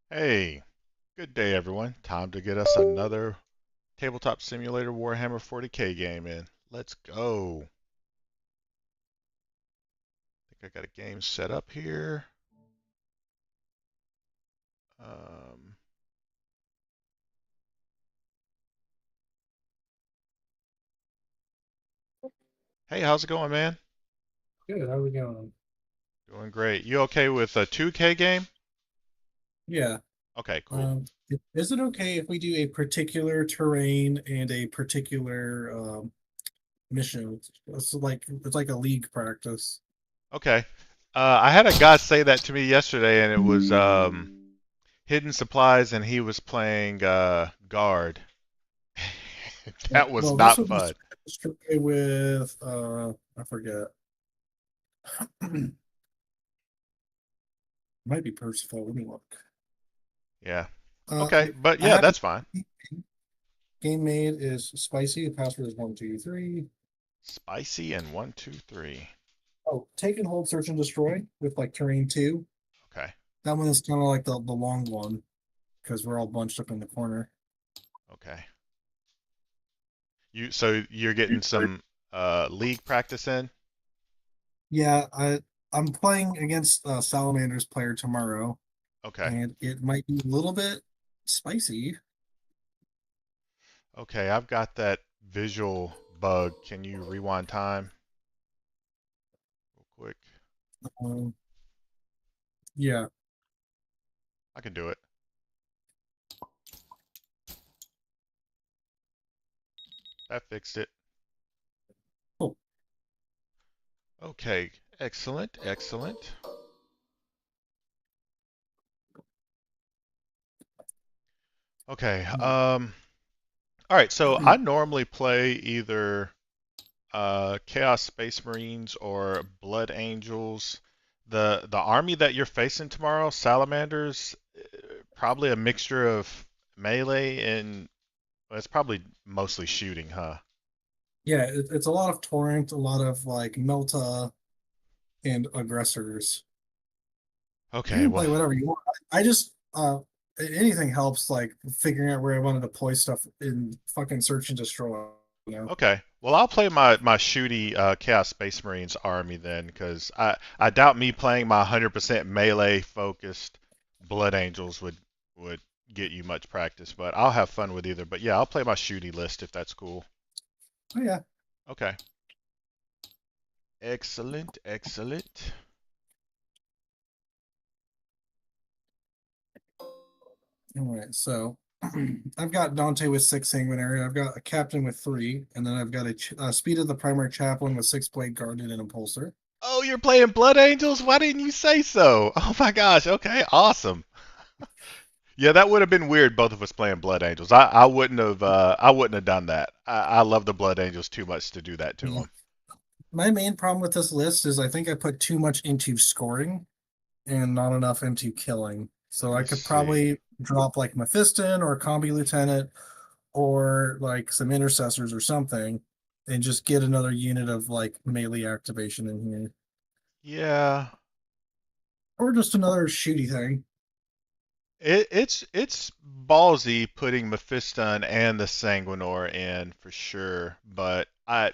Hey, good day everyone. Time to get us another Tabletop Simulator Warhammer 40K game in. Let's go. I think I got a game set up here. Um, hey, how's it going, man? Good. How we going? Doing great. You okay with a 2K game? Yeah. Okay, cool. Is it okay if we do a particular terrain and a particular mission? It's like a league practice. Okay. I had a guy say that to me yesterday, and it was hidden supplies, and he was playing guard. Yeah. That was Well, this not would be fun. straight with I forget. Might be Percival. Let me look. Yeah. Uh, Okay, but I yeah, have that's fine. a game made is spicy. The password is 123. Spicy and 1, 2, 3. Oh, take and hold, search and destroy with like terrain two. Okay. That one is kind of like the long one because we're all bunched up in the corner. Okay. So you're getting some league practice in? Yeah, I'm playing against Salamander's player tomorrow, Okay. and it might be a little bit spicy. Okay, I've got that visual bug. Can you rewind time real quick? Um, yeah. I can do it. That fixed it. Oh, Okay. Excellent. Excellent. Okay. All right, so I normally play either Chaos Space Marines or Blood Angels. The army that you're facing tomorrow, Salamanders, probably a mixture of melee and well, it's probably mostly shooting, huh? yeah. It's a lot of torrent, a lot of like Melta and aggressors. You Okay, can well, play whatever you want. I just anything helps like figuring out where I want to deploy stuff in fucking search and destroy. You know? okay. Well, I'll play my shooty Chaos Space Marines army then, because I doubt me playing my 100% melee focused Blood Angels would get you much practice, but I'll have fun with either. But yeah, I'll play my shooty list if that's cool. Oh yeah. Okay. Excellent, excellent. All right. So I've got Dante with six sanguinary. I've got a captain with three, and then I've got a speed of the primary chaplain with six blade guardian and impulsor. Oh, you're playing Blood Angels? Why didn't you say so? Oh my gosh. Okay, awesome. Yeah, that would have been weird. Both of us playing Blood Angels. I wouldn't have done that. I love the Blood Angels too much to do that to Yeah. them. My main problem with this list is I think I put too much into scoring and not enough into killing. Let So I me could see. probably drop like Mephiston or Combi Lieutenant or like some intercessors or something and just get another unit of like melee activation in here. Yeah, Or just another shooty thing. it's ballsy putting Mephiston and the Sanguinor in for sure, but I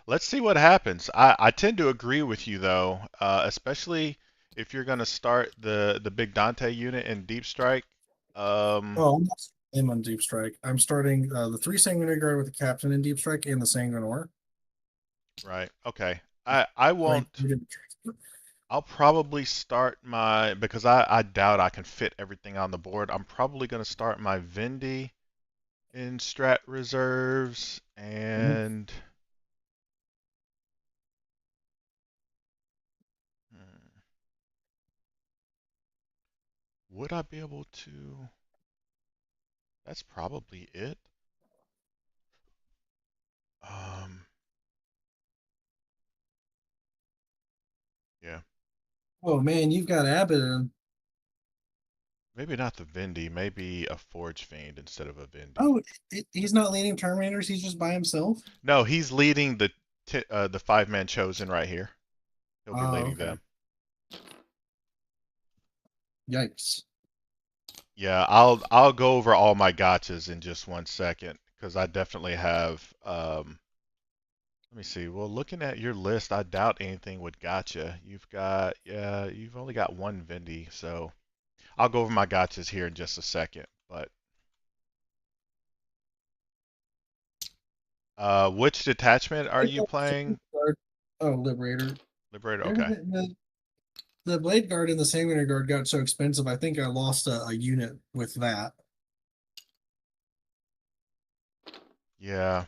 let's see what happens. I tend to agree with you though, especially if you're gonna start the big Dante unit in Deep Strike. Um, Oh, I'm not starting on Deep Strike. I'm starting the three Sanguinary Guard with the Captain in Deep Strike and the Sanguinor. right. Okay. I Like, won't. I'll probably start my because I doubt I can fit everything on the board. I'm probably gonna start my Vindy in Strat reserves and hmm, would I be able to? That's probably it. Um, yeah. oh man, you've got Abbott in. Maybe not the Vindy, maybe a Forge Fiend instead of a Vindy. Oh, he's not leading Terminators. He's just by himself. No, he's leading the 5-man chosen right here. He'll be Oh, leading okay. them. Yikes. Yeah, I'll go over all my gotchas in just one second because I definitely have. Let me see. Well, looking at your list, I doubt anything would gotcha. You've got, yeah, you've only got one Vindy, so I'll go over my gotchas here in just a second. But which detachment are I you got playing? Sanguine Guard. Oh, Liberator. Liberator. Okay. Everything the Blade Guard and the Sanguinary Guard got so expensive. I think I lost a unit with that. Yeah,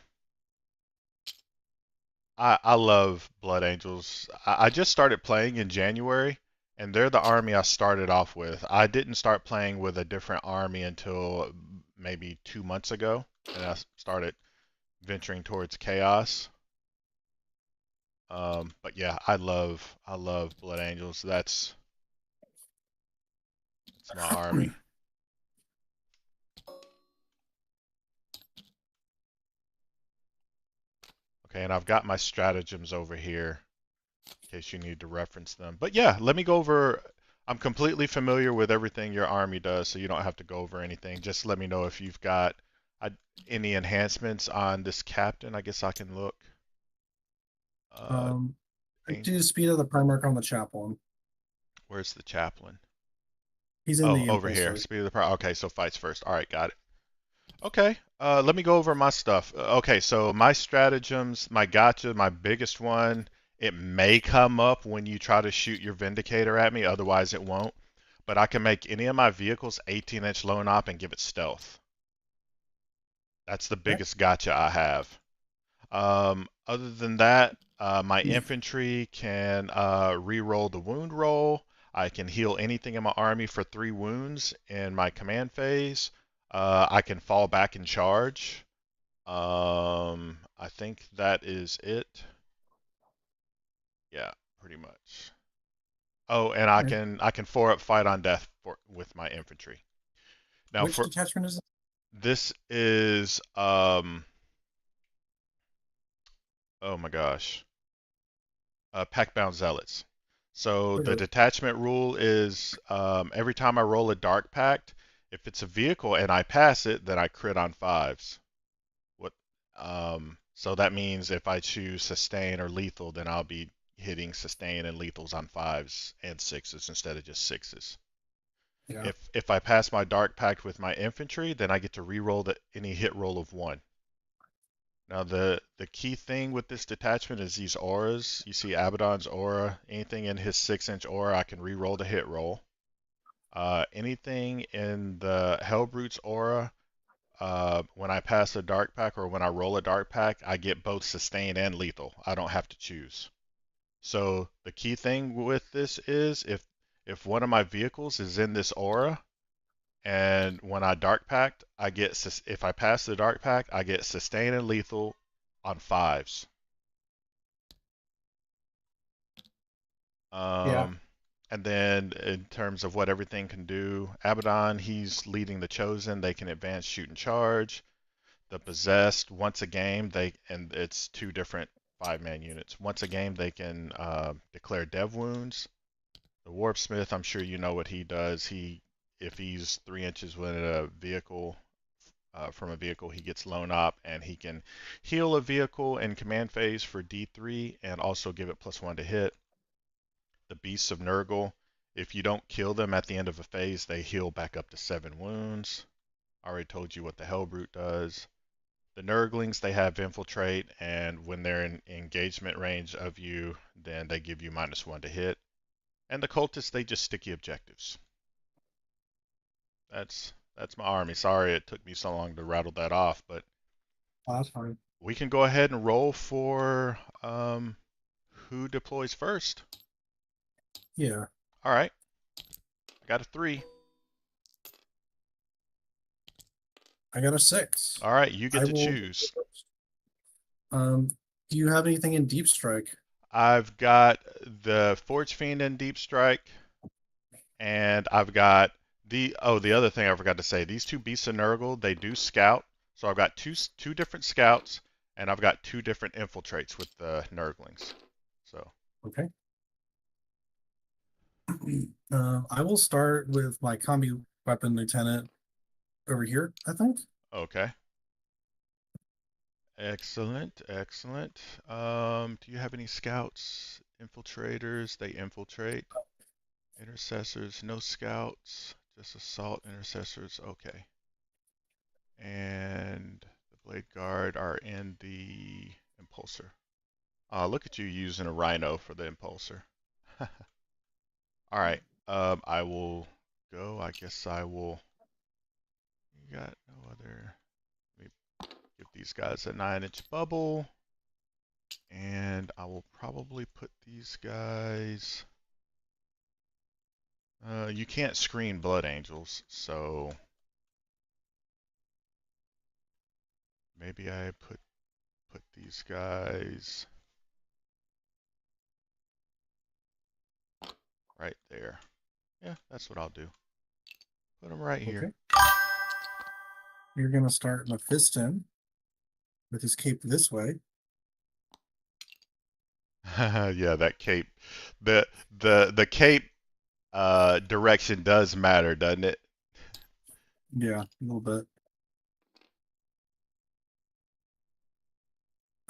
I love Blood Angels. I just started playing in January, and they're the army I started off with. I didn't start playing with a different army until maybe 2 months ago, and I started venturing towards Chaos. But yeah, I love Blood Angels. That's my army. Okay, and I've got my stratagems over here in case you need to reference them. But yeah, let me go over. I'm completely familiar with everything your army does, so you don't have to go over anything. Just let me know if you've got uh, any enhancements on this captain. I guess I can look. Uh, Um, I Ang- do the speed of the Primarch on the Chaplain. where's the chaplain? He's in Oh, the over impulse here. phase. Speed of the power. Okay, so fights first. All right, got it. Okay, let me go over my stuff. Okay, so my stratagems, my gotcha, my biggest one, it may come up when you try to shoot your Vindicator at me, otherwise it won't. But I can make any of my vehicles 18-inch low op and give it stealth. That's the Okay. biggest gotcha I have. Other than that, my infantry can re-roll the wound roll. I can heal anything in my army for 3 wounds in my command phase. I can fall back and charge. I think that is it. Yeah, pretty much. Oh, and I Okay. can 4-up fight on death with my infantry. Now Which for detachment is it? this is oh my gosh, Pactbound Zealots. So the Okay. detachment rule is every time I roll a Dark Pact, if it's a vehicle and I pass it, then I crit on fives. What? So that means if I choose sustain or lethal, then I'll be hitting sustain and lethals on fives and sixes instead of just sixes. Yeah. If I pass my Dark Pact with my infantry, then I get to re-roll any hit roll of one. Now the key thing with this detachment is these auras. You see Abaddon's aura. Anything in his 6-inch aura, I can re-roll the hit roll. Anything in the Hellbrute's aura, when I pass a Dark Pack or when I roll a Dark Pack, I get both sustain and lethal. I don't have to choose. So the key thing with this is if one of my vehicles is in this aura, and when I Dark Pact, if I pass the Dark Pack, I get sustain and lethal on fives. Yeah. Um, and then in terms of what everything can do, Abaddon, he's leading the Chosen. They can advance, shoot, and charge. The Possessed, once a game, and it's 2 different 5-man units. Once a game, they can declare dev wounds. The Warpsmith, I'm sure you know what he does. If he's 3 inches within a vehicle, from a vehicle, he gets lone op, and he can heal a vehicle in command phase for D3 and also give it +1 to hit. The Beasts of Nurgle, if you don't kill them at the end of a phase, they heal back up to 7 wounds. I already told you what the Hellbrute does. The Nurglings, they have Infiltrate, and when they're in engagement range of you, then they give you -1 to hit. And the Cultists, they just sticky objectives. That's my army. Sorry it took me so long to rattle that off, but Oh, that's fine. we can go ahead and roll for who deploys first. Yeah. All right, I got a 3. I got a 6. All right, you get I to will. choose. Um, do you have anything in Deep Strike? I've got the Forge Fiend in Deep Strike, and I've got the other thing I forgot to say. These 2 Beasts of Nurgle, they do scout, so I've got two different scouts, and I've got 2 different infiltrates with the Nurglings. So Okay. I will start with my weapon lieutenant over here, I think. Okay. Excellent, excellent. Do you have any scouts, infiltrators? They infiltrate. Intercessors, no scouts, just assault intercessors. Okay. And the blade guard are in the impulsor. Look at you using a rhino for the impulsor. All right. I will go. I guess I will. You got no other. Let me give these guys a 9-inch bubble. And I will probably put these guys. You can't screen blood angels, so maybe I put these guys right there. Yeah, that's what I'll do. Put them right here. Okay. You're gonna start Mephiston with his cape this way. Yeah, that cape. The cape direction does matter, doesn't it? Yeah, a little bit.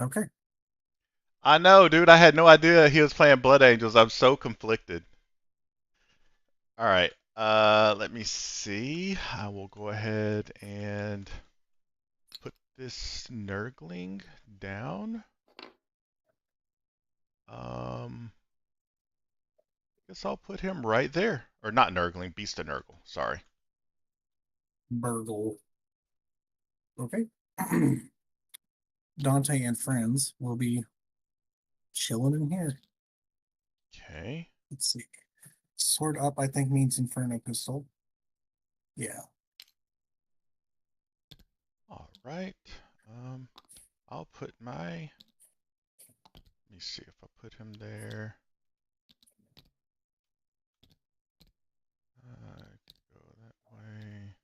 Okay. I know, dude. I had no idea he was playing Blood Angels. I'm so conflicted. All right. Let me see. I will go ahead and put this Nurgling down. Guess I'll put him right there. Or not Nurgling, Beast of Nurgle. Sorry. Burgle. Okay. Dante and friends will be chilling in here. Okay. Let's see. Sword up, I think, means Inferno Pistol. Yeah. All right. Um, I'll put my. Let me see if I put him there. Go that way.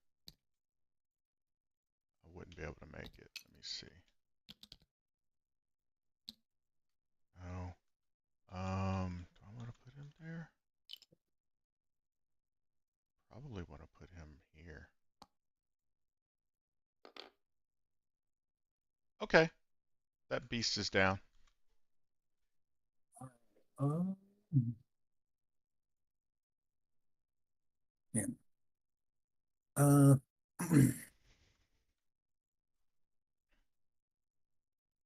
I wouldn't be able to make it. Let me see. No. Do I want to put him there? Probably want to put him here. Okay. That beast is down. Um, yeah. Uh,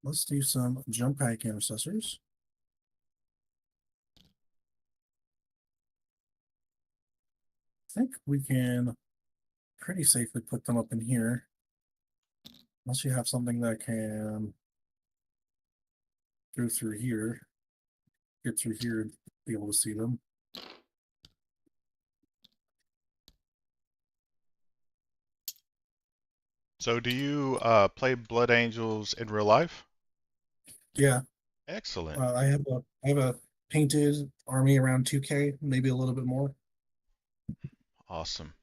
let's do some jump pack intercessors. I think we can pretty safely put them up in here. Unless you have something that can go through here, get through here and be able to see them. So do you play Blood Angels in real life? Yeah, Excellent. I have a painted army around 2K, maybe a little bit more. Awesome.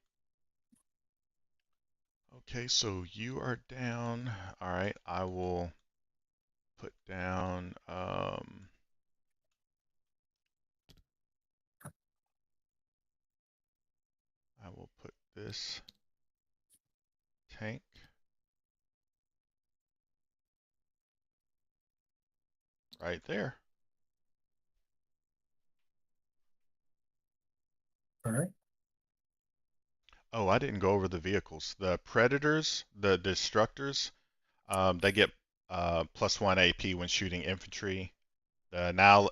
Okay, so you are down. All right, I will put down. I will put this tank right there. All right. Oh, I didn't go over the vehicles. The Predators, the Destructors, they get +1 AP when shooting infantry. The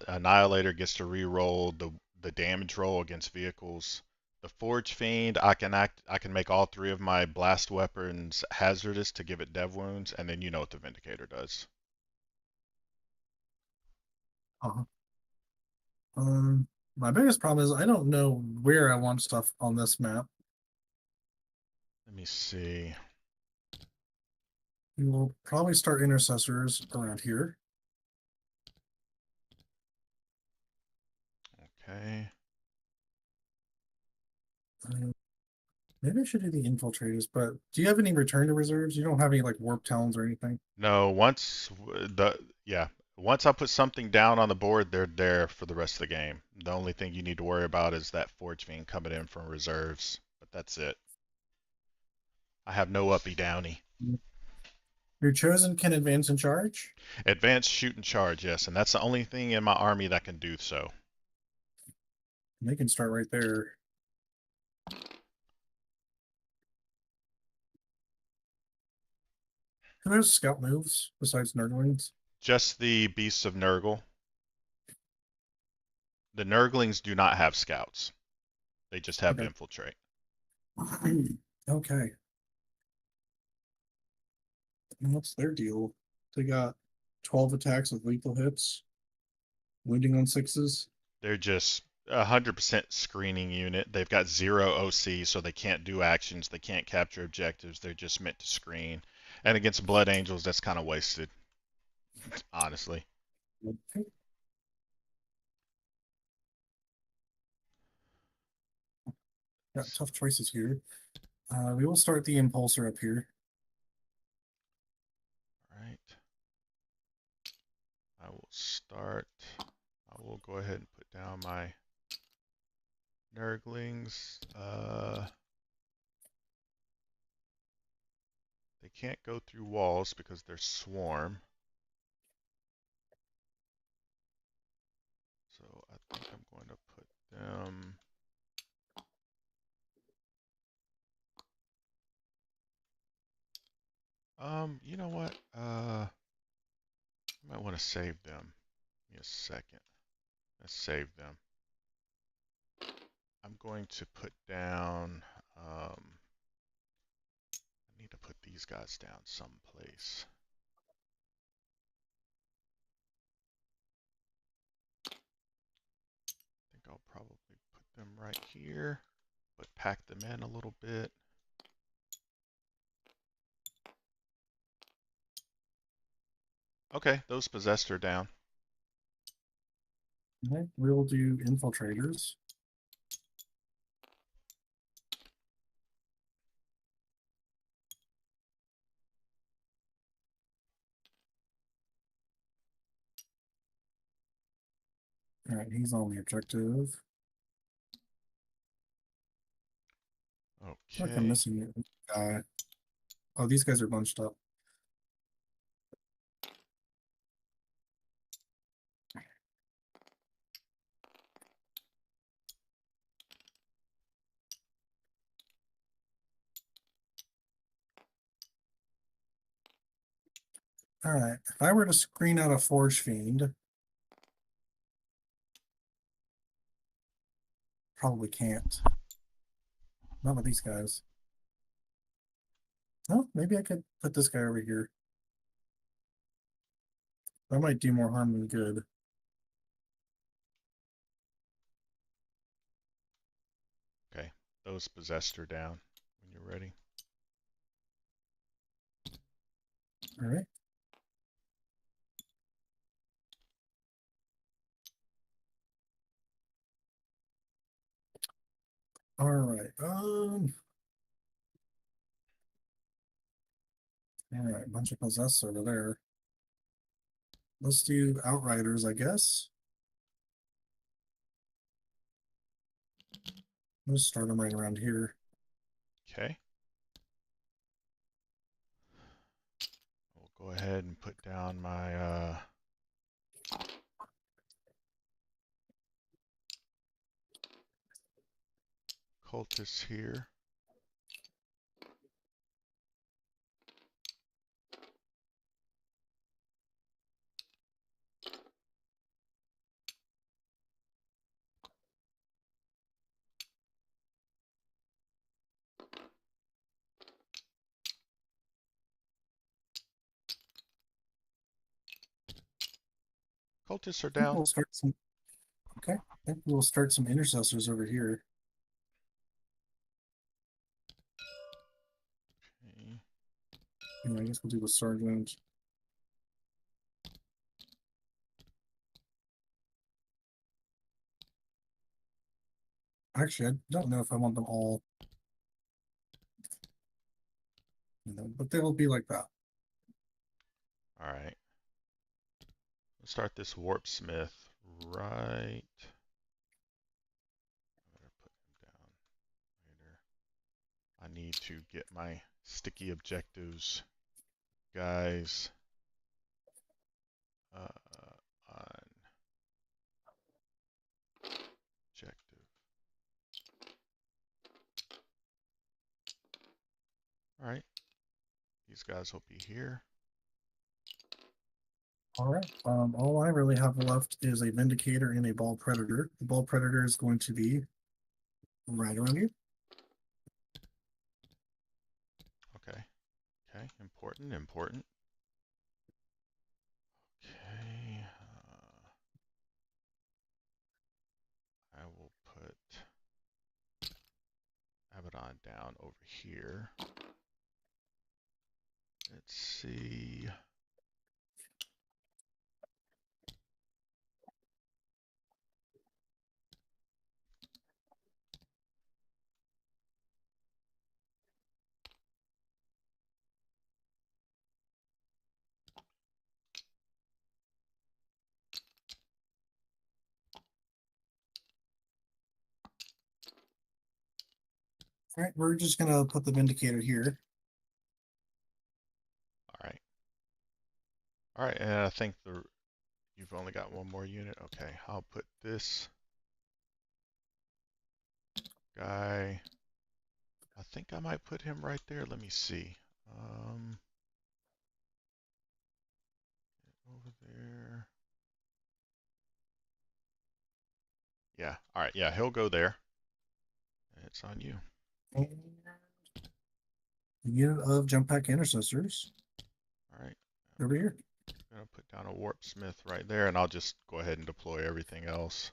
Annihilator gets to re-roll the damage roll against vehicles. The Forge Fiend, I can make all three of my blast weapons hazardous to give it dev wounds, and then you know what the Vindicator does. Uh-huh. My biggest problem is I don't know where I want stuff on this map. Let me see. We will probably start intercessors around here. Okay. Maybe I should do the infiltrators, but do you have any return to reserves? You don't have any like warp talons or anything? No, once I put something down on the board, they're there for the rest of the game. The only thing you need to worry about is that Forge Fiend coming in from reserves, but that's it. I have no uppy downy. Your chosen can advance and charge. Advanced shoot and charge, yes, and that's the only thing in my army that can do so. And they can start right there. Who has scout moves besides Nurglings? Just the beasts of Nurgle. The Nurglings do not have scouts. They just have Okay. infiltrate. Okay. And what's their deal? They got 12 attacks with lethal hits, wounding on sixes. They're just 100% screening unit. They've got zero OC, so they can't do actions. They can't capture objectives. They're just meant to screen. And against Blood Angels, that's kind of wasted, honestly. Okay. Got tough choices here. We will start the impulsor up here. All right. I will start. I will go ahead and put down my Nurglings. They can't go through walls because they're swarm. So I think I'm going to put them. You know what? I might want to save them. Give me a second. Let's save them. I'm going to put down. I need to put these guys down someplace. I think I'll probably put them right here, but pack them in a little bit. Okay, those possessed are down. Okay. We'll do infiltrators. All right, he's on the objective. I feel like I'm Okay. missing a guy. Oh, these guys are bunched up. All right. If I were to screen out a Forge Fiend, probably can't. Not with these guys. Oh, maybe I could put this guy over here. That might do more harm than good. Okay, those possessed are down when you're ready. All right. All right. All right. Bunch of possessed over there. Let's do Outriders, I guess. Let's start them right around here. Okay. We'll go ahead and put down my cultists here. Cultists are I think down. we'll start some. Okay. I think we'll start some intercessors over here. Okay. Yeah, I guess we'll do the sergeant. Actually, I don't know if I want them all, but they will be like that. All right. Let's start this warp smith right. I'm gonna put him down later. I need to get my sticky objectives, guys. On objective. All right. These guys will be here. All right. All I really have left is a Vindicator and a Ball Predator. The Ball Predator is going to be right around you. Okay. Okay. Important. Important. Okay. I will put Abaddon down over here. Let's see. All right, we're just gonna put the Vindicator here. All right. All right, and I think you've only got one more unit. Okay, I'll put this guy. I think I might put him right there. Let me see. Over there. Yeah. All right. Yeah, he'll go there. It's on you. And the unit of Jump Pack Intercessors All right. over here. I'm gonna put down a Warp Smith right there, and I'll just go ahead and deploy everything else.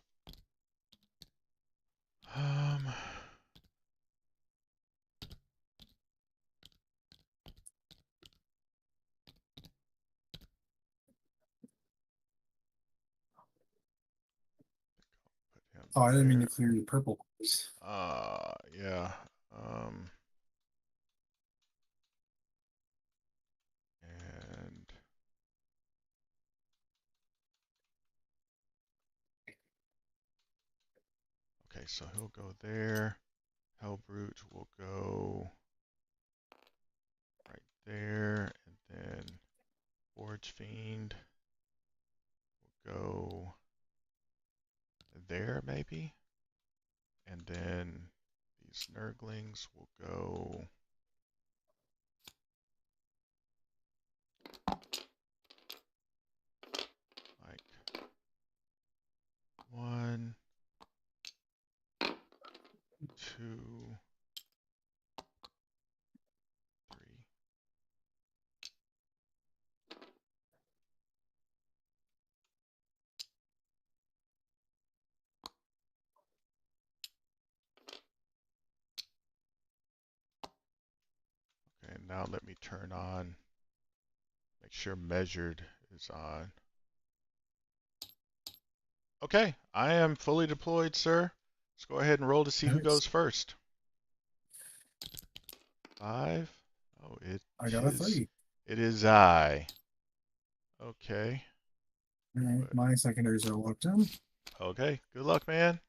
Put him Oh, I didn't mean to there. clear your purple. Yeah. And okay, so he'll go there. Hellbrute will go right there, and then Forge Fiend will go there maybe, and then these Nurglings will go like 1, 2, 3. Okay, now let me turn on, make sure measured is on. Okay, I am fully deployed, sir. Let's go ahead and roll to see who Nice. goes first. 5. Oh, I got a 3. it is I. Okay. All right, my secondaries are locked in. Okay, good luck, man.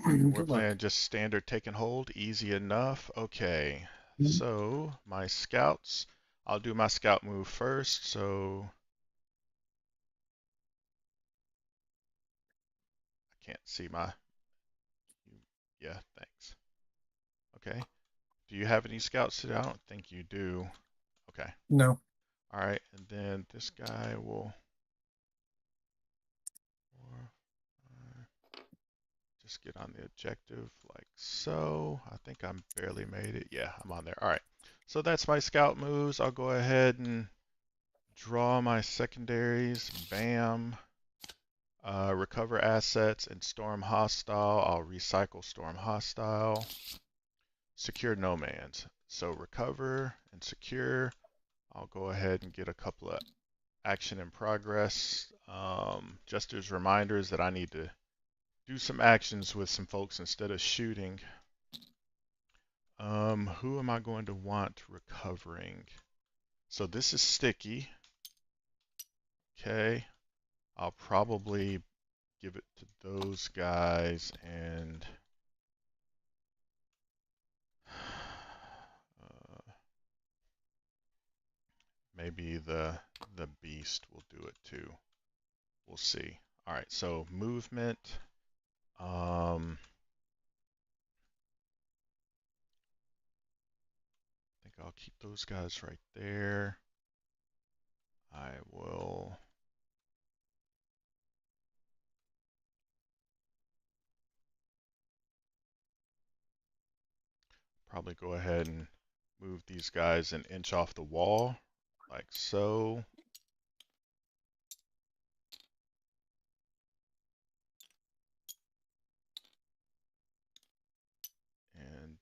We're Good luck. playing just standard take and hold, easy enough. Okay, Mhm. so my scouts, I'll do my scout move first. So I can't see my, yeah, thanks. Okay, do you have any scouts today? I don't think you do. Okay, No. all right, and then this guy will, 4, 5, just get on the objective like so. I think I'm barely made it. Yeah, I'm on there. All right, so that's my scout moves. I'll go ahead and draw my secondaries. Bam. Recover assets and storm hostile. I'll recycle storm hostile. Secure nomads. So recover and secure. I'll go ahead and get a couple of action in progress. Just as reminders that I need to do some actions with some folks instead of shooting. Who am I going to want recovering? So this is sticky. Okay. I'll probably give it to those guys and maybe the beast will do it too. We'll see. All right, so movement. I think I'll keep those guys right there. I will probably go ahead and move these guys an inch off the wall, like so. And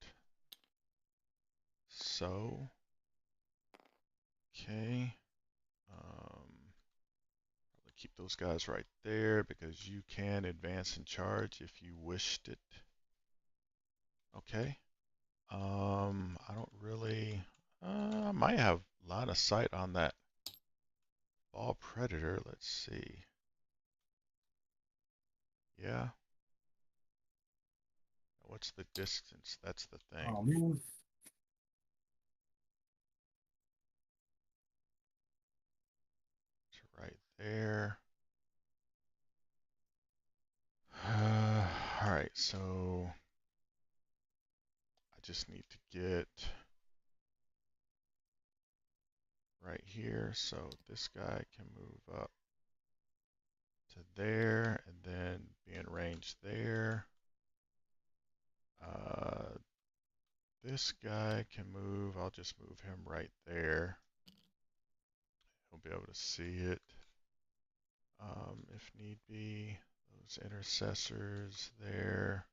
so. Okay. Probably keep those guys right there because you can advance and charge if you wished it. Okay. I don't really. I might have line of sight on that ball predator. Let's see. Yeah. What's the distance? That's the thing. Oh man. It's right there. All right. So I just need to get right here. So this guy can move up to there and then be in range there. This guy can move. I'll just move him right there. He'll be able to see it if need be. Those intercessors there.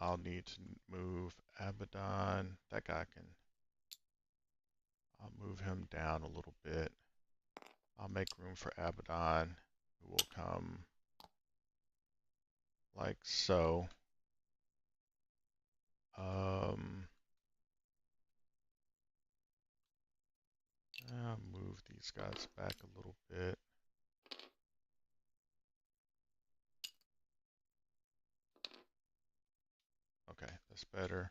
I'll need to move Abaddon. That guy can. I'll move him down a little bit. I'll make room for Abaddon, who will come like so. I'll move these guys back a little bit. Okay, that's better.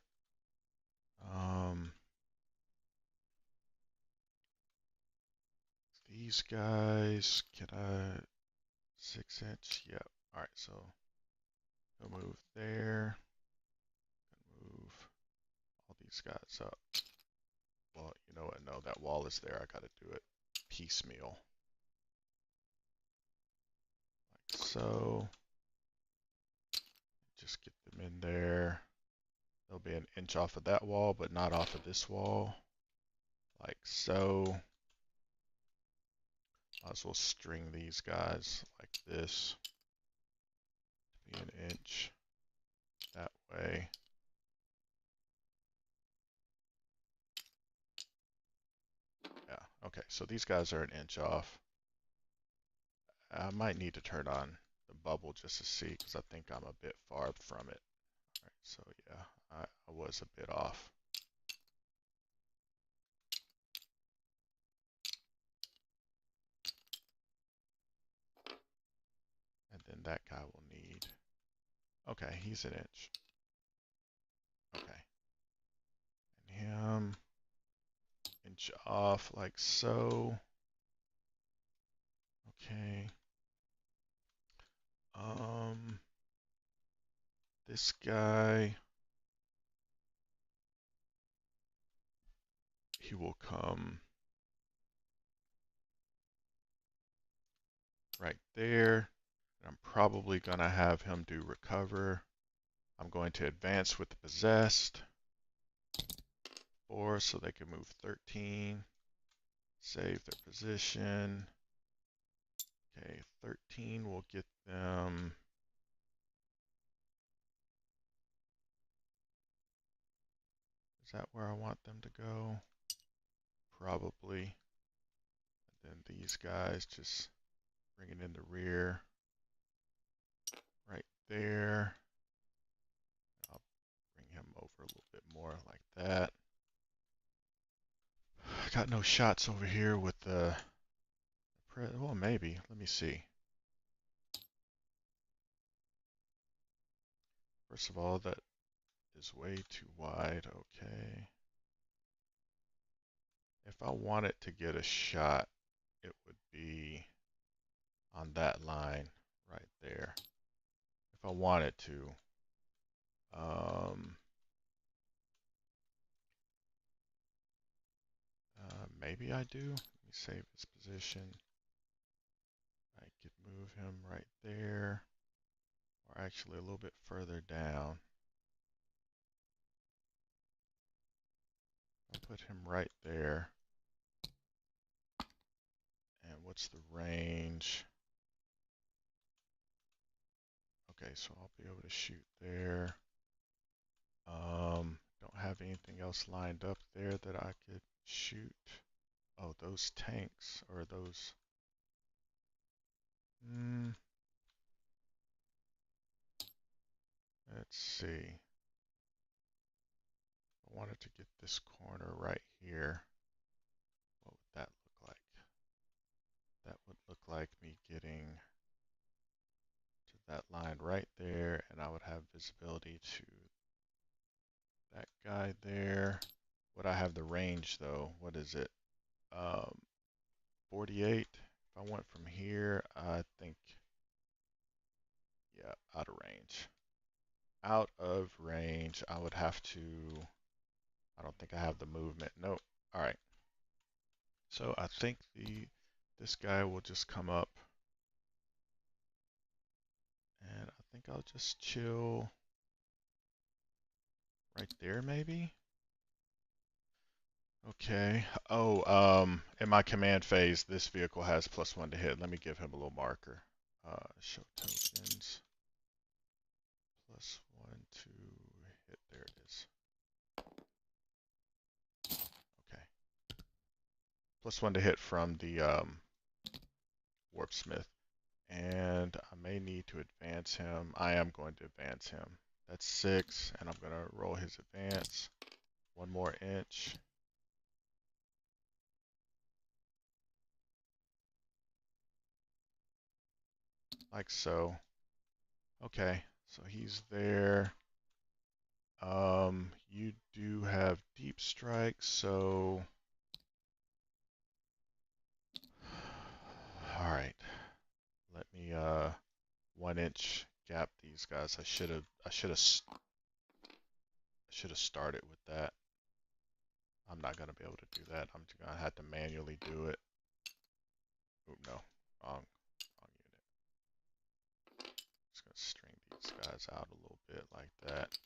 These guys, can I 6 inch? Yep. All right, so he'll move there. Move all these guys up. Well, you know what? No, that wall is there. I got to do it piecemeal. Like so. Just get them in there. They'll be an inch off of that wall, but not off of this wall. Like so. Might as well string these guys like this. To be an inch that way. Yeah, okay, so these guys are an inch off. I might need to turn on the bubble just to see because I think I'm a bit far from it. All right, so yeah, I was a bit off. And then that guy will need, okay, he's an inch. Okay. And him, inch off like so. Okay. This guy, he will come right there. I'm probably gonna have him do recover. I'm going to advance with the possessed. 4 so they can move 13. Save their position. Okay, 13 will get them. Is that where I want them to go? Probably. And then these guys just bring it in the rear. Right there. I'll bring him over a little bit more like that. Got no shots over here with the. Well, maybe. Let me see. First of all, that is way too wide. Okay. If I wanted to get a shot, it would be on that line right there. If I wanted to. Um, Maybe I do. Let me save his position. I could move him right there, or actually a little bit further down. I'll put him right there. And what's the range? Okay, so I'll be able to shoot there. Don't have anything else lined up there that I could shoot. Oh, those tanks, or those... let's see. I wanted to get this corner right here. What would that look like? That would look like me getting to that line right there, and I would have visibility to that guy there. Would I have the range though? What is it? 48. If I went from here, I think, yeah, out of range. Out of range, I would have to, I don't think I have the movement. Nope. All right. So I think this guy will just come up, and I think I'll just chill right there maybe. Okay. Oh, in my command phase, this vehicle has +1 to hit. Let me give him a little marker. Show tokens. +1 to hit. There it is. Okay. +1 to hit from the Warpsmith. And I may need to advance him. I am going to advance him. That's 6, and I'm going to roll his advance. 1 more inch. Like so. Okay, so he's there. You do have deep strike, so all right. Let me 1 inch gap these guys. I should have started with that. I'm not gonna be able to do that. I'm just gonna have to manually do it. Oh no, wrong unit. Just gonna string these guys out a little bit like that.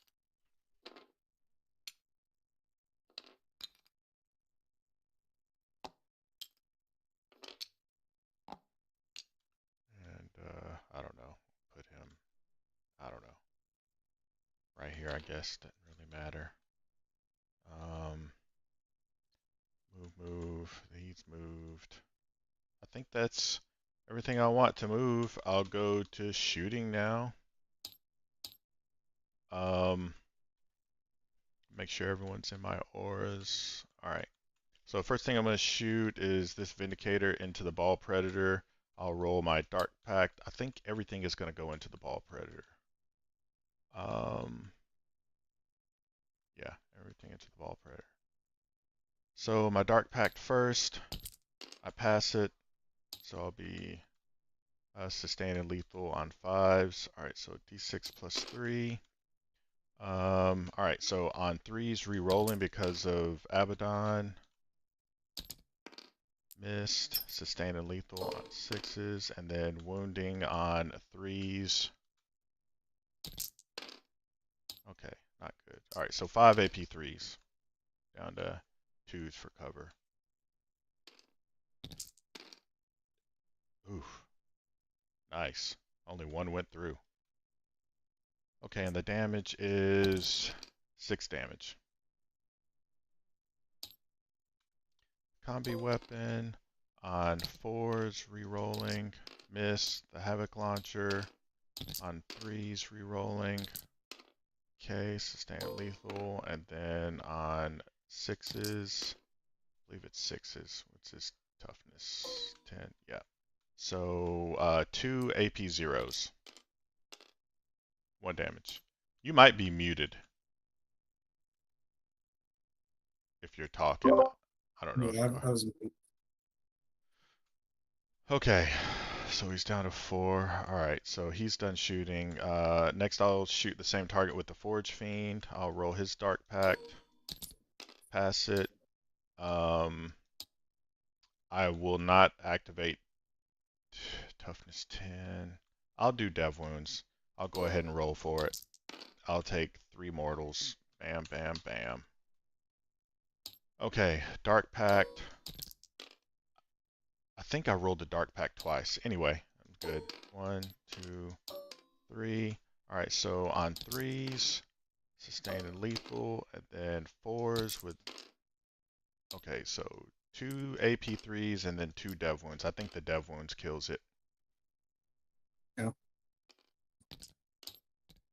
And I don't know. Put him. I don't know. Right here, I guess. Doesn't really matter. Move. He's moved. I think that's everything I want to move. I'll go to shooting now. Make sure everyone's in my auras. All right. So first thing I'm going to shoot is this Vindicator into the Ball Predator. I'll roll my Dark Pact. I think everything is going to go into the Ball Predator. Yeah, everything into the Ball Predator. So my Dark Pact first. I pass it. So I'll be sustain and lethal on 5s. All right, so d6 +3. All right, so on 3s, re-rolling because of Abaddon. Missed. Sustain and lethal on 6s, and then wounding on 3s. Okay, not good. All right, so 5 AP 3s. Down to 2s for cover. Oof. Nice. Only 1 went through. Okay, and the damage is 6 damage. Combi weapon on 4s, re-rolling. Miss. The Havoc Launcher on 3s, re-rolling. Okay, sustain lethal. And then on 6s, I believe it's 6s. What's his toughness? 10. Yeah. So 2 AP zeros. 1 damage. You might be muted if you're talking. I don't know if Yeah, you are. I was. Okay, so he's down to 4. All right, so he's done shooting. Next I'll shoot the same target with the Forge Fiend. I'll roll his Dark Pact, pass it. Um, I will not activate toughness 10. I'll do Dev Wounds. I'll go ahead and roll for it. I'll take 3 mortals. Bam, bam, bam. Okay, Dark Pact. I think I rolled the Dark Pact twice. Anyway, I'm good. 1, 2, 3. All right, so on 3s, sustain and lethal, and then 4s with. Okay, so 2 AP3s and then 2 Dev Wounds. I think the Dev Wounds kills it. Yeah,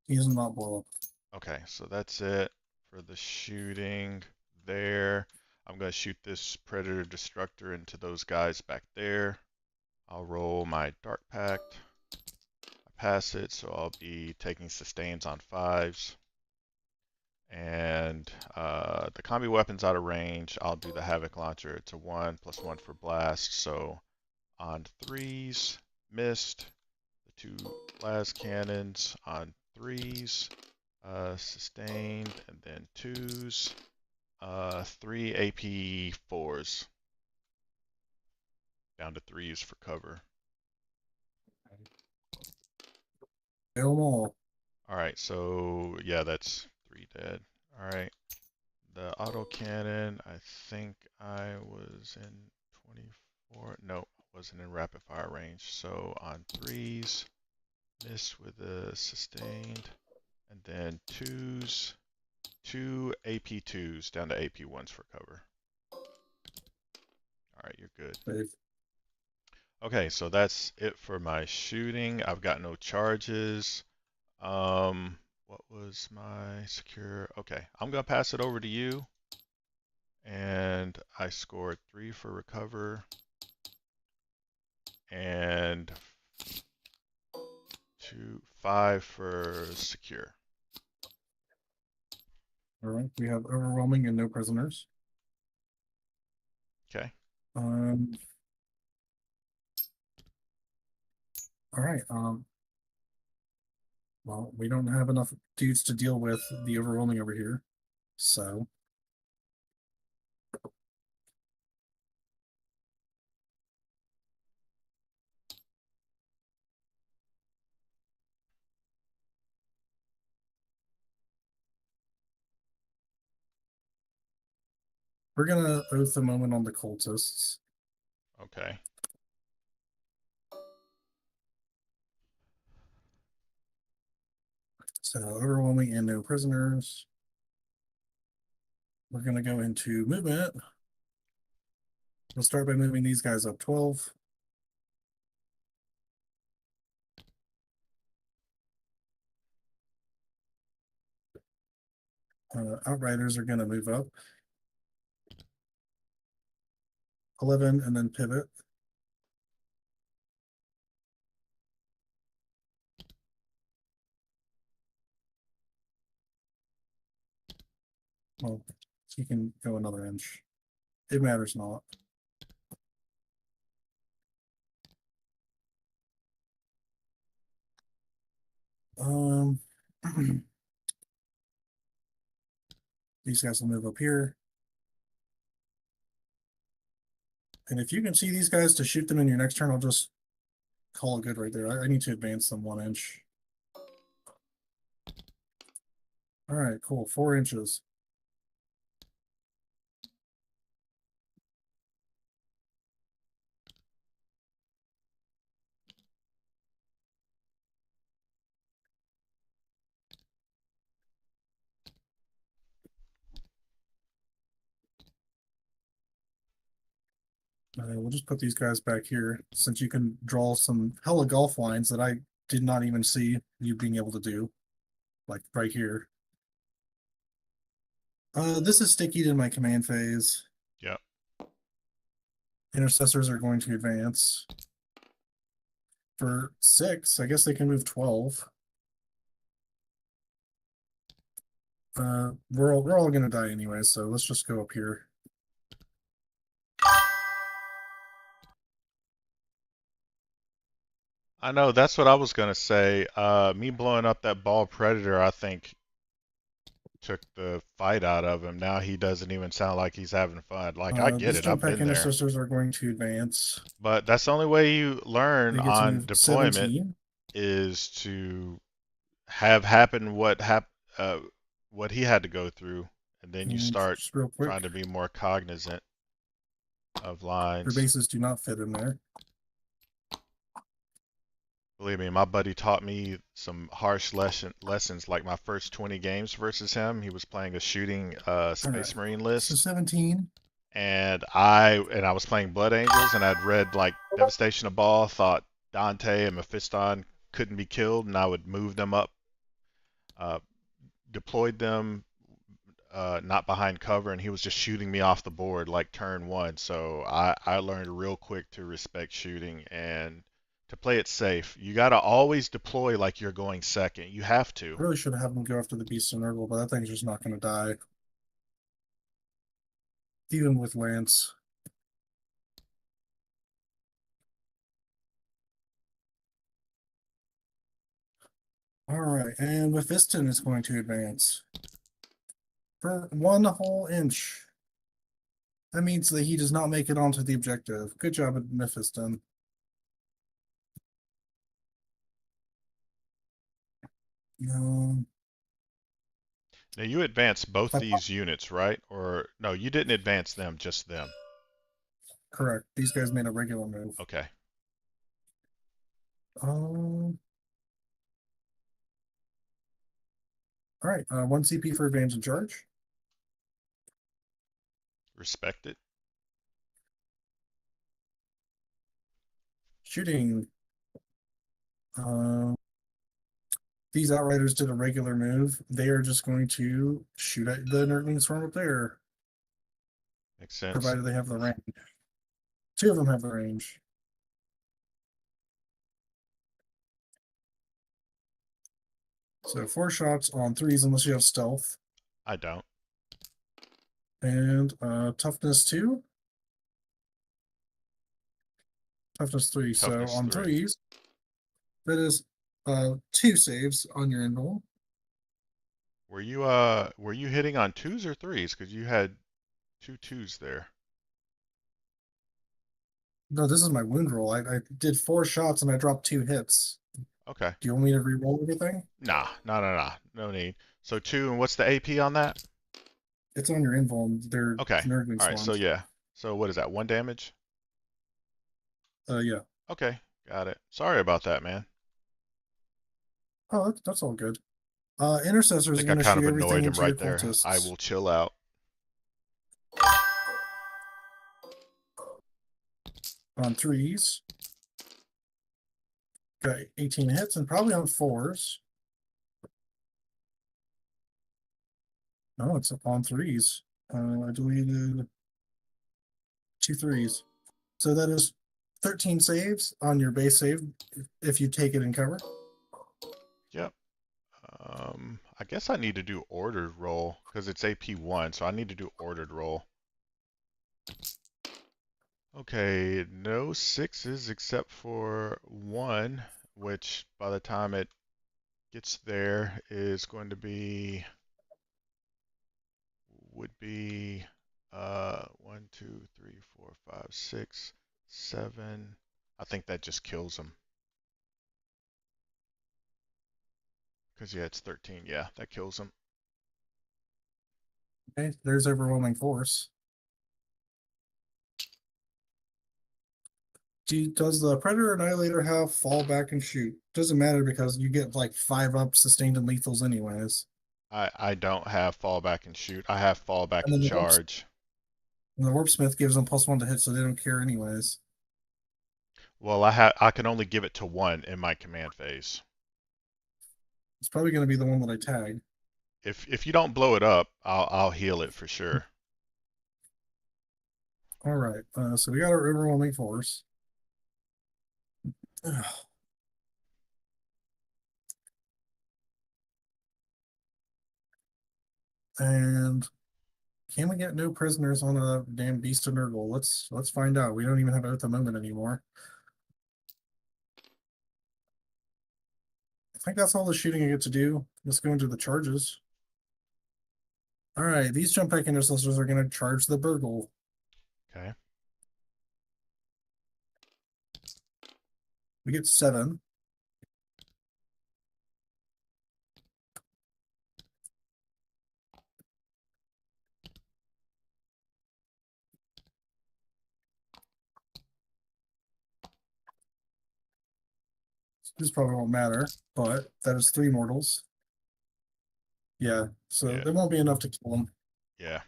he does not blow up. Okay, so that's it for the shooting there. I'm going to shoot this Predator Destructor into those guys back there. I'll roll my Dark Pact. I pass it, so I'll be taking sustains on 5s. And the combi weapon's out of range. I'll do the Havoc Launcher. It's a 1 plus 1 for blast. So on 3s, missed. The 2 blast cannons on 3s, sustained. And then 2s, 3 AP 4s. Down to 3s for cover. Kill them all. Alright, so yeah, that's 3 dead. Alright. The autocannon, I think I was in 24. No, I wasn't in rapid fire range. So on 3s, miss with a sustained. And then 2s, 2 AP2s down to AP1s for cover. Alright, you're good. Save. Okay, so that's it for my shooting. I've got no charges. What was my secure? Okay, I'm gonna pass it over to you. And I scored 3 for recover and 5 for secure. All right, we have overwhelming and no prisoners. Okay. Um. All right. Well, we don't have enough dudes to deal with the overwhelming over here, so we're gonna oath the moment on the cultists. Okay. So overwhelming and no prisoners. We're gonna go into movement. We'll start by moving these guys up 12. Outriders are gonna move up 11 and then pivot. Well, you can go another inch. It matters not. Um, these guys will move up here. And if you can see these guys to shoot them in your next turn, I'll just call it good right there. I need to advance them 1 inch. All right, cool. 4 inches. We'll just put these guys back here since you can draw some hella golf lines that I did not even see you being able to do, like right here. This is sticky in my command phase. Yep. Intercessors are going to advance. For 6, I guess they can move 12. We're all gonna die anyway, so let's just go up here. I know that's what I was gonna say. Me blowing up that ball predator, I think, took the fight out of him. Now he doesn't even sound like he's having fun. Like I get These it, jump I've pack been there, intercessors are going to advance. but that's the only way you learn They get to on move deployment 17. is to have happen uh, what he had to go through, and then you And start just real quick, trying to be more cognizant of their lines. bases do not fit in there. Believe me, my buddy taught me some harsh lessons. Like my first 20 games versus him, he was playing a shooting All right. Space Marine So list, 17. and I was playing Blood Angels, and I'd read like Devastation of Ball, thought Dante and Mephiston couldn't be killed, and I would move them up, uh, deployed them not behind cover, and he was just shooting me off the board like turn one. So I learned real quick to respect shooting and to play it safe. You got to always deploy like you're going second. You have to. I really should have them go after the Beast of Nurgle, but that thing's just not going to die. Even with Lance. All right. And Mephiston is going to advance for 1 whole inch. That means that he does not make it onto the objective. Good job, Mephiston. Um, Now you advance both if I these units, right? Or no, you didn't advance them, just them. correct. These guys made a regular move. Okay. Um, all right. 1 CP for advantage and charge. Respect it. Shooting. Um, these Outriders did a regular move. They are just going to shoot at the Nurgling Swarm up there, Makes sense. provided they have the range. Two of them have the range. So 4 shots on threes unless you have stealth. I don't. And toughness 2, toughness 3. So Toughness on three. threes, that is 2 saves on your invul. Were you hitting on twos or threes? Because you had two twos there. No, this is my wound roll. I did 4 shots and I dropped 2 hits. Okay. Do you want me to re-roll everything? Nah, no need. So two, and what's the AP on that? It's on your invul. And they're Okay. Nurgling All right. So Swarms. yeah. So what is that? One damage? Yeah. Okay. Got it. Sorry about that, man. Oh, that's all good. I Intercessors are think I going to kind shoot of everything annoyed him into your right there. I cultists. will chill out. On threes, got 18 hits, and probably on fours. No, it's on threes. I deleted 2 threes. So that is 13 saves on your base save if you take it in cover. Yep. I guess I need to do ordered roll because it's AP1, so I need to do ordered roll. Okay, no sixes except for one, which by the time it gets there is going to be would be 1, 2, 3, 4, 5, 6, 7. I think that just kills him. Because yeah, it's 13. Yeah, that kills him. Okay, there's overwhelming force. Does the Predator Annihilator have fall back and shoot? Doesn't matter because you get like 5 up sustained and lethals anyways. I don't have fallback and shoot. I have fallback And and then charge. the Warp Smith gives them +1 to hit, so they don't care anyways. Well, I can only give it to one in my command phase. It's probably going to be the one that I tag. If you don't blow it up, I'll heal it for sure. All right, so we got our overwhelming force. And can we get no prisoners on a damn Beast of Nurgle? Let's find out. We don't even have it at the moment anymore. think that's all the shooting I get to do. Let's go into the charges. All right, these jump pack intercessors are going to charge the burgle. Okay. We get 7. This probably won't matter, but that is 3 mortals. Yeah, so Yeah. there won't be enough to kill him. Yeah.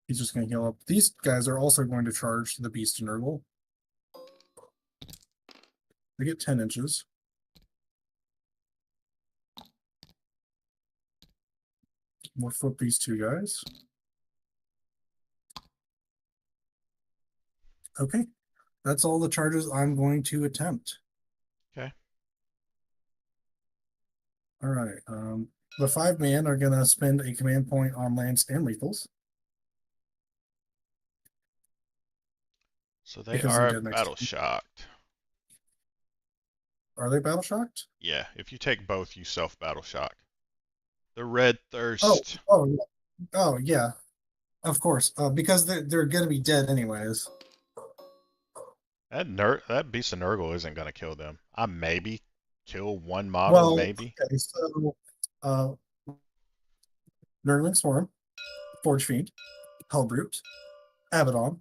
He's just going to heal up. These guys are also going to charge the beast and Nurgle. They get 10 inches. We'll flip these 2 guys. Okay, that's all the charges I'm going to attempt. Okay. All right, the 5 man are going to spend a command point on lance and lethals. So they Because they're are dead next battle to me. shocked. Are they battle shocked? Yeah. If you take both, you self battle shock. The red Oh, thirst. oh, oh, yeah. Of course, because they're going to be dead anyways. That beast of Nurgle isn't gonna kill them. I maybe kill one model, Well, maybe. okay, so uh, Nurgling Swarm, Forge Fiend, Hellbrute, Abaddon,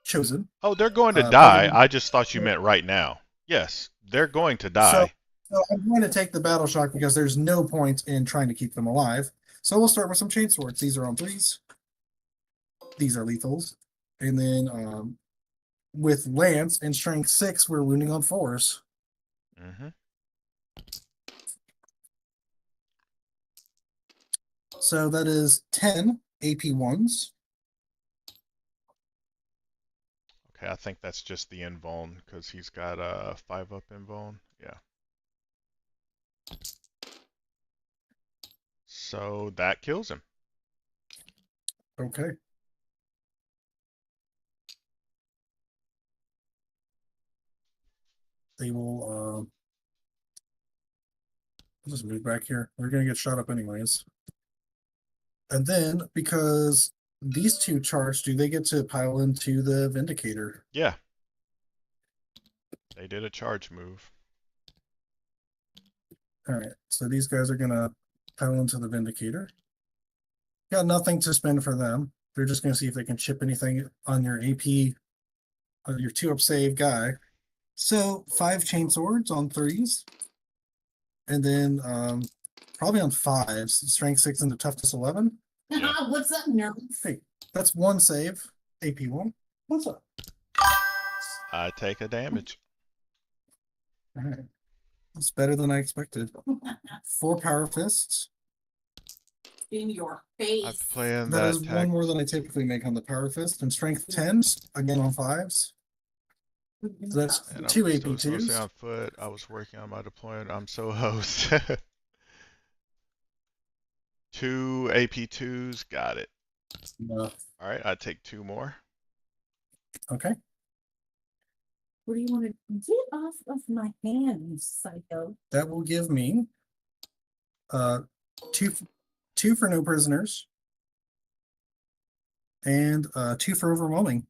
Chosen. Oh, they're going to die. Pagan. I just thought you meant right now. Yes, they're going to So, die. so I'm going to take the battle shock because there's no point in trying to keep them alive. So we'll start with some chain swords. These are on 3s. These are lethals, and then with lance and strength 6, we're wounding on 4s. Mm-hmm. So that is 10 AP 1s. Okay, I think that's just the invuln because he's got a 5-up invuln. Yeah. So that kills him. Okay. They will I'll just move back here. We're gonna get shot up anyways. And then because these 2 charge, do they get to pile into the Vindicator? Yeah. They did a charge move. All right, so these guys are gonna pile into the Vindicator. Got nothing to spend for them. They're just gonna see if they can chip anything on your AP, on your 2-up save guy. So 5 chain swords on 3s, and then probably on 5s. Strength 6 into toughness 11. Yeah. What's up, nerds? Hey, that's 1 save. AP 1. What's up? I take a damage. All right. It's better than I expected. 4 power fists. In your I face. have to play in That that is tag. 1 more than I typically make on the power fist. And strength 10s, again on 5s. So that's And 2 I'm AP still supposed to 2s. be on foot. I was working on my deployment. I'm so host. 2 AP2s. Got it. All right, I take 2 more. Okay. What do you want to get off of my hand, you psycho? That will give me 2 for no prisoners. And 2 for overwhelming.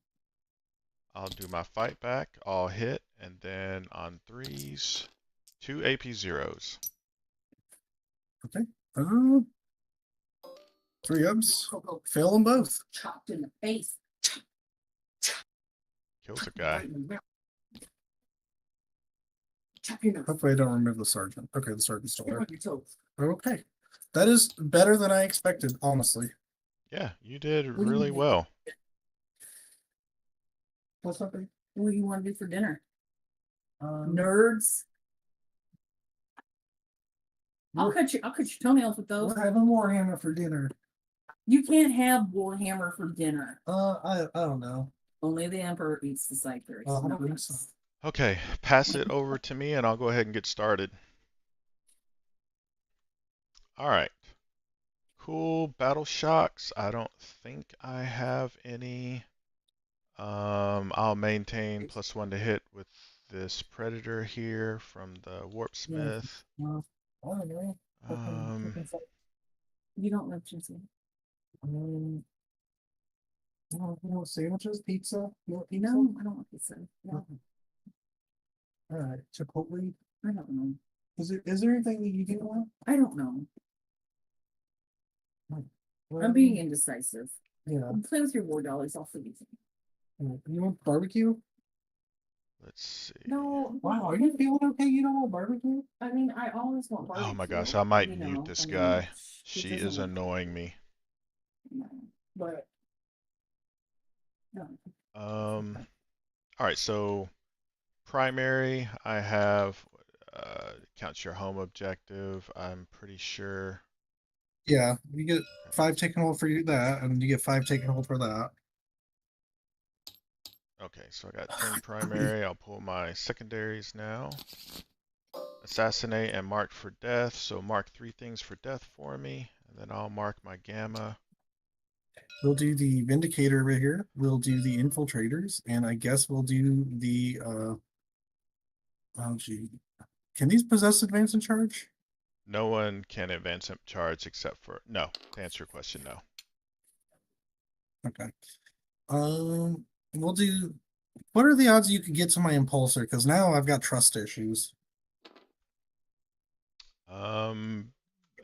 I'll do my fight back. I'll hit, and then on 3s, 2 AP0s. Okay. 3 ups. Fail them both. Chopped in the face. Kills a guy. Chop your nose. Hopefully I don't remove the sergeant. Okay, the sergeant's still Step there. on your toes. Okay. That is better than I expected, honestly. Yeah, you did What do you really think? well. What's up? What do you want to do for dinner? Nerds. I'll cut your toenails with those. We're having Warhammer for dinner. You can't have Warhammer for dinner. I don't know. Only the Emperor eats the Cyclers. I don't think so. Okay, pass it over to me, and I'll go ahead and get started. All right. Cool battle shocks. I don't think I have any. I'll maintain +1 to hit with this predator here from the warpsmith. No. I don't know. You don't know Tuesday. Sandwiches, pizza. You want pizza? No, I don't want pizza. No, All right, Chipotle. I don't know. Is there anything that you do want? I don't know. I'm being indecisive. Yeah. Play with your war dollars. I'll forgive you. You want barbecue? Let's see. No. Wow, are you feeling okay? You don't want barbecue? I mean, I always want barbecue. Oh my gosh, I might you mute know, this I mean, guy. he She doesn't is want- annoying me. No, but no. All right, so primary, I have counts your home objective. I'm pretty sure. Yeah, you get 5 taken hold for that, and you get 5 taken hold for that. Okay, so I got 10 primary. I'll pull my secondaries now. Assassinate and mark for death. So mark 3 things for death for me, and then I'll mark my gamma. We'll do the Vindicator right here. We'll do the Infiltrators, and I guess we'll do the oh gee. Can these possess advance and charge? No one can advance in charge except for no. To answer your question, no. Okay. We'll do. What are the odds you could get to my Impulsor? Because now I've got trust issues. Um,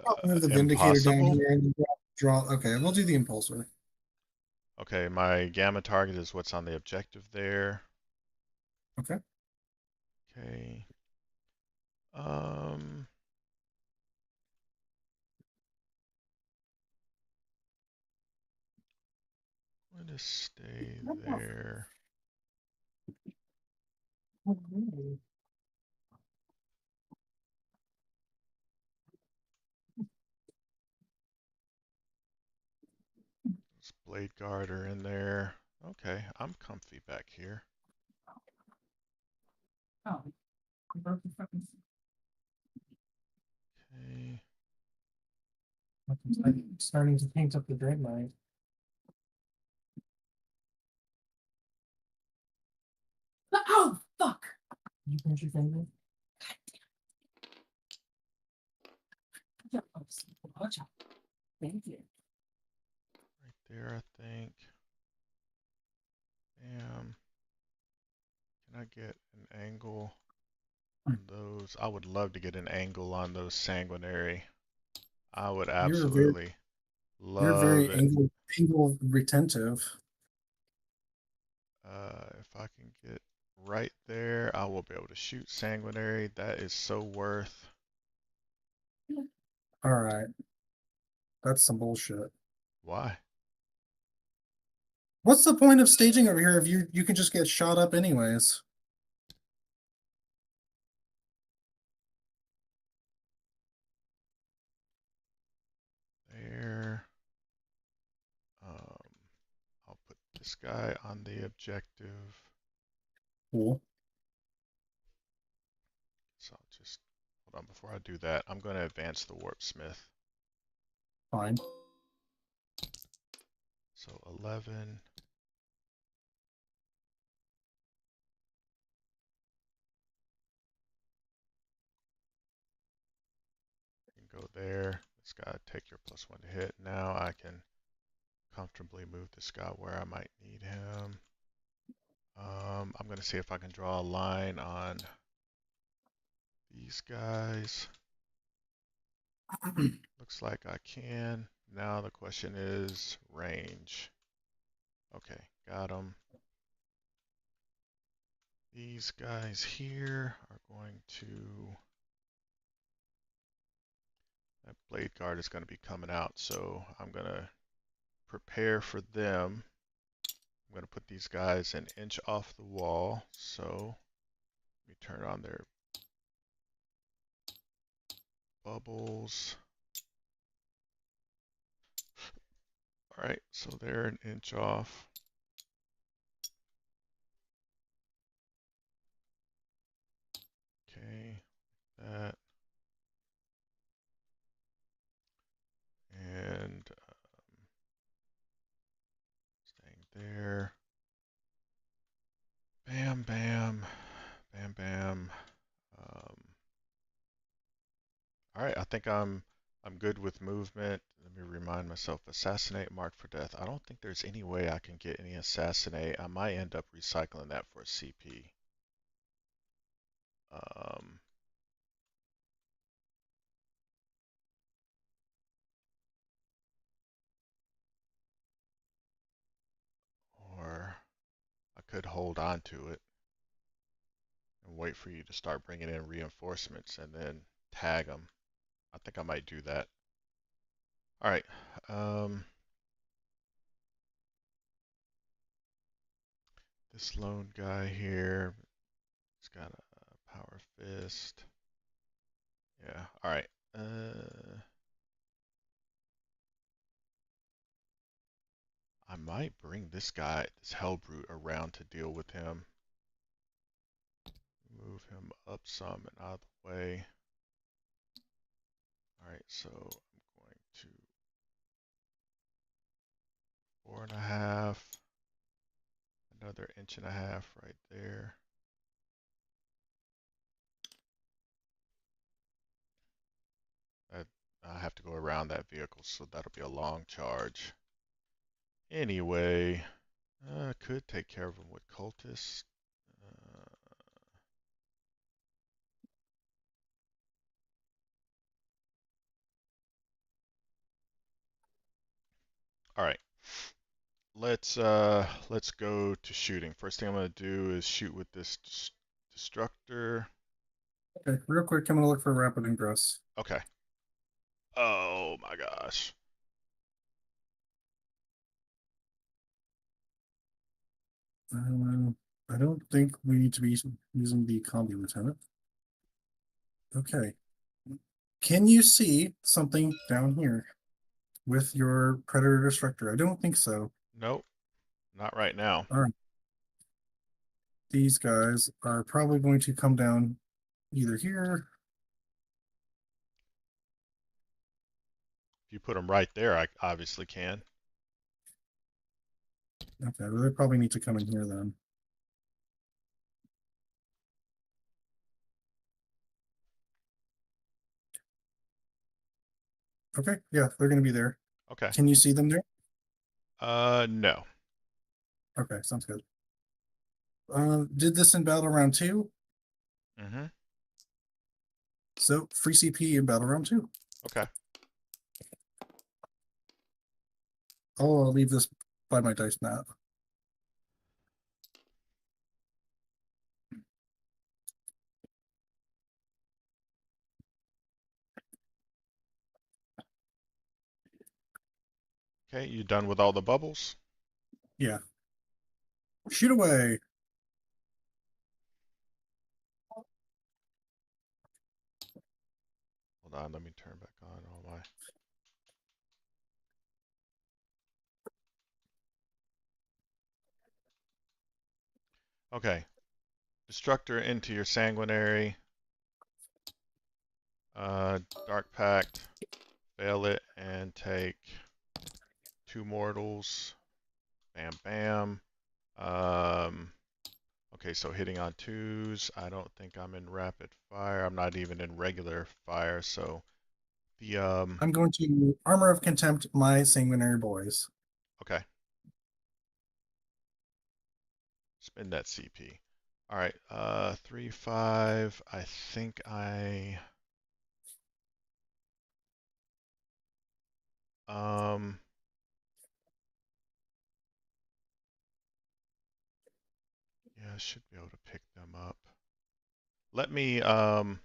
I'll move the Vindicator down impossible. here and draw. Okay, we'll do the Impulsor. Okay, my gamma target is what's on the objective there. Okay. Okay. I'm gonna stay there. This blade guard are in there. Okay, I'm comfy back here. Oh, I broke the fucking. Okay. I'm starting to paint up the Dread Knight. Oh fuck! You pinch your finger? Watch out. Thank you. Right there, I think. Bam. Can I get an angle on those? I would love to get an angle on those sanguinary. I would absolutely You're very love it. angle retentive. If I can get right there, I will be able to shoot sanguinary. That is so worth. All right. That's some bullshit. Why? What's the point of staging over here if you can just get shot up anyways? There. I'll put this guy on the objective. Cool. So I'll just hold on before I do that. I'm going to advance the warpsmith. Fine. So 11. Can go there. This guy take your +1 to hit. Now I can comfortably move this guy where I might need him. I'm going to see if I can draw a line on these guys. Looks like I can. Now the question is range. Okay, got him. These guys here are going to... That blade guard is going to be coming out, so I'm going to prepare for them. I'm going to put these guys an inch off the wall, so let me turn on their bubbles. Alright, so they're an inch off. Okay, that. And staying there. Bam, bam, bam, All right, I think I'm good with movement. Let me remind myself. Assassinate, mark for death. I don't think there's any way I can get any assassinate. I might end up recycling that for a CP. Um, or I could hold on to it and wait for you to start bringing in reinforcements and then tag them. I think I might do that. All right. This lone guy here, he's got a power fist. Yeah. All right. I might bring this guy, this Hellbrute, around to deal with him. Move him up some and out of the way. All right, so I'm going to 4.5. Another 1.5 right there. I have to go around that vehicle, so that'll be a long charge. Anyway, could take care of him with cultists. All right, let's go to shooting. First thing I'm gonna do is shoot with this destructor. Okay, real quick, I'm gonna look for rapid ingress. Okay. Oh my gosh. I don't think we need to be using the combi lieutenant. Okay. Can you see something down here with your predator destructor? I don't think so. Nope, not right now. All right. These guys are probably going to come down either here. If you put them right there, I obviously can. Okay, well, they probably need to come in here then. Okay, yeah, they're going to be there. Okay. Can you see them there? No. Okay, sounds good. Did this in battle round 2? Mm-hmm. So free CP in battle round 2. Okay. Oh, I'll leave this by my dice map. Okay, you done with all the bubbles? Yeah. Shoot away. Hold on, let me turn back on all my. Okay. Destructor into your sanguinary. Dark Pact. Fail it and take 2 mortals. Bam, bam. Okay, so hitting on 2s. I don't think I'm in rapid fire. I'm not even in regular fire, so the I'm going to Armor of Contempt my sanguinary boys. okay. Spend that CP. All right, 3, 5. I think yeah, I should be able to pick them up. Let me tell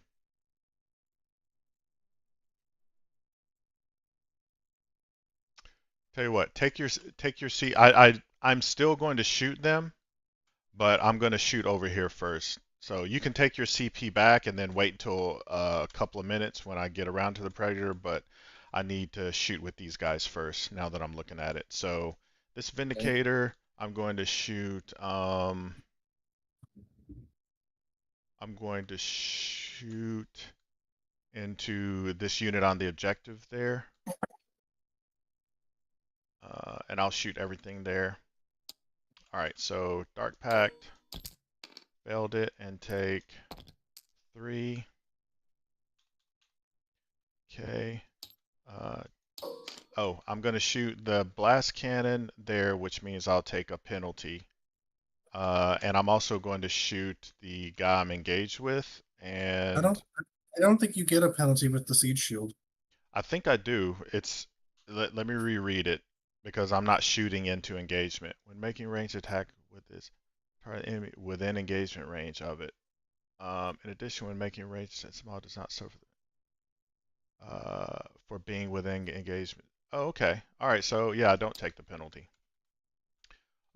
you what, take your seat. I'm still going to shoot them, but I'm going to shoot over here first. So you can take your CP back and then wait until a couple of minutes when I get around to the predator, but I need to shoot with these guys first now that I'm looking at it. So this Vindicator, I'm going to shoot into this unit on the objective there. And I'll shoot everything there. All right, so Dark Pact, failed it, and take 3. Okay. Oh, I'm going to shoot the blast cannon there, which means I'll take a penalty. And I'm also going to shoot the guy I'm engaged with, I and don't think you get a penalty with the siege shield. I think I do. Let me reread it because I'm not shooting into engagement. When making ranged attack with this target enemy within engagement range of it. In addition, when making ranged that small does not suffer for being within engagement. Oh, okay. All right. So yeah, I don't take the penalty.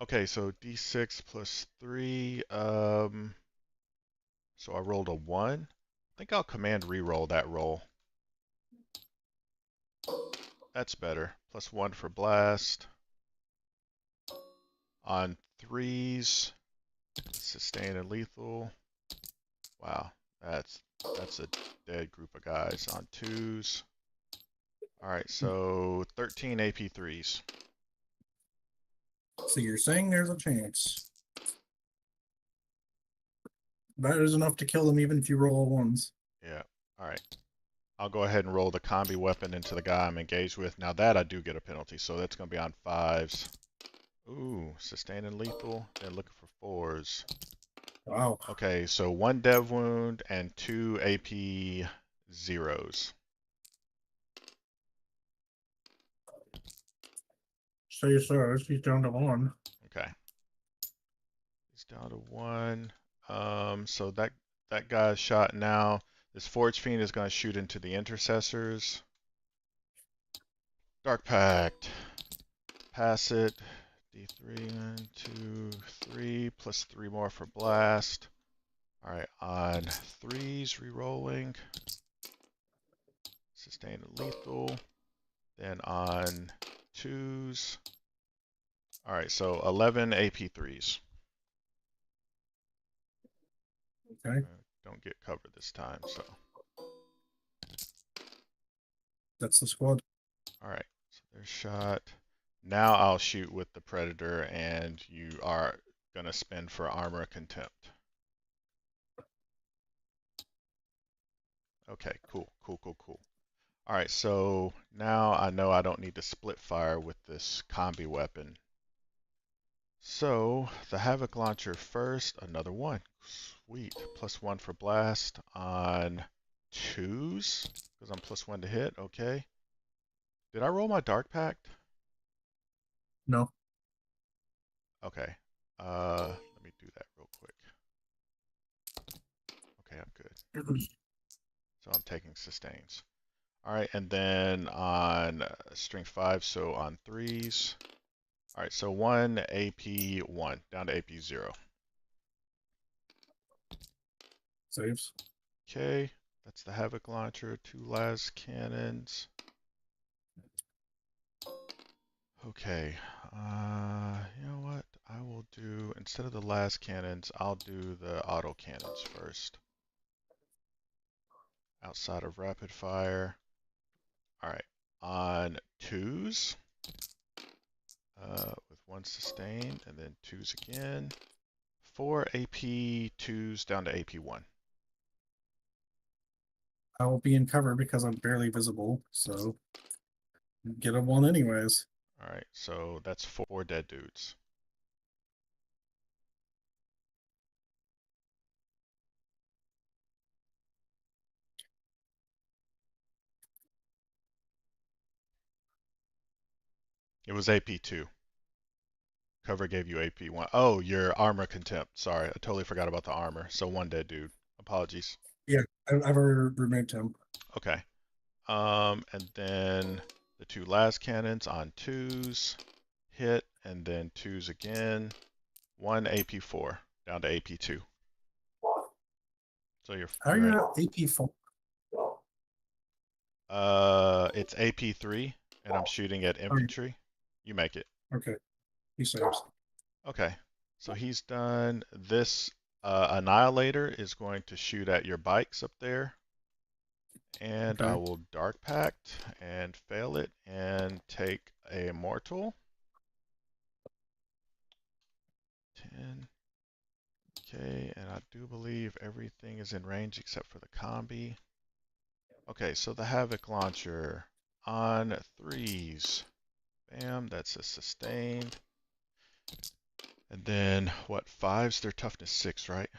Okay, so d6 plus 3. So I rolled a 1. I think I'll command reroll that roll. That's better. Plus 1 for blast. On 3s, sustain and lethal. Wow, that's a dead group of guys. On 2s. Alright, so 13 AP 3s. So you're saying there's a chance. That is enough to kill them even if you roll ones. Yeah, alright. I'll go ahead and roll the combi weapon into the guy I'm engaged with. Now that I do get a penalty, so that's going to be on 5s. Ooh, sustain and lethal. Then looking for 4s. Wow. Okay, so 1 dev wound and 2 AP 0s. Say so. She's down to 1. Okay. He's down to 1. So that guy's shot now. This Forge Fiend is going to shoot into the intercessors. Dark Pact. Pass it. D3, 1, 2, 3, plus 3 more for blast. Alright, on 3s, re-rolling. Sustain and lethal. Then on 2s. Alright, so 11 AP 3s. Okay. Don't get covered this time, so. That's the squad. Alright, so there's shot. Now I'll shoot with the Predator, and you are gonna spin for Armor Contempt. Okay, cool. Alright, so now I know I don't need to split fire with this combi weapon. So, the Havoc Launcher first, another 1. Sweet. Plus 1 for blast on 2s, because I'm plus 1 to hit, okay. Did I roll my Dark Pact? No. Okay. Let me do that real quick. Okay, I'm good. So I'm taking sustains. Alright, and then on strength 5, so on 3s. Alright, so 1 AP 1, down to AP 0. Saves. Okay, that's the Havoc Launcher, 2 las cannons. Okay, you know what? I will do, instead of the las cannons, I'll do the auto cannons first. Outside of rapid fire. Alright, on 2s, with 1 sustain, and then 2s again. 4 AP 2s down to AP 1. I will be in cover because I'm barely visible, so get a 1 anyways. Alright, so that's 4 dead dudes. It was AP 2. Cover gave you AP 1. Oh, your armor contempt. Sorry, I totally forgot about the armor. So 1 dead dude. Apologies. Yeah, I've already removed him. Okay. And then the 2 las cannons on 2s. Hit, and then 2s again. 1 AP 4, down to AP 2. So How are you're you at, at AP4? it's AP 3, and I'm shooting at infantry. You make it. Okay, he saves. Okay, so he's done. This Annihilator is going to shoot at your bikes up there. And I Okay. will Dark Pact and fail it and take a Mortal. 10. Okay, and I do believe everything is in range except for the combi. Okay, so the Havoc launcher on 3s. Bam, that's a sustained. And then what, 5s? They're toughness 6, right?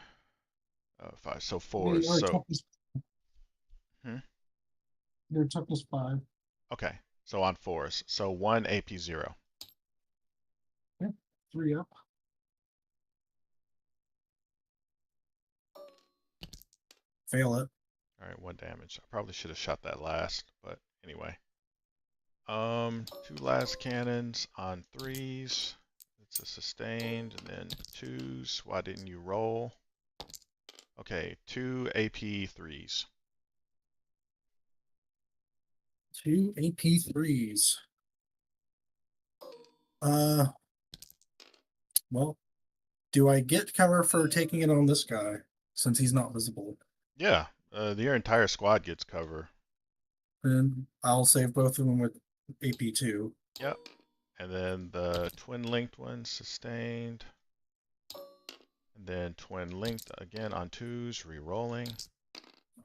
5, so 4s. Or So, hmm? your toughness 5. Okay, so on 4s. So 1 AP 0. Yeah, 3 up. Fail it. All right, 1 damage. I probably should have shot that last, but anyway. 2 last cannons on 3s. It's a sustained, and then 2s. Why didn't you roll? Okay, 2 AP 3s. 2 AP3s. Well, do I get cover for taking it on this guy since he's not visible? Yeah, your entire squad gets cover. Then I'll save both of them with AP2. Yep. And then the twin linked one sustained. And then twin linked again on 2s, re-rolling.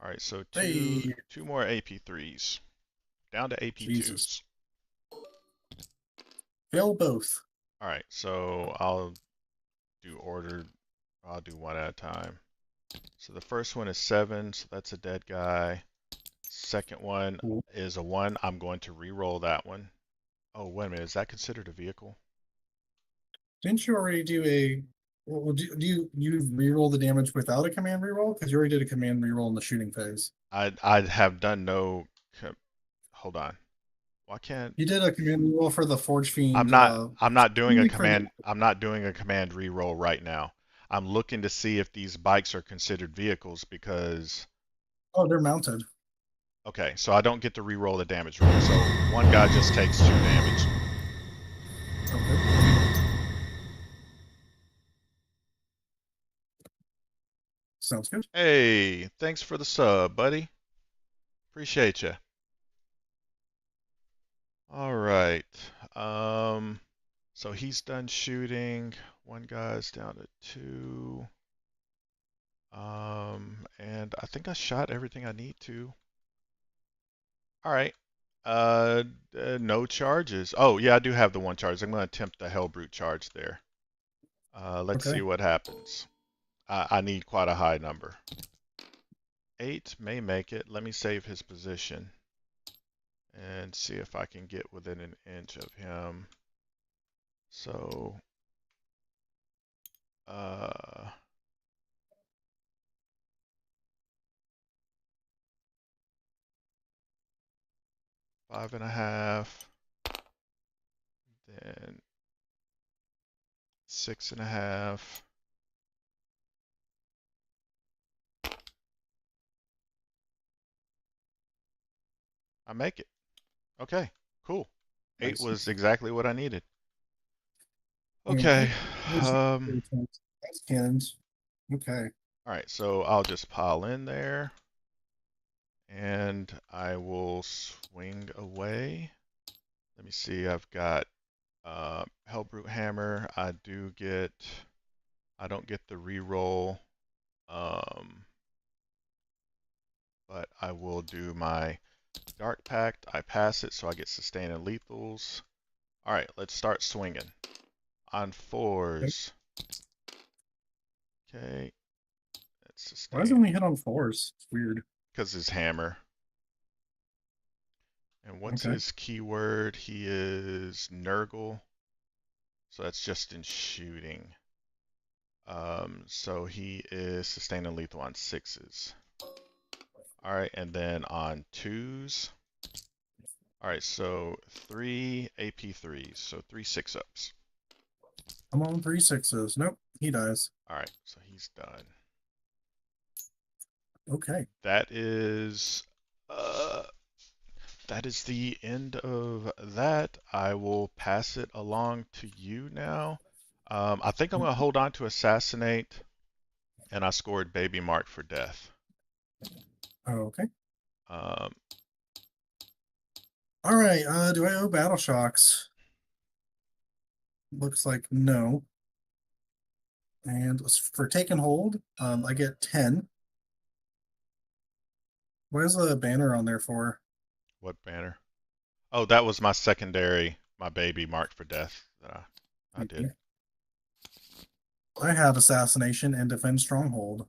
All right, so Hey, two more AP3s. Down to AP2s. Jesus. Fail both. All right, so I'll do ordered. I'll do one at a time. So the first one is 7, so that's a dead guy. Second one Cool. is a 1. I'm going to re-roll that one. Oh, wait a minute. Is that considered a vehicle? Didn't you already do a? Well, do you reroll the damage without a command reroll? Because you already did a command reroll in the shooting phase. I have done no. Hold on. Why can't You did a command reroll for the Forge I'm Fiend. not doing a Only for the- command. I'm not doing a command re-roll right now. I'm looking to see if these bikes are considered vehicles because Oh, they're mounted. okay, so I don't get to re-roll the damage roll. So one guy just takes 2 damage. Okay. Sounds good. Hey, thanks for the sub, buddy. Appreciate you. All right. So he's done shooting. One guy's down to 2. And I think I shot everything I need to. All right. No charges. Oh, yeah, I do have the 1 charge. I'm going to attempt the Hellbrute charge there. Let's Okay. see what happens. I need quite a high number. 8 may make it. Let me save his position and see if I can get within an inch of him. So, 5.5, then 6.5. I make it. Okay, cool. 8 Nice. was exactly what I needed. Okay. Okay. That's cannons. Okay. All right, so I'll just pile in there and I will swing away. Let me see, I've got Hellbrute Hammer. I don't get the reroll, but I will do my Dark Pact. I pass it, so I get sustain and lethals. All right, let's start swinging. On 4s. Okay, that's Why does it sustain. only hit on 4s? It's weird. Because his hammer. And what's Okay. his keyword? He is Nurgle. So that's just in shooting. So he is sustain and lethal on 6s. All right, and then on 2s. All right, so 3 AP3s, so 3 6-ups. I'm on 3 6s. Nope, he dies. All right, so he's done. Okay. That is the end of that. I will pass it along to you now. I think I'm going to hold on to Assassinate, and I scored Baby Mark for death. Okay. Um, All right. Do I owe battle shocks? Looks like no. And for take and hold, I get 10. What is the banner on there for? What banner? Oh, that was my secondary, my baby marked for death that I did. I have assassination and defend stronghold.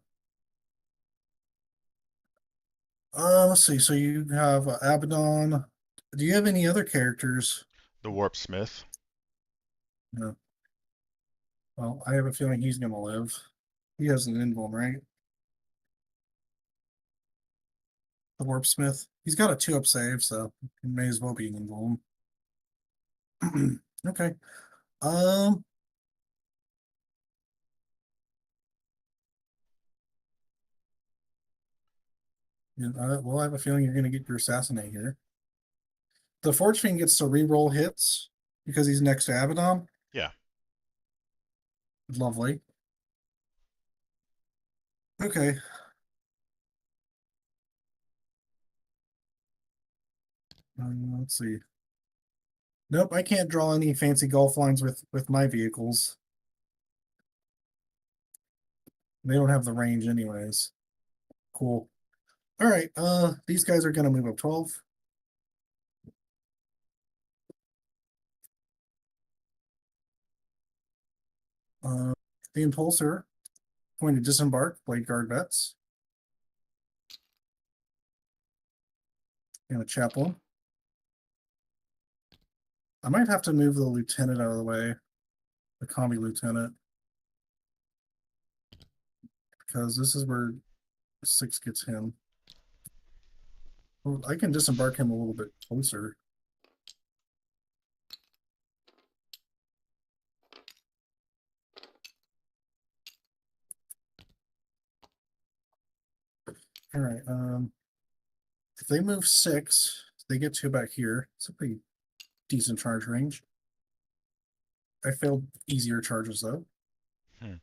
Let's see. So you have Abaddon. Do you have any other characters? The Warp Smith. No. Well, I have a feeling he's gonna live. He has an invuln, right? The Warpsmith. He's got a 2-up save, so he may as well be an invuln. Okay. Um. Yeah, well, I have a feeling you're gonna get your assassinate here. The Fortune gets to re-roll hits because he's next to Abaddon. Yeah. Lovely. Okay. Let's see. Nope, I can't draw any fancy golf lines with my vehicles. They don't have the range anyways. Cool. All right, these guys are gonna move up 12. The Impulsor going to disembark Blade Guard vets. And a Chaplain. I might have to move the Lieutenant out of the way, the Combi Lieutenant. Because this is where 6 gets him. Well, I can disembark him a little bit closer. All right. If they move 6, they get 2 back here. It's a pretty decent charge range. I failed easier charges though. Hmm.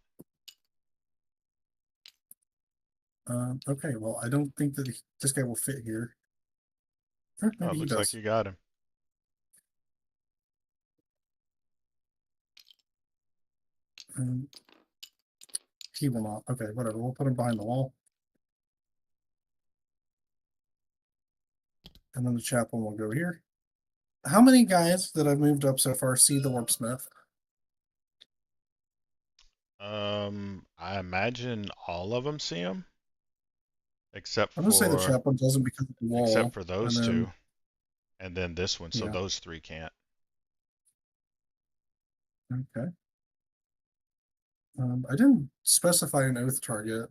Okay, well, I don't think that this guy will fit here. Or Oh, maybe it he looks like does. you got him. He will not. Okay, whatever. We'll put him behind the wall. And then the chaplain will go here. How many guys that I've moved up so far see the Warpsmith? I imagine all of them see him, except I'm gonna say the for chaplain doesn't because of the wall. And those then, two, and then this one. So yeah, those 3 can't. okay. I didn't specify an oath target.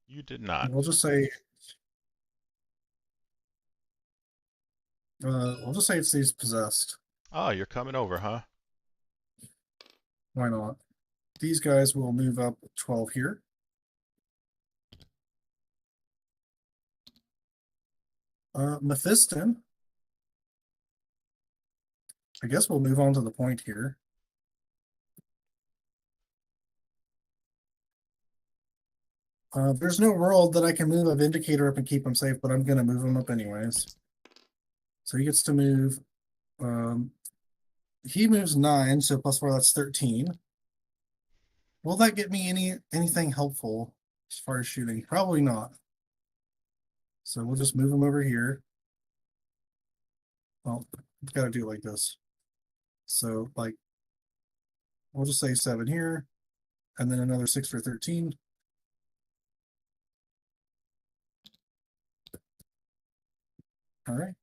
You did not. We'll just say we'll just say it's these possessed. Oh, you're coming over, huh? Why not? These guys will move up 12 here. Mephiston. I guess we'll move on to the point here. There's no world that I can move a Vindicator up and keep him safe, but I'm going to move him up anyways. So he gets to move. He moves 9, so +4, that's 13. Will that get me anything helpful as far as shooting? Probably not. So we'll just move him over here. Well, got to do it like this. So, like, we'll just say 7 here, and then another 6 for 13. All right.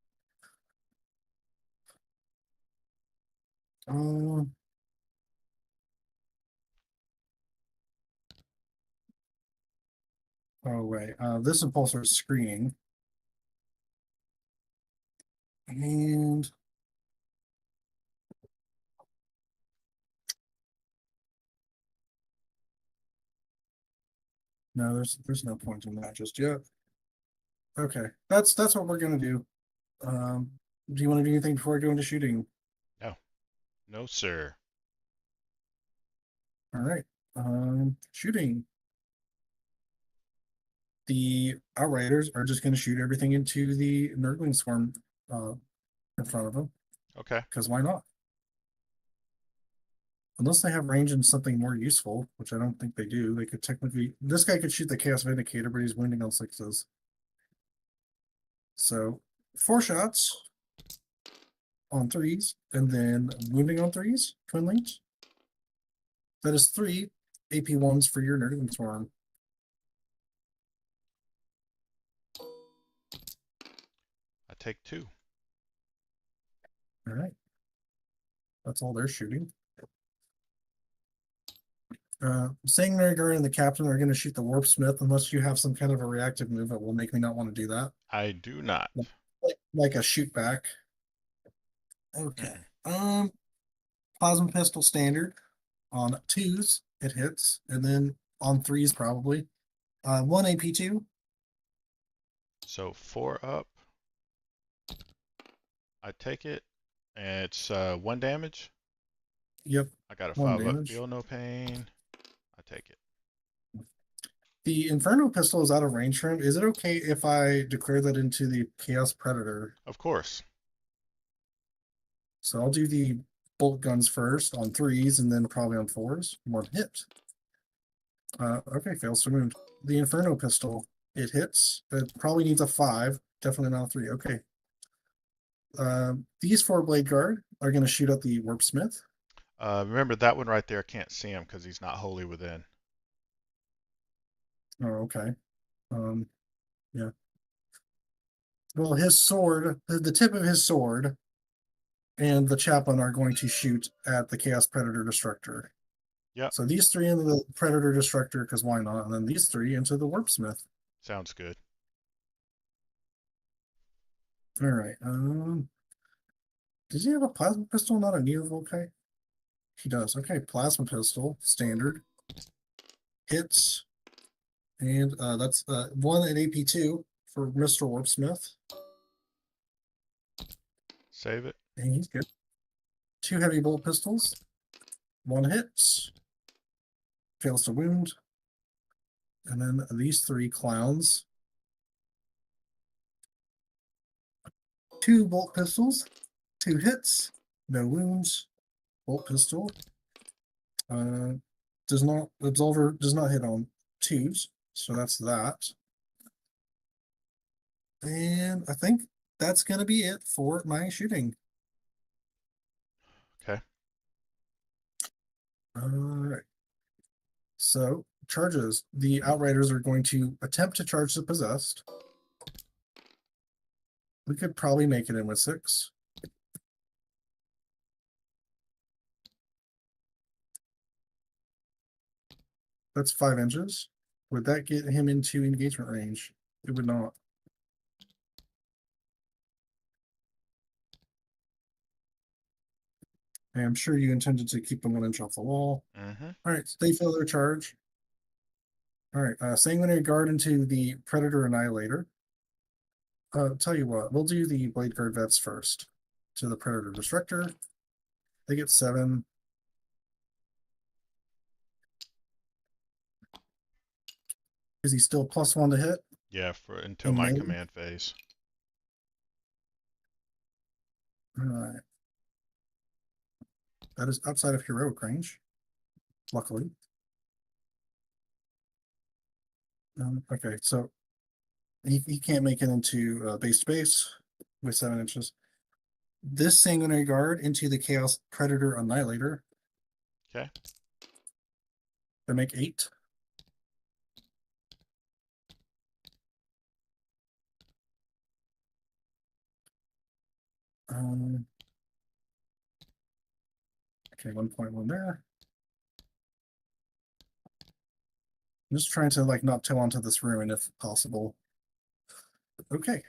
Oh, wait. This impulsor is screening. And no, there's no point in that just yet. Okay, that's what we're gonna do. Do you want to do anything before I go into shooting? No, no, sir. All right. Shooting. The Outriders are just going to shoot everything into the Nurgling Swarm in front of them. Okay. Because why not? Unless they have range in something more useful, which I don't think they do. They could technically... This guy could shoot the Chaos Vindicator, but he's wounding on 6s. So 4 shots on 3s, and then wounding on 3s, twin links. That is 3 AP1s for your Nerdigan Swarm. I take 2. All right. That's all they're shooting. Sanguinary Guard and the Captain are going to shoot the Warp Smith unless you have some kind of a reactive move that will make me not want to do that. I do not. Like a shoot back. Okay. Plasma Pistol Standard on 2s, it hits, and then on 3s probably. 1 AP2. So 4 up. I take it, and it's 1 damage. Yep. I got a 1 5 up. damage. Feel no pain. I take it. The Inferno Pistol is out of range for him. Is it okay if I declare that into the Chaos Predator? Of course. So I'll do the bolt guns first on 3s and then probably on 4s. 1 hit. Okay, fails to wound. The Inferno Pistol, it hits. It probably needs a 5. Definitely not a 3. Okay. These 4 Blade Guard are going to shoot at the Warp Smith. Remember that one right there, can't see him because he's not wholly within. Oh, okay. Yeah. Well, his sword, the tip of his sword, and the chaplain are going to shoot at the Chaos Predator Destructor. Yep. So these 3 into the Predator Destructor, because why not? And then these 3 into the Warp Smith. Sounds good. All right. Does he have a plasma pistol, not a neovolkite? He does. Okay, plasma pistol, standard. Hits. And that's 1 at AP2 for Mr. Warpsmith. Save it. And he's good. 2 heavy bolt pistols. 1 hits. Fails to wound. And then these 3 clowns. 2 bolt pistols. 2 hits. No wounds. Bolt pistol. Does not Absolver does not hit on 2s. So that's that. And I think that's going to be it for my shooting. Okay. All right. So, charges. The Outriders are going to attempt to charge the Possessed. We could probably make it in with 6. That's 5 inches. Would that get him into engagement range? It would not. And I'm sure you intended to keep them 1 inch off the wall. Mm-hmm. All right, so they fill their charge. All right, Sanguinary Guard into the Predator Annihilator. Tell you what, we'll do the Blade Guard Vets first. To the Predator Destructor. They get 7. Is he still +1 to hit? Yeah, for until In my melee? command phase. All right. That is outside of heroic range, luckily. Okay, so he can't make it into base to base with 7 inches. This Sanguinary Guard into the Chaos Predator Annihilator. Okay. They make 8. Okay, 1.1 there. I'm just trying to like not toe onto this ruin if possible. Okay.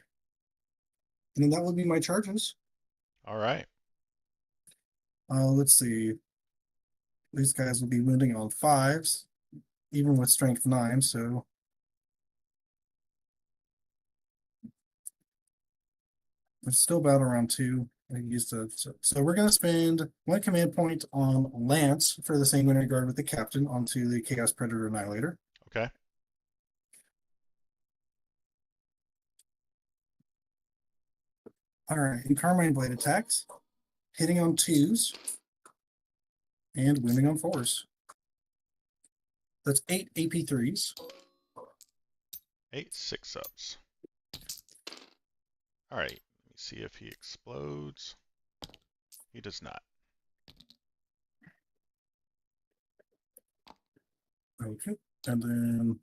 And then that would be my charges. All right. Let's see. These guys will be wounding on 5s, even with strength 9, so it's still about around 2. I used to, so we're going to spend 1 command point on Lance for the Sanguinary Guard with the Captain onto the Chaos Predator Annihilator. Okay. All right, in Carmine Blade attacks, hitting on 2s and wounding on 4s. That's 8 AP3s. 8 6-ups. All right, let me see if he explodes. He does not. Okay. And then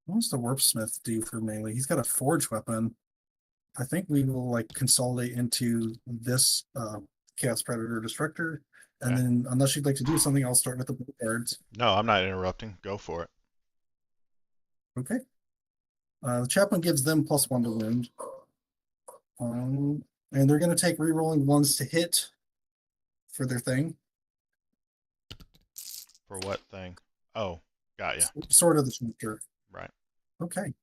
what does the Warpsmith do for melee? He's got a forge weapon. I think we will like consolidate into this Chaos Predator Destructor. And Okay. then unless you'd like to do something, I'll start with the cards. No, I'm not interrupting. Go for it. Okay. The chaplain gives them +1 to wound. And they're going to take re-rolling ones to hit for their thing. For what thing? Oh, got ya. Sword of the Shifter. Right. Okay.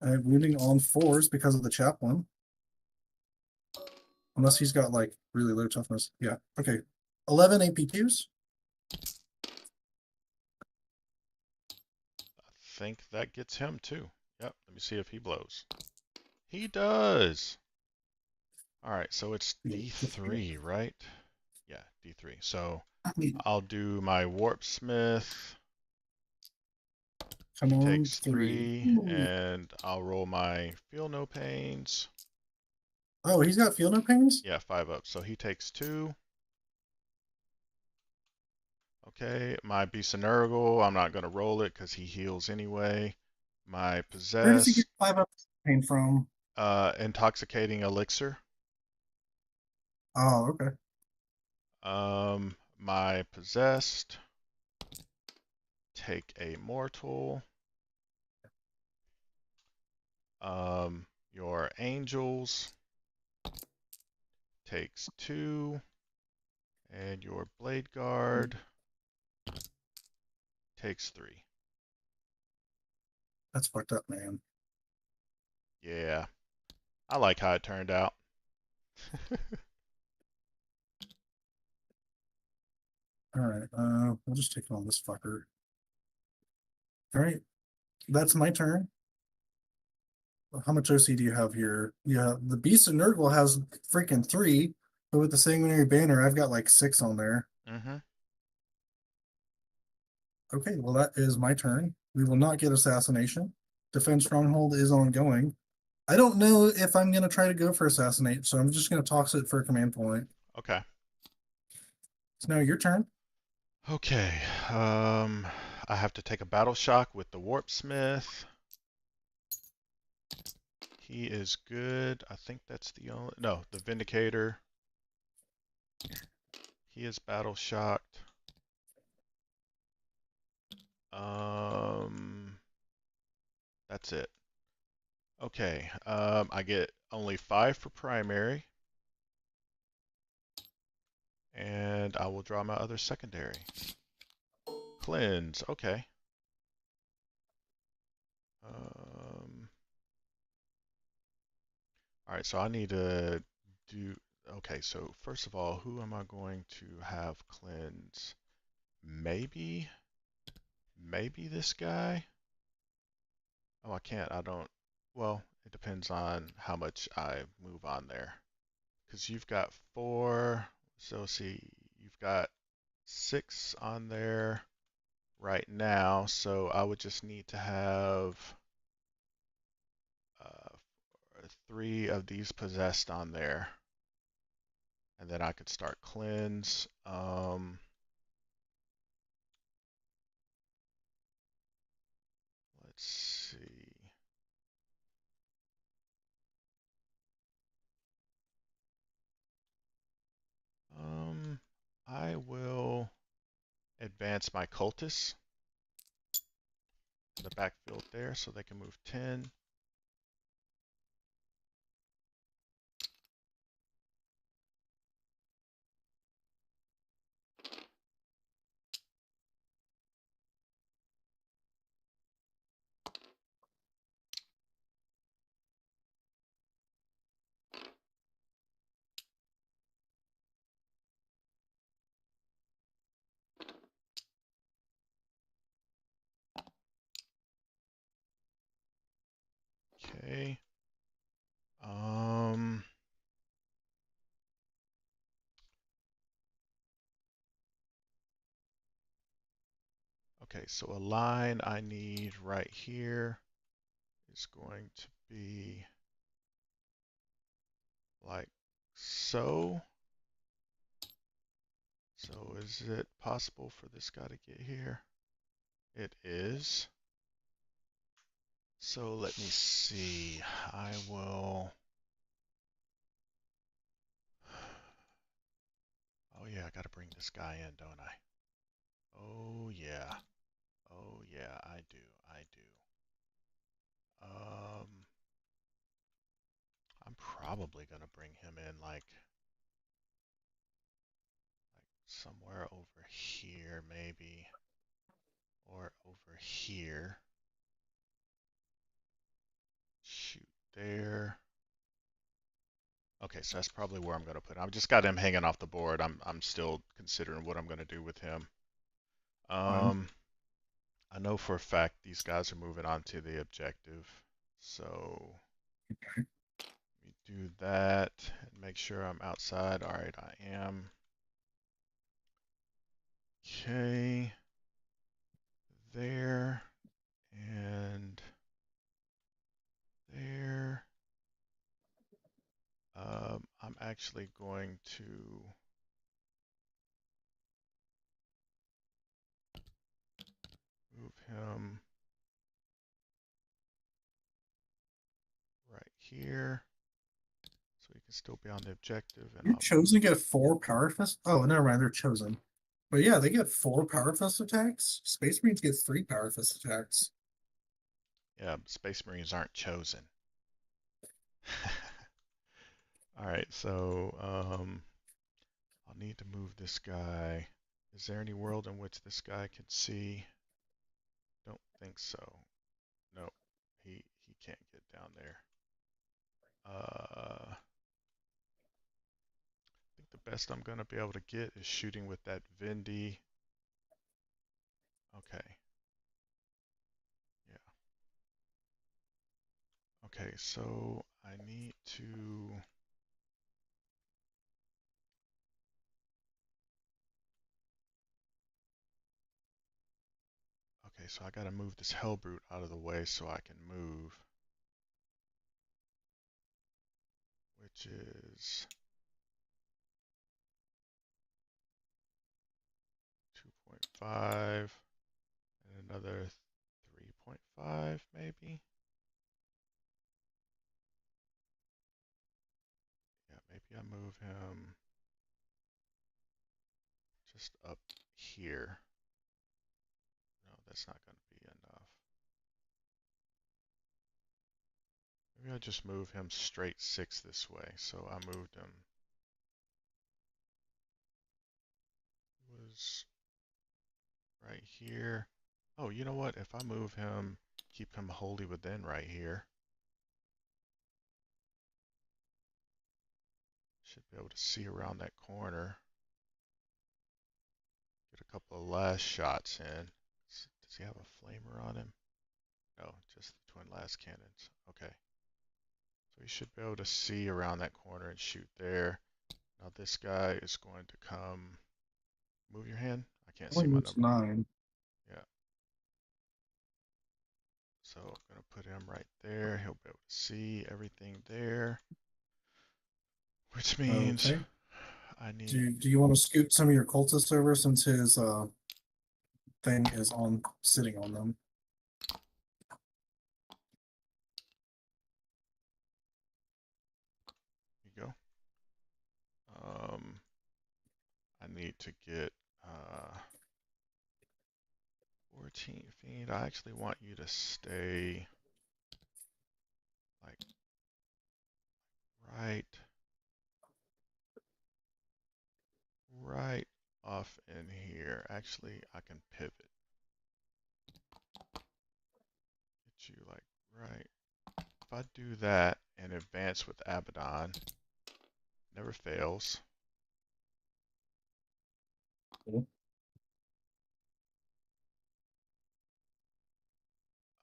Wounding on 4s because of the chaplain. Unless he's got like really low toughness. Yeah. Okay. 11 AP2s. I think that gets him too. Yep. Let me see if he blows. He does. All right. So it's D3, right? Yeah, D3. So I'll do my Warpsmith. Come He on, takes 3, Ooh. and I'll roll my Feel No Pains. Oh, he's got feel no pains? Yeah, 5 up. So he takes 2. Okay, my Beast of Nurgle, I'm not going to roll it because he heals anyway. My Where does he get Possessed, 5 up pain from? Intoxicating Elixir. Oh, okay. My Possessed, take a Mortal. Your Angels takes 2. And your Blade Guard takes 3. That's fucked up, man. Yeah, I like how it turned out. All right. We'll just take on this fucker. All right. That's my turn. How much OC do you have here? Yeah, the Beast of Nurgle has freaking 3, but with the Sanguinary Banner, I've got like 6 on there. Mm-hmm. Okay, well, that is my turn. We will not get Assassination. Defend Stronghold is ongoing. I don't know if I'm going to try to go for Assassinate, so I'm just going to toss it for a command point. Okay. So now your turn. Okay. I have to take a battle shock with the Warpsmith. He is good. I think that's the only. No, the Vindicator. He is battle shocked. That's it. Okay. I get only 5 for primary. And I will draw my other secondary. Cleanse. Okay. All right, so I need to do. Okay, so first of all, who am I going to have cleanse? Maybe this guy? Oh, I can't. I don't. Well, it depends on how much I move on there. Because you've got 4. So see, you've got 6 on there right now. So I would just need to have 3 of these possessed on there. And then I could start cleanse. Let's see. I will advance my cultists in the backfield there so they can move 10. Okay. Okay, so a line I need right here is going to be like so. So is it possible for this guy to get here? It is. So let me see. I will. Oh yeah, I gotta bring this guy in, don't I? Oh yeah. Oh yeah, I do. I do. I'm probably gonna bring him in like somewhere over here maybe, or over here. Shoot there. Okay, so that's probably where I'm gonna put him. I've just got him hanging off the board. I'm still considering what I'm gonna do with him. Fine. I know for a fact these guys are moving on to the objective. So Okay. let me do that and make sure I'm outside. All right, I am. Okay. There and there. I'm actually going to move him right here so he can still be on the objective, and You're I'll move. chosen to get 4 Power Fist. Oh, never mind. They're chosen. But yeah, they get 4 Power Fist attacks. Space Marines gets 3 Power Fist attacks. Yeah, Space Marines aren't chosen. All right, so I'll need to move this guy. Is there any world in which this guy can see? Don't think so. No, he can't get down there. I think the best I'm gonna be able to get is shooting with that Vindy. Okay. Yeah. Okay, so I need to. Okay, so I gotta move this Hellbrute out of the way so I can move. Which is 2.5 and another 3.5 maybe. Yeah, maybe I move him just up here. No, that's not going to be enough. Maybe I just move him straight 6 this way. So I moved him. He was right here. Oh, you know what? If I move him, keep him wholly within right here. Should be able to see around that corner. Get a couple of last shots in. Does he have a flamer on him? No, just the twin last cannons. Okay. So he should be able to see around that corner and shoot there. Now this guy is going to come. Move your hand. I can't see Only my moves number. 9. Yeah. So I'm going to put him right there. He'll be able to see everything there. Which means Okay. I need. Do you want to scoot some of your cultists over since his thing is on sitting on them? Here you go. I need to get 14 feet. I actually want you to stay like right off in here. Actually, I can pivot. Get you like right. If I do that and advance with Abaddon, never fails. Cool.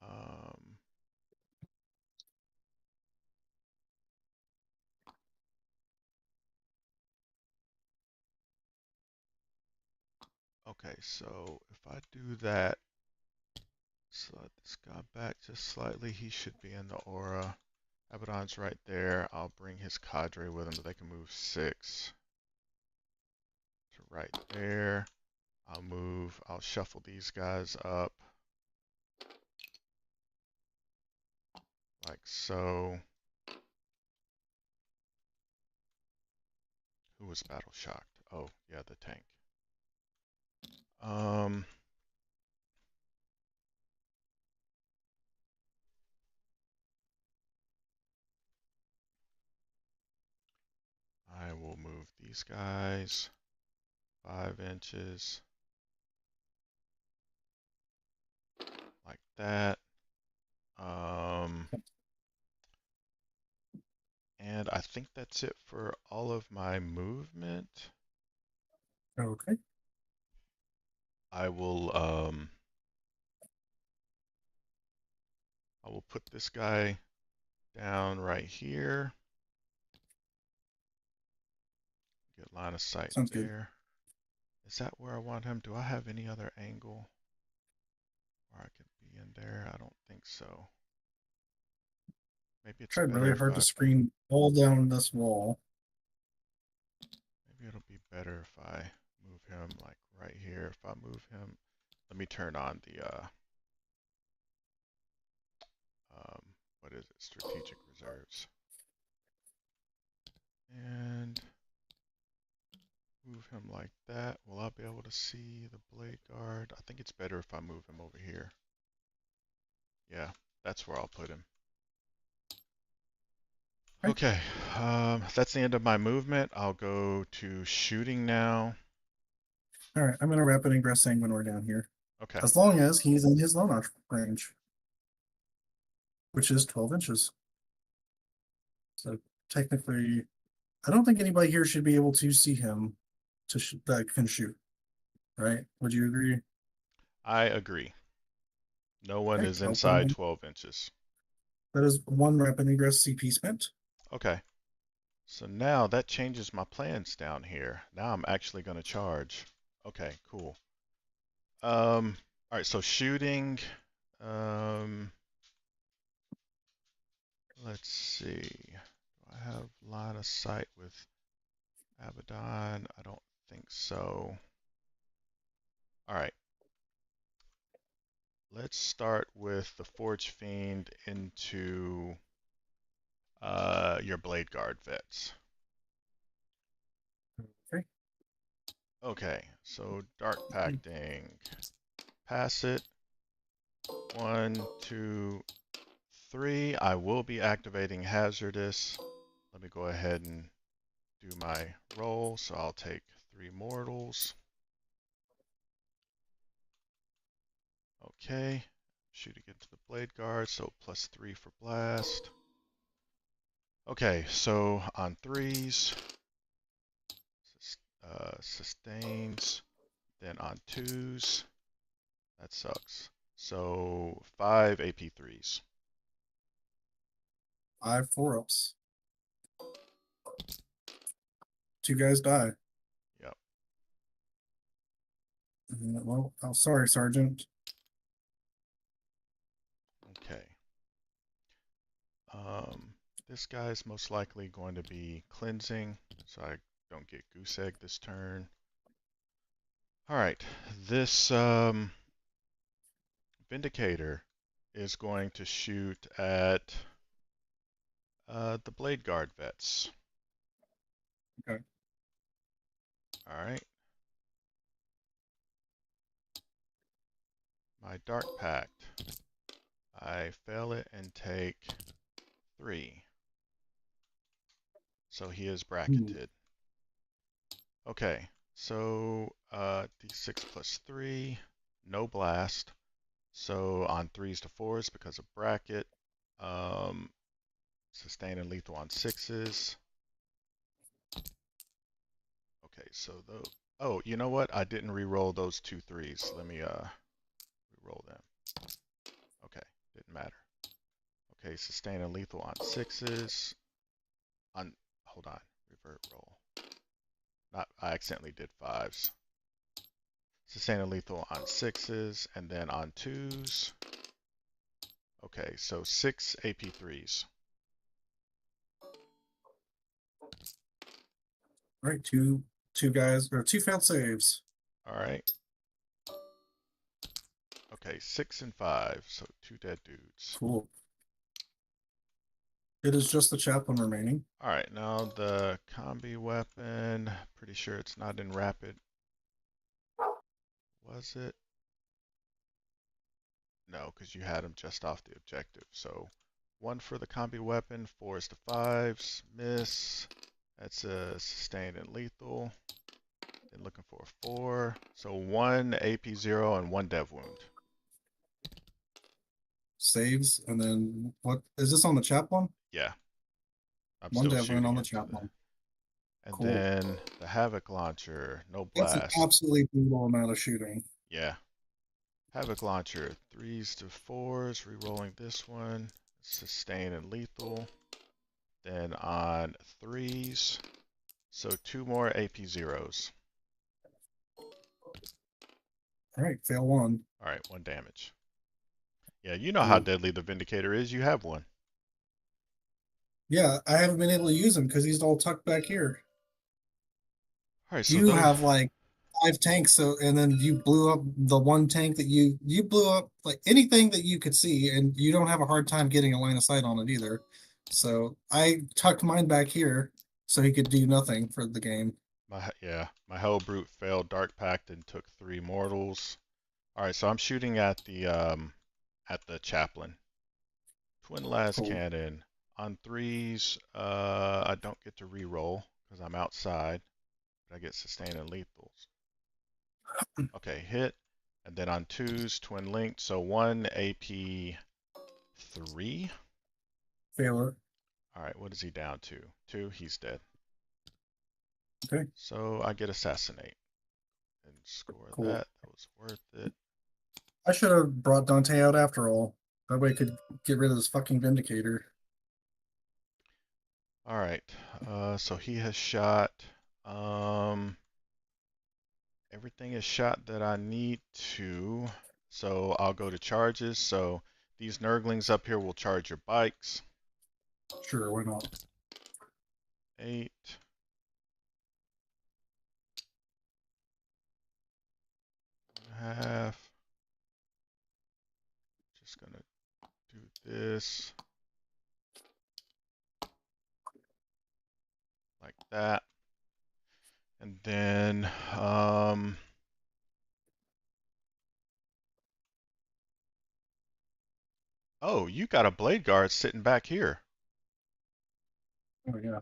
Um, okay, so if I do that, slide this guy back just slightly, he should be in the aura. Abaddon's right there. I'll bring his cadre with him so they can move 6 to right there. I'll shuffle these guys up like so. Who was battle shocked? Oh, yeah, the tank. I will move these guys 5 inches like that. And I think that's it for all of my movement. Okay. I will put this guy down right here. Get line of sight Sounds good. there. Is that where I want him? Do I have any other angle where I could be in there? I don't think so. Maybe it's Tried better really if hard to screen all down this wall. maybe it'll be better if I move him like right here. If I move him, let me turn on the what is it? Strategic reserves. And move him like that. Will I be able to see the blade guard? I think it's better if I move him over here. Yeah, that's where I'll put him. Okay, that's the end of my movement. I'll go to shooting now. All right, I'm gonna rapid ingressing when we're down here, Okay, as long as he's in his lone arch range, which is 12 inches. So technically, I don't think anybody here should be able to see him that can shoot. Right? Would you agree? I agree. No one Okay, is I'll put him inside in. 12 inches. That is one rapid ingress CP spent. Okay, so now that changes my plans down here. Now I'm actually going to charge. Okay, cool. All right, so shooting. Let's see. Do I have line of sight with Abaddon? I don't think so. All right. Let's start with the Forge Fiend into your Blade Guard vets. Okay. Okay, so Dark Pacting. Pass it. 1, 2, 3. I will be activating Hazardous. Let me go ahead and do my roll. So I'll take 3 mortals. Okay. Shooting into the Blade Guard, so +3 for blast. Okay, so on 3s, sustains. Then on 2s, that sucks. So 5 AP3s. 5 4-ups. 2 guys die. Yep. Well, oh, sorry, Sergeant. Okay. This guy's most likely going to be cleansing, so I don't get goose egg this turn. All right, this Vindicator is going to shoot at the Blade Guard vets. Okay. All right. My Dark Pact. I fail it and take 3. So he is bracketed. Okay, so d6 + 3, no blast. So on 3s to 4s because of bracket. Sustain and lethal on 6s. Okay, so those. Oh, you know what? I didn't re-roll those 2 3s. Let me re-roll them. Okay, didn't matter. Okay, sustain and lethal on 6s. Hold on, revert roll. I accidentally did 5s. Sustain and lethal on 6s, and then on 2s. Okay, so 6 AP3s. All right, two guys or two failed saves. All right. Okay, 6 and 5, so 2 dead dudes. Cool. It is just the chaplain remaining. All right, now the combi weapon. Pretty sure it's not in rapid. Was it? No, because you had him just off the objective. So 1 for the combi weapon, 4s to 5s, miss. That's a sustained and lethal. Then looking for a 4. So 1 AP 0 and 1 dev wound. Saves, and then what is this on the chaplain? Yeah. I'm One still dev win shooting on the into the. chaplain. And Cool. then the Havoc Launcher, no That's an blast. absolutely brutal amount of shooting. Yeah. Havoc Launcher, 3s to 4s, rerolling this one. Sustain and lethal. Then on 3s, so 2 more AP 0s. All right, fail one. All right, 1 damage. Yeah, you know how Cool. deadly the Vindicator is. You have one. Yeah, I haven't been able to use him because he's all tucked back here. All right, so You those. have like 5 tanks, so and then you blew up the one tank that you blew up like anything that you could see, and you don't have a hard time getting a line of sight on it either. So I tucked mine back here so he could do nothing for the game. My Hell Brute failed Dark Pact and took 3 mortals. All right, so I'm shooting at the Chaplain. Twin Las Cool. Cannon. On 3s, I don't get to reroll because I'm outside, but I get sustain and lethals. Okay, hit. And then on 2s, twin linked, so 1 AP 3. Failure. All right, what is he down to? 2, he's dead. Okay, So I get assassinate and score cool. that. That was worth it. I should have brought Dante out after all. That way I could get rid of this fucking Vindicator. All right, so he has shot. Everything is shot that I need to. So I'll go to charges. So these Nurglings up here will charge your bikes. Sure, why not? 8. Half. Just gonna do this. Like that. And then, oh, you got a blade guard sitting back here. Oh yeah.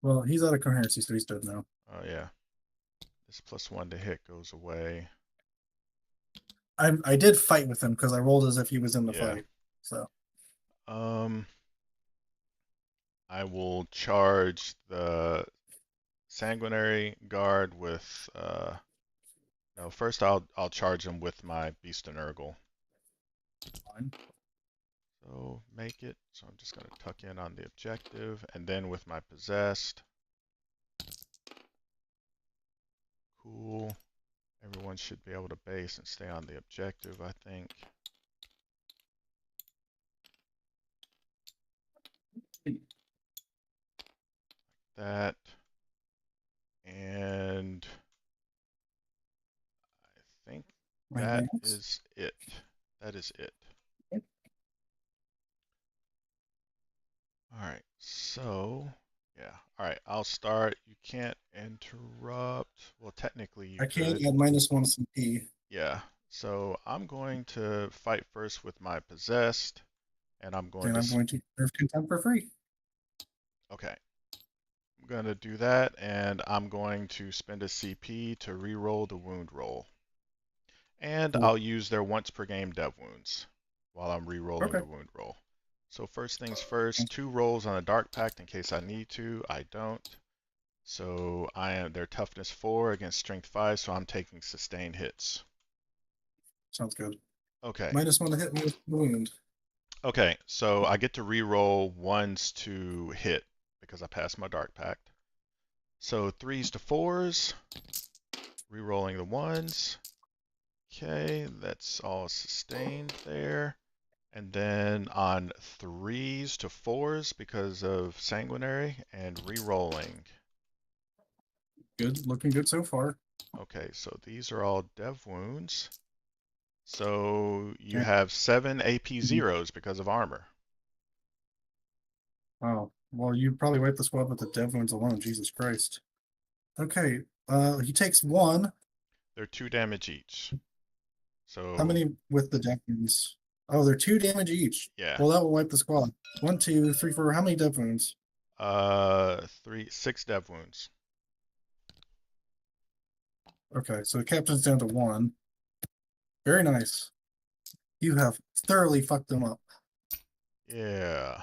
Well, he's out of coherency, so he's dead now. Oh yeah. This +1 to hit goes away. I did fight with him because I rolled as if he was in the Yeah. fight. So I will charge the Sanguinary Guard with no, first I'll charge him with my Beast and Urgle. fine. So make it. So I'm just gonna tuck in on the objective, and then with my possessed. Cool. Everyone should be able to base and stay on the objective, I think. That. And I think that Anything else? is it. That is it. Yep. All right, so yeah. All right, I'll start. You can't interrupt. Well, technically you I can't could. add -1 CP. Yeah. So I'm going to fight first with my possessed, and I'm going Then to. I'm going to serve contempt for free. Okay. I'm going to do that, and I'm going to spend a CP to re-roll the wound roll. And Cool. I'll use their once per game dev wounds while I'm re-rolling Okay. the wound roll. So first things first, 2 rolls on a Dark Pact in case I need to. I don't. So I am their toughness 4 against strength 5, so I'm taking sustained hits. Sounds good. Okay. -1 to hit, -1 wound. Okay, so I get to re-roll 1s to hit because I passed my Dark Pact. So 3s to 4s, re-rolling the 1s. Okay, that's all sustained there. And then on 3s to 4s because of sanguinary and re-rolling. Good, looking good so far. Okay, so these are all dev wounds. So you Okay. have 7 AP zeros because of armor. Oh, well, you probably wiped the squad with the dev wounds alone. Jesus Christ. Okay, he takes 1. They're 2 damage each. How So many with the dev wounds? Oh, they're 2 damage each. yeah, Well, that will wipe the squad. 1, 2, 3, 4. How many dev wounds? 6 dev wounds. Okay, so the captain's down to 1. Very nice. You have thoroughly fucked them up. Yeah,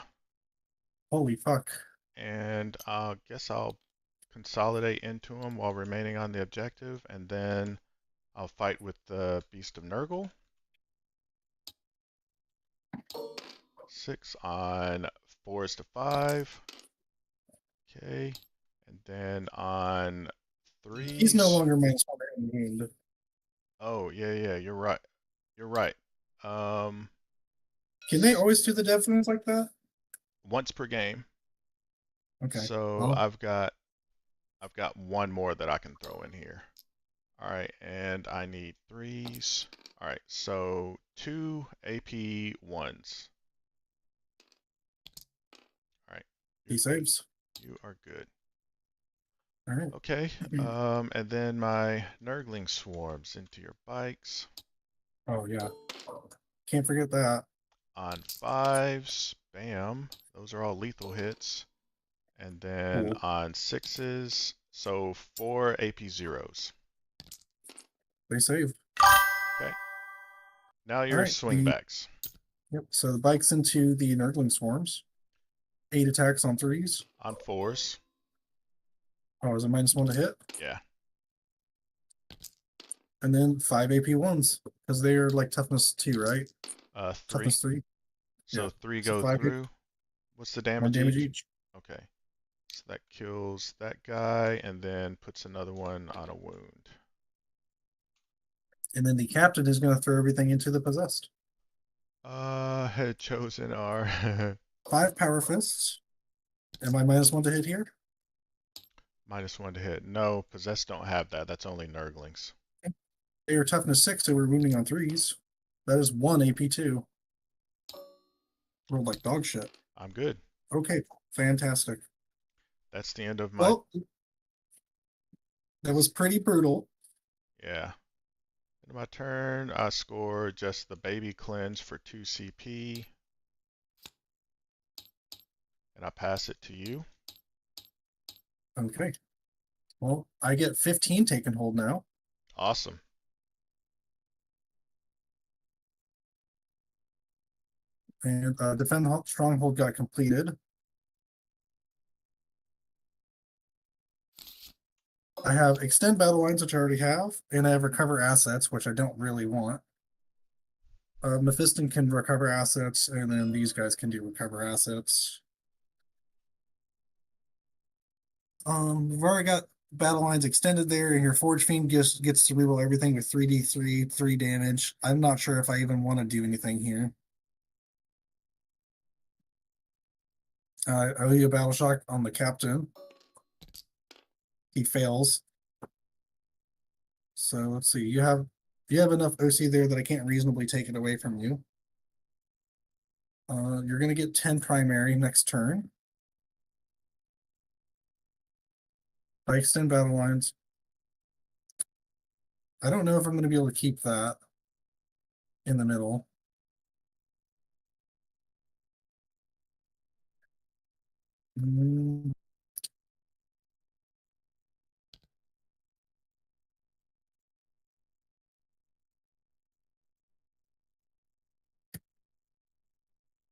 Holy fuck. and I guess I'll consolidate into them while remaining on the objective, and then I'll fight with the Beast of Nurgle. 6 on 4s to 5. Okay, and then on He's no 3s. longer -1 in wound. Oh yeah, you're right. You're right. Um, Can they always do the dev wounds like that? Once per game. Okay. So Well, I've got one more that I can throw in here. All right, and I need 3s. All right, so 2 AP 1s. All right, he you're good. saves. You are good. All right. Okay, and then my Nurgling swarms into your bikes. Oh, yeah. Can't forget that. On 5s, bam. Those are all lethal hits. And then Cool. on 6s, so 4 AP zeros. They saved. Okay. Now All your right. The swingbacks. Yep. So the bike's into the Nurgling swarms. 8 attacks on 3s. On 4s. Oh, is it -1 to hit? Yeah. And then 5 AP 1s. Because they are like toughness 2, right? 3. Toughness 3. So Yeah. 3 So go 5 hit, through. What's the 1 damage damage each? each. Okay. So that kills that guy and then puts another one on a wound. And then the captain is going to throw everything into the possessed. Had chosen our 5 power fists. Am I -1 to hit here? -1 to hit. No, possessed don't have that. That's only Nurglings. They are toughness 6, so we're wounding on 3s. That is 1 AP 2. Rolled like dog shit. I'm good. Okay, fantastic. That's the end of my. Well, that was pretty brutal. Yeah. End of my turn. I score just the baby cleanse for 2 CP. And I pass it to you. Okay. Well, I get 15 taken hold now. Awesome. And defend stronghold got completed. I have extend battle lines, which I already have, and I have recover assets, which I don't really want. Mephiston can recover assets, and then these guys can do recover assets. We've already got battle lines extended there, and your Forge Fiend gets to reroll everything with 3d3, 3 damage. I'm not sure if I even want to do anything here. I owe you a battle shock on the captain. He fails. So let's see. You have enough OC there that I can't reasonably take it away from you. You're gonna get 10 primary next turn. I extend battle lines. I don't know if I'm gonna be able to keep that in the middle. Mm,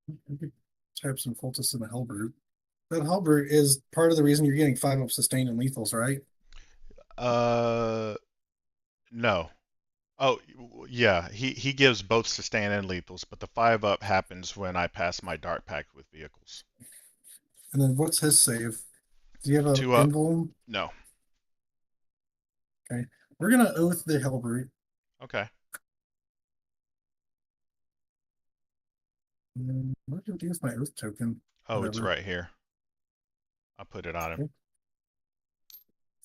I could type some cultists in the Hellbrute. That Hellbrute is part of the reason you're getting 5 up sustained and lethals, right? No. Oh, yeah. He gives both sustain and lethals, but the 5 up happens when I pass my Dark Pact with vehicles. And then what's his save? Do you have a 2 up. invuln? No. Okay. We're gonna oath the Hellbrute. Okay. What do I do with my oath token? Oh, it's Whatever. right here. I put it on him.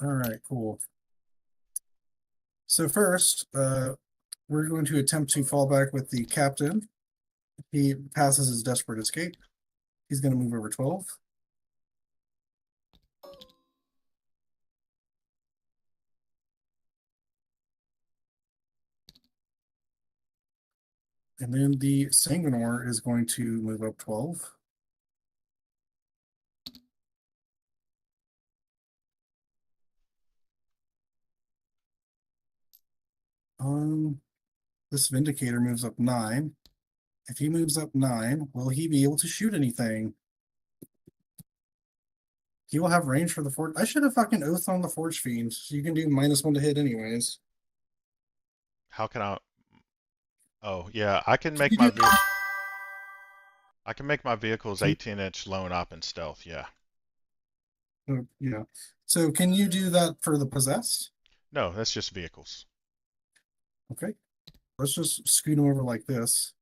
All right, cool. So first, we're going to attempt to fall back with the captain. He passes his desperate escape. He's going to move over 12. And then the Sanguinor is going to move up 12. This Vindicator moves up 9. If he moves up 9, will he be able to shoot anything? He will have range for the Forge. I should have fucking oath on the Forge Fiend. So you can do -1 to hit anyways. How can I? Oh, yeah, I can Can make you my do- I can make my vehicles Can- 18-inch lone op and stealth. Yeah. Yeah. So can you do that for the Possessed? No, that's just vehicles. Okay. Let's just scoot him over like this.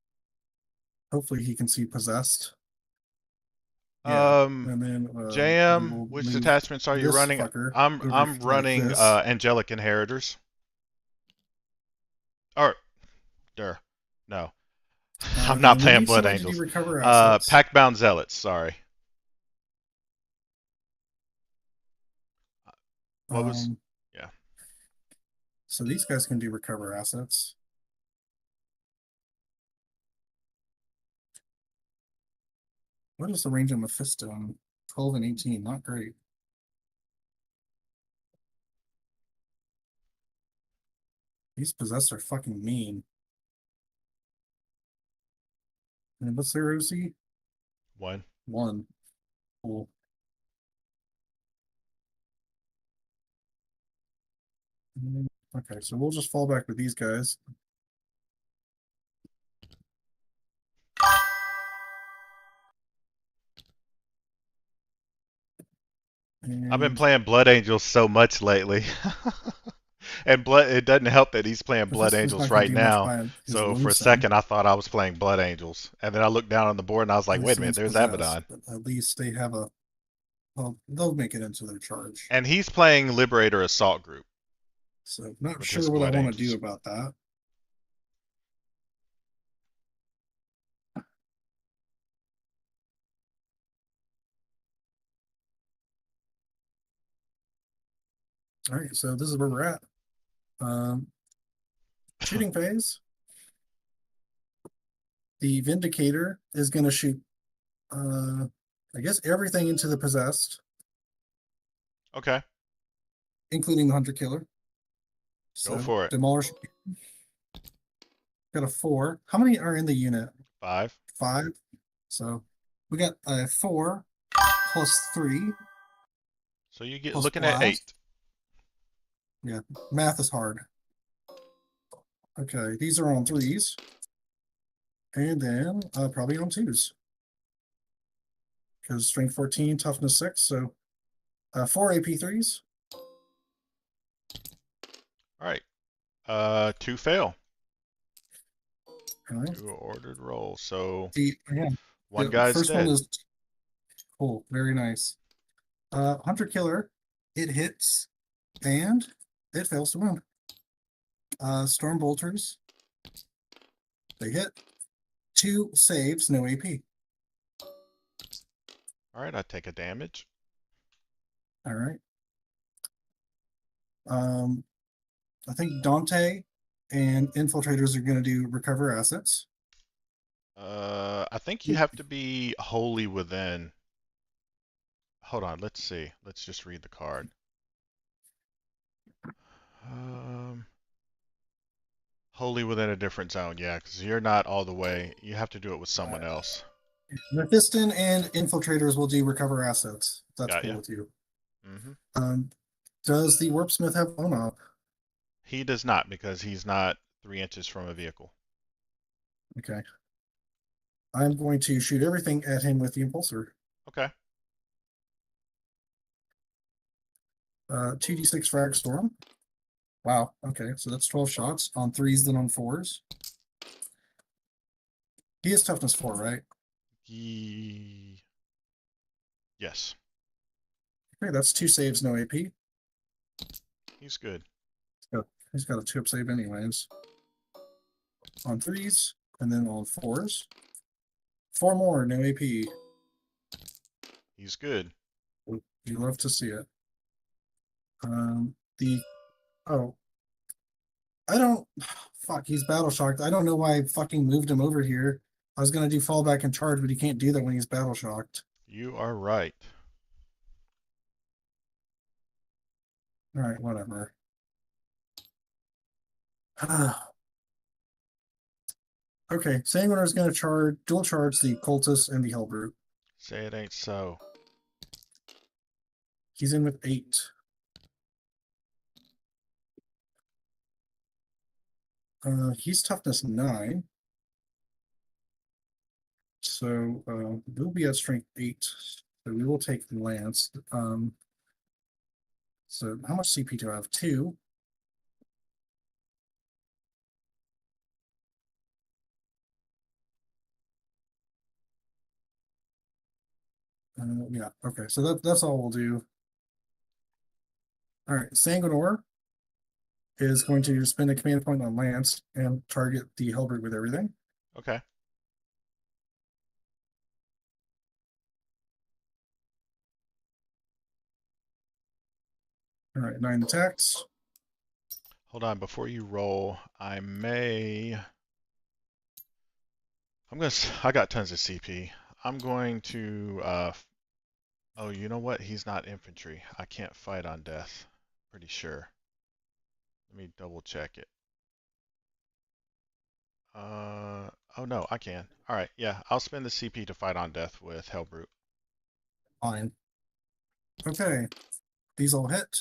Hopefully he can see Possessed. Yeah. And then we JM, will which move detachments are you this running? fucker I'm over I'm like running this. Angelic Inheritors. Or, no. I'm not And then playing you Blood select to Angels. recover assets. Pactbound Zealots, sorry. What was? Um, Yeah. so these guys can do recover assets. What is the range of Mephisto? 12 and 18, not great. These possessed are fucking mean. And what's their OC? 1. 1. Cool. Okay, so we'll just fall back with these guys. I've been And playing Blood Angels so much lately. And it doesn't help that he's playing Blood Mephisto's Angels not going right to do much now. by his So for a lonesome. second, I thought I was playing Blood Angels, and then I looked down on the board and I was like, "Wait a minute, Lucian's there's possessed, Abaddon." but at least they have a. Well, they'll make it into their charge. And he's playing Liberator Assault Group So not with his sure what I Blood want to do Angels. about that. All right, so this is where we're at. Shooting phase. The Vindicator is going to shoot, I guess, everything into the Possessed, Okay, including the Hunter Killer. go So for it. demolish. Got a 4. How many are in the unit? 5. 5. So we got a 4 plus 3 So you get plus looking at blast. 8. Yeah, math is hard. Okay, these are on 3s. And then probably on 2s. Because strength 14, toughness 6. So 4 AP3s. All right. 2 fail. All right. 2 ordered rolls. So Again, one the guy's first one dead. is cool. Very nice. Hunter Killer, it hits and it fails to wound. Storm Bolters, they hit. 2 saves, no AP. All right, I take a damage. All right. I think Dante and Infiltrators are going to do recover assets. I think you have to be wholly within. Hold on, let's see. Let's just read the card. Wholly within a different zone, yeah, because you're not all the way. You have to do it with someone else. Mephiston and Infiltrators will do recover assets. That's Got cool ya. with you. Mm-hmm. Does the Warpsmith have one up? He does not because he's not 3 inches from a vehicle. Okay. I'm going to shoot everything at him with the Impulsor. Okay. 2d6 frag storm. Wow. Okay, so that's 12 shots on 3s, then on 4s. He is toughness 4, right? Yes, Okay, that's 2 saves, no AP. he's good. He's got a 2-up save anyways. On 3s, and then on 4s. 4 more, no AP. He's good. You love to see it. Oh, I don't. Fuck, he's battle shocked. I don't know why I fucking moved him over here. I was gonna do fallback and charge, but he can't do that when he's battle shocked. You are right. All right, whatever. Okay, Sanguinar is gonna dual charge the cultist and the Hellbrute. Say it ain't so. He's in with 8. He's toughness 9. So we'll be at strength 8. So we will take the lance. So how much CP do I have? 2. Yeah, okay. So that's all we'll do. All right, Sanguinor is going to spend a command point on Lance and target the Hellbrute with everything. Okay. All right, 9 attacks. Hold on, before you roll, I got tons of CP. I'm going to, oh, you know what? He's not infantry. I can't fight on death. Pretty sure. Let me double check it. Oh no, I can. All right, yeah, I'll spend the CP to fight on death with Hellbrute. Fine. Okay, these all hit.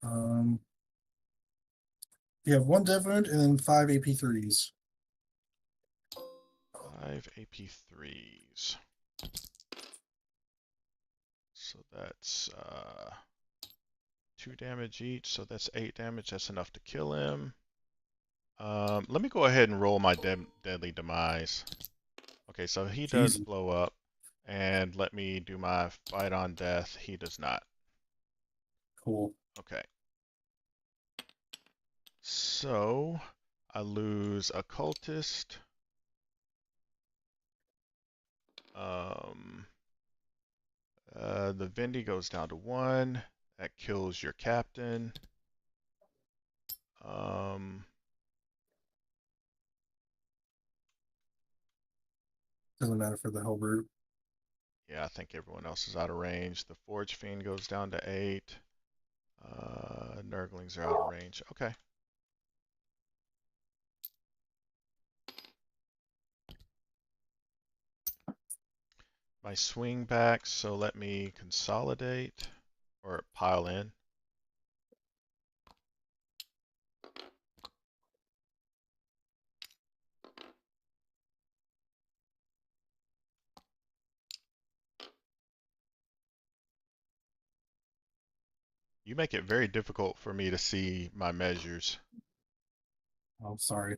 You have 1 dev wound and then 5 AP3s. 5 AP3s. So that's 2 damage each, so that's 8 damage. That's enough to kill him. Let me go ahead and roll my deadly demise. Okay, so he does Jesus. blow up, and let me do my fight on death. He does not. Cool. Okay. So I lose a cultist. The Vendi goes down to 1. That kills your captain. Doesn't matter for the Hellbrute. Yeah, I think everyone else is out of range. The Forge Fiend goes down to 8. Nurglings are out of range. Okay. My swing back, so let me consolidate or pile in. You make it very difficult for me to see my measures. Oh, sorry.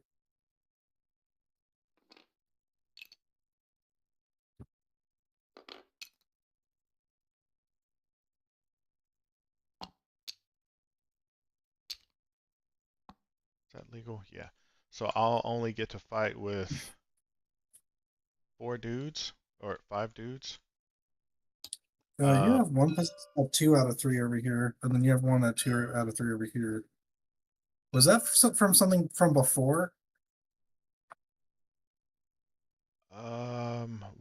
Is that legal? Yeah. So I'll only get to fight with 4 dudes or 5 dudes. You have one of 2 out of 3 over here, and then you have 1 at 2 out of 3 over here. Was that from something from before?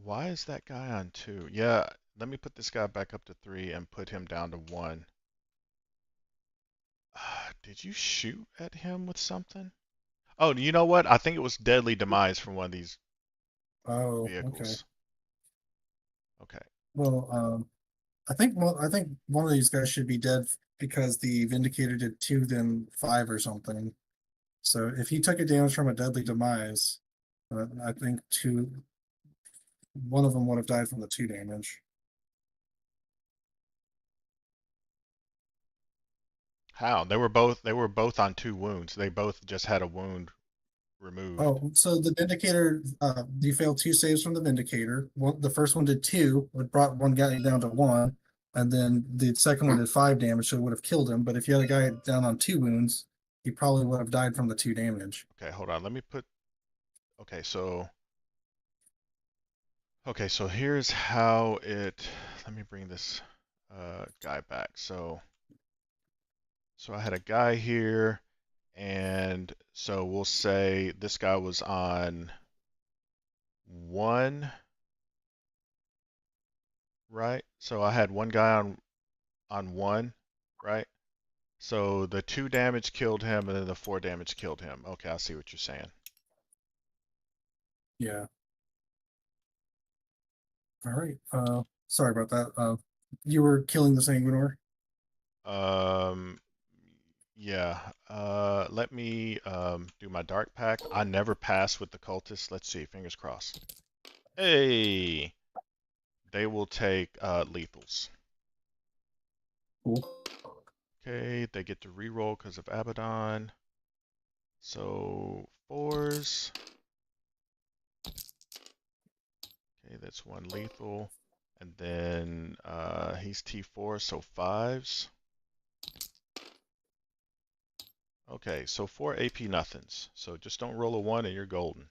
Why is that guy on 2? Yeah, let me put this guy back up to 3 and put him down to 1. Did you shoot at him with something? Oh, you know what? I think it was Deadly Demise from one of these Oh, okay. vehicles. Okay. Well, I think one of these guys should be dead because the Vindicator did 2, then 5 or something. So if he took a damage from a deadly demise, I think 1 of them would have died from the 2 damage. How? They were both on 2 wounds. They both just had a wound removed. Oh, so the Vindicator, you failed 2 saves from the Vindicator. One, the first one did 2, it brought one guy down to 1, and then the second one did 5 damage, so it would have killed him. But if you had a guy down on 2 wounds, he probably would have died from the 2 damage. Okay, hold on. Let me put. Okay, so. Okay, so here's how it. Let me bring this guy back. So I had a guy here, and so we'll say this guy was on 1, right? So I had one guy on 1, right? So the 2 damage killed him, and then the 4 damage killed him. Okay, I see what you're saying. Yeah. All right. Sorry about that. You were killing the Sanguinor. Um, yeah. Let me do my Dark Pact. I never pass with the cultists. Let's see. Fingers crossed. Hey, they will take lethals. Cool. Okay, they get to reroll because of Abaddon. So 4s. Okay, that's 1 lethal. And then he's T4, so 5s. Okay, so 4 AP nothings. So just don't roll a 1 and you're golden.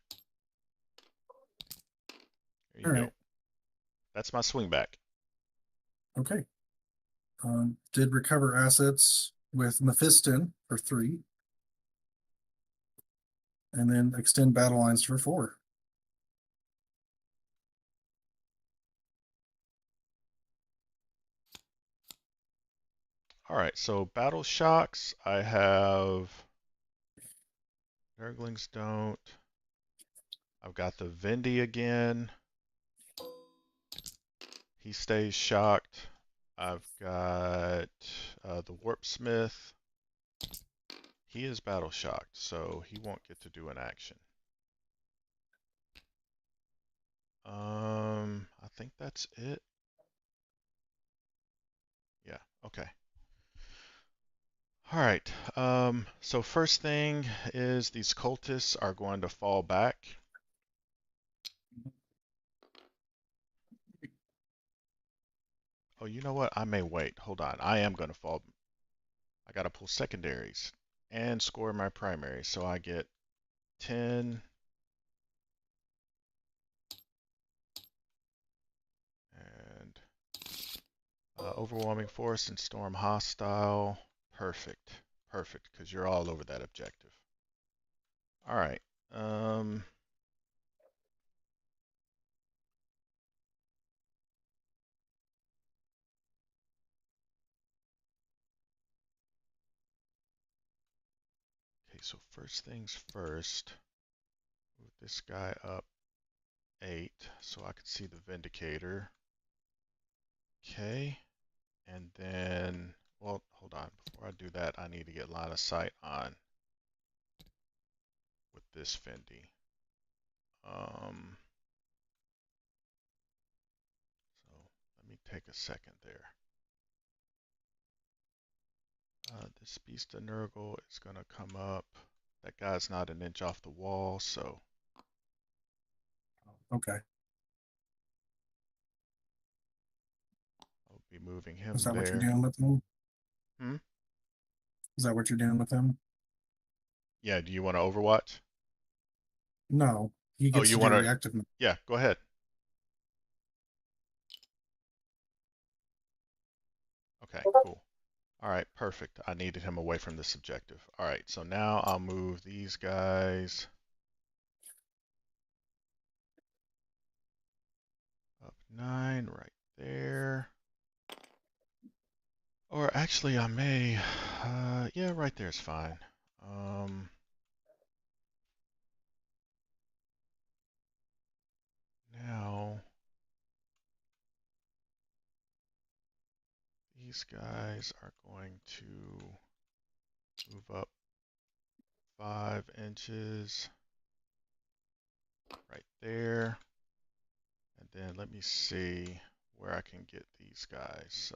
There you All go. right. That's my swing back. Okay. Did recover assets with Mephiston for 3, and then extend battle lines for 4. All right, so battle shocks. I have Nurglings don't. I've got the Vendi again. He stays shocked. I've got the Warpsmith. He is battle shocked, so he won't get to do an action. I think that's it. Yeah, okay. All right. So first thing is these cultists are going to fall back. Oh, you know what? I may wait. Hold on. I am going to fall. I got to pull secondaries and score my primary. So I get 10. And overwhelming force and storm hostile. Perfect. Perfect, because you're all over that objective. All right. Okay, so first things first. Move this guy up 8 so I can see the Vindicator. Okay. And then, well, hold on. Before I do that, I need to get line of sight on with this Fendi. So let me take a second there. This Beast of Nurgle is going to come up. That guy's not an inch off the wall, so Okay. I'll be moving Is him that what you're there. doing with him? Hmm? Is that what you're doing with him? Yeah, do you want to Overwatch? No. He Oh, gets you to do want to? reactive. Yeah, go ahead. Okay, cool. All right, perfect. I needed him away from this objective. All right, so now I'll move these guys up 9 right there. Or actually, I may, yeah, right there is fine. Now, these guys are going to move up 5 inches right there. And then let me see where I can get these guys. So,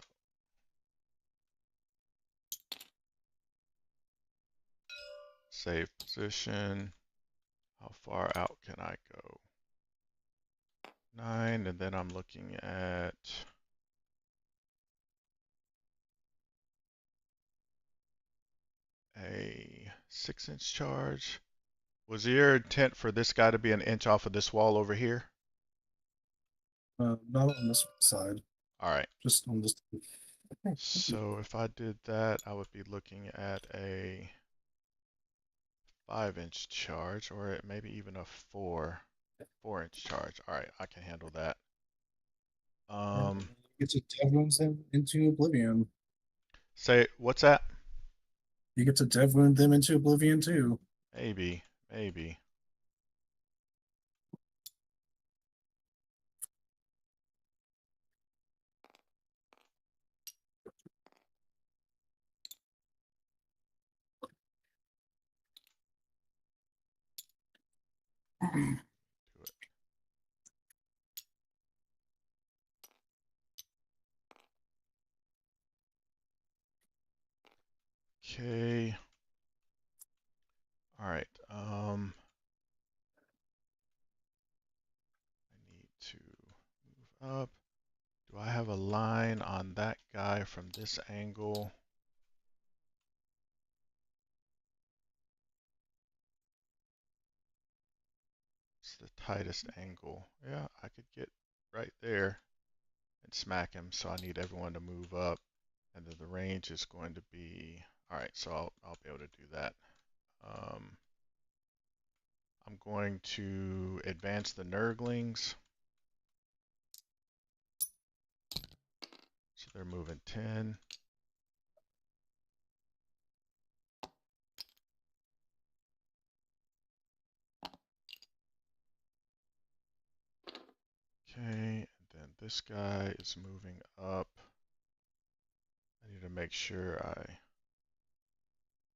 save position. How far out can I go? 9, and then I'm looking at a 6-inch charge. Was your intent for this guy to be an inch off of this wall over here? Not on this side, All right. just on this. So if I did that, I would be looking at a 5-inch charge, or maybe even a 4-inch charge. All right, I can handle that. Get to dev wounds them into oblivion. Say what's that? You get to dev wound them into oblivion too. Maybe, maybe. Do it. Okay. All right. I need to move up. Do I have a line on that guy from this angle? It's the tightest angle. Yeah, I could get right there and smack him, so I need everyone to move up. And then the range is going to be, all right, so I'll be able to do that. I'm going to advance the Nurglings. So they're moving 10. Okay, and then this guy is moving up. I need to make sure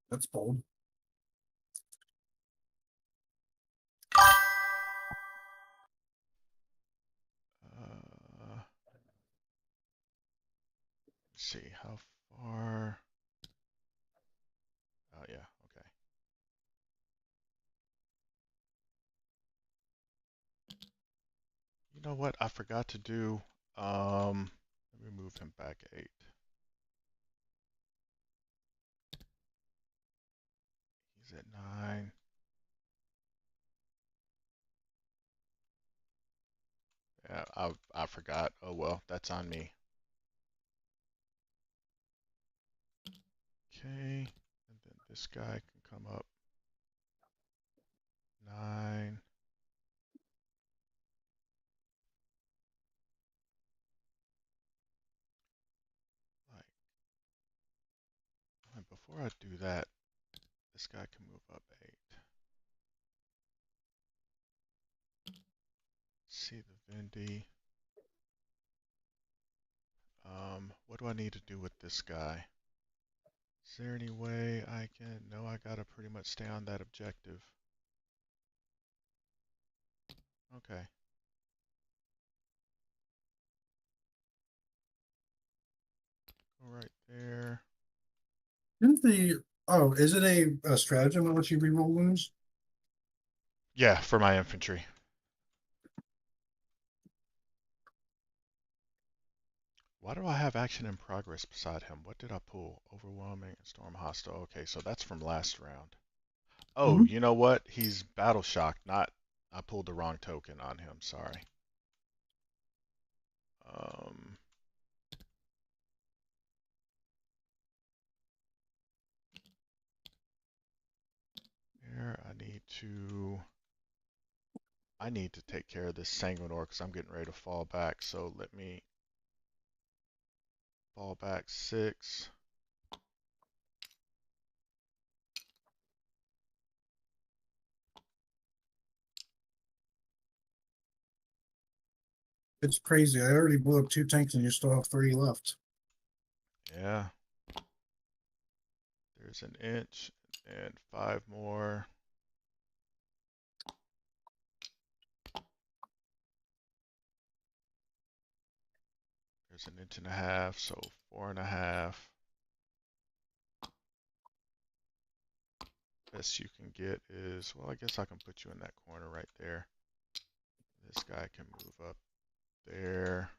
That's bold. let's see, how far? Oh yeah, okay. You know what? I forgot to do. Let me move him back 8. He's at 9. Yeah, I forgot. Oh well, that's on me. Okay, and then this guy can come up 9. Like, and before I do that, this guy can move up 8. See the Vindy. What do I need to do with this guy? Is there any way I can? No, I gotta pretty much stay on that objective. Okay. Go right there. Didn't the is it a stratagem that lets you reroll wounds? Yeah, for my infantry. Why do I have action in progress beside him? What did I pull? Overwhelming and storm hostile. Okay, so that's from last round. Oh, you know what? He's battle shocked, not I pulled the wrong token on him, sorry. Here I need to take care of this Sanguinor because I'm getting ready to fall back, so let me fall back 6. It's crazy. I already blew up 2 tanks and you still have 3 left. Yeah. There's an inch and 5 more. There's an inch and a half, so 4.5. best you can get is, well, I guess I can put you in that corner right there. This guy can move up there.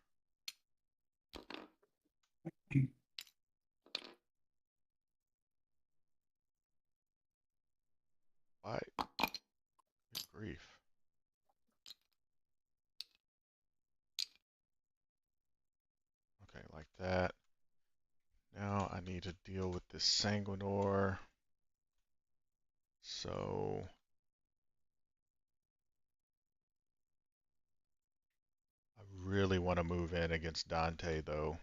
Why? Good grief. Okay, like that. Now I need to deal with this Sanguinor. So I really want to move in against Dante though.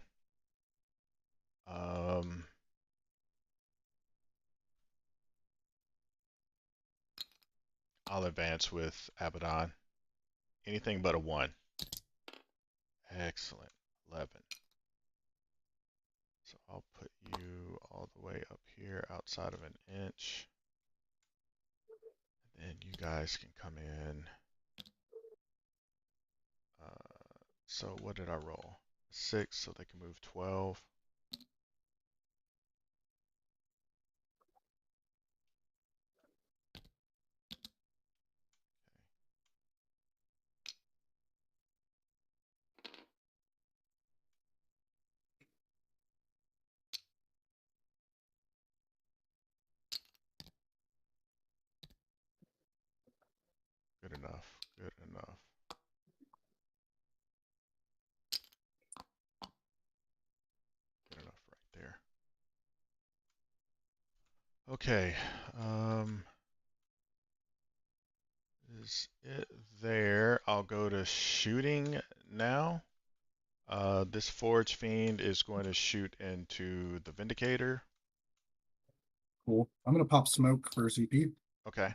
I'll advance with Abaddon. Anything but a 1. Excellent. 11. So I'll put you all the way up here outside of an inch. And then you guys can come in. So what did I roll? 6, so they can move 12. Good enough. Good enough. Good enough right there. Okay. Is it there? I'll go to shooting now. This Forge Fiend is going to shoot into the Vindicator. Cool. I'm gonna pop smoke for CP. Okay.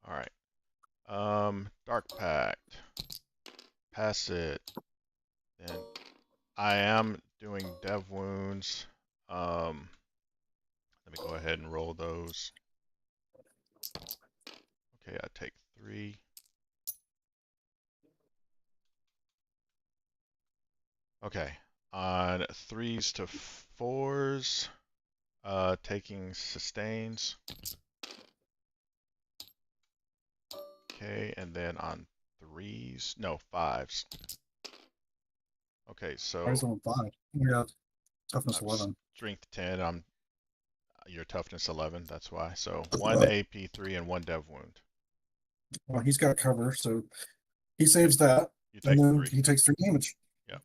All right. Dark Pact. Pass it. Then I am doing dev wounds. Let me go ahead and roll those. Okay, I take 3. Okay, on 3s to 4s, taking sustains. Okay, and then on 3s, no, 5s. Okay, so Price on 5. Yeah, toughness I'm 11. strength 10. Your toughness 11. That's why. So 1 AP3 and 1 dev wound. Well, he's got cover, so he saves that, You and take then 3. he takes 3 damage. Yep.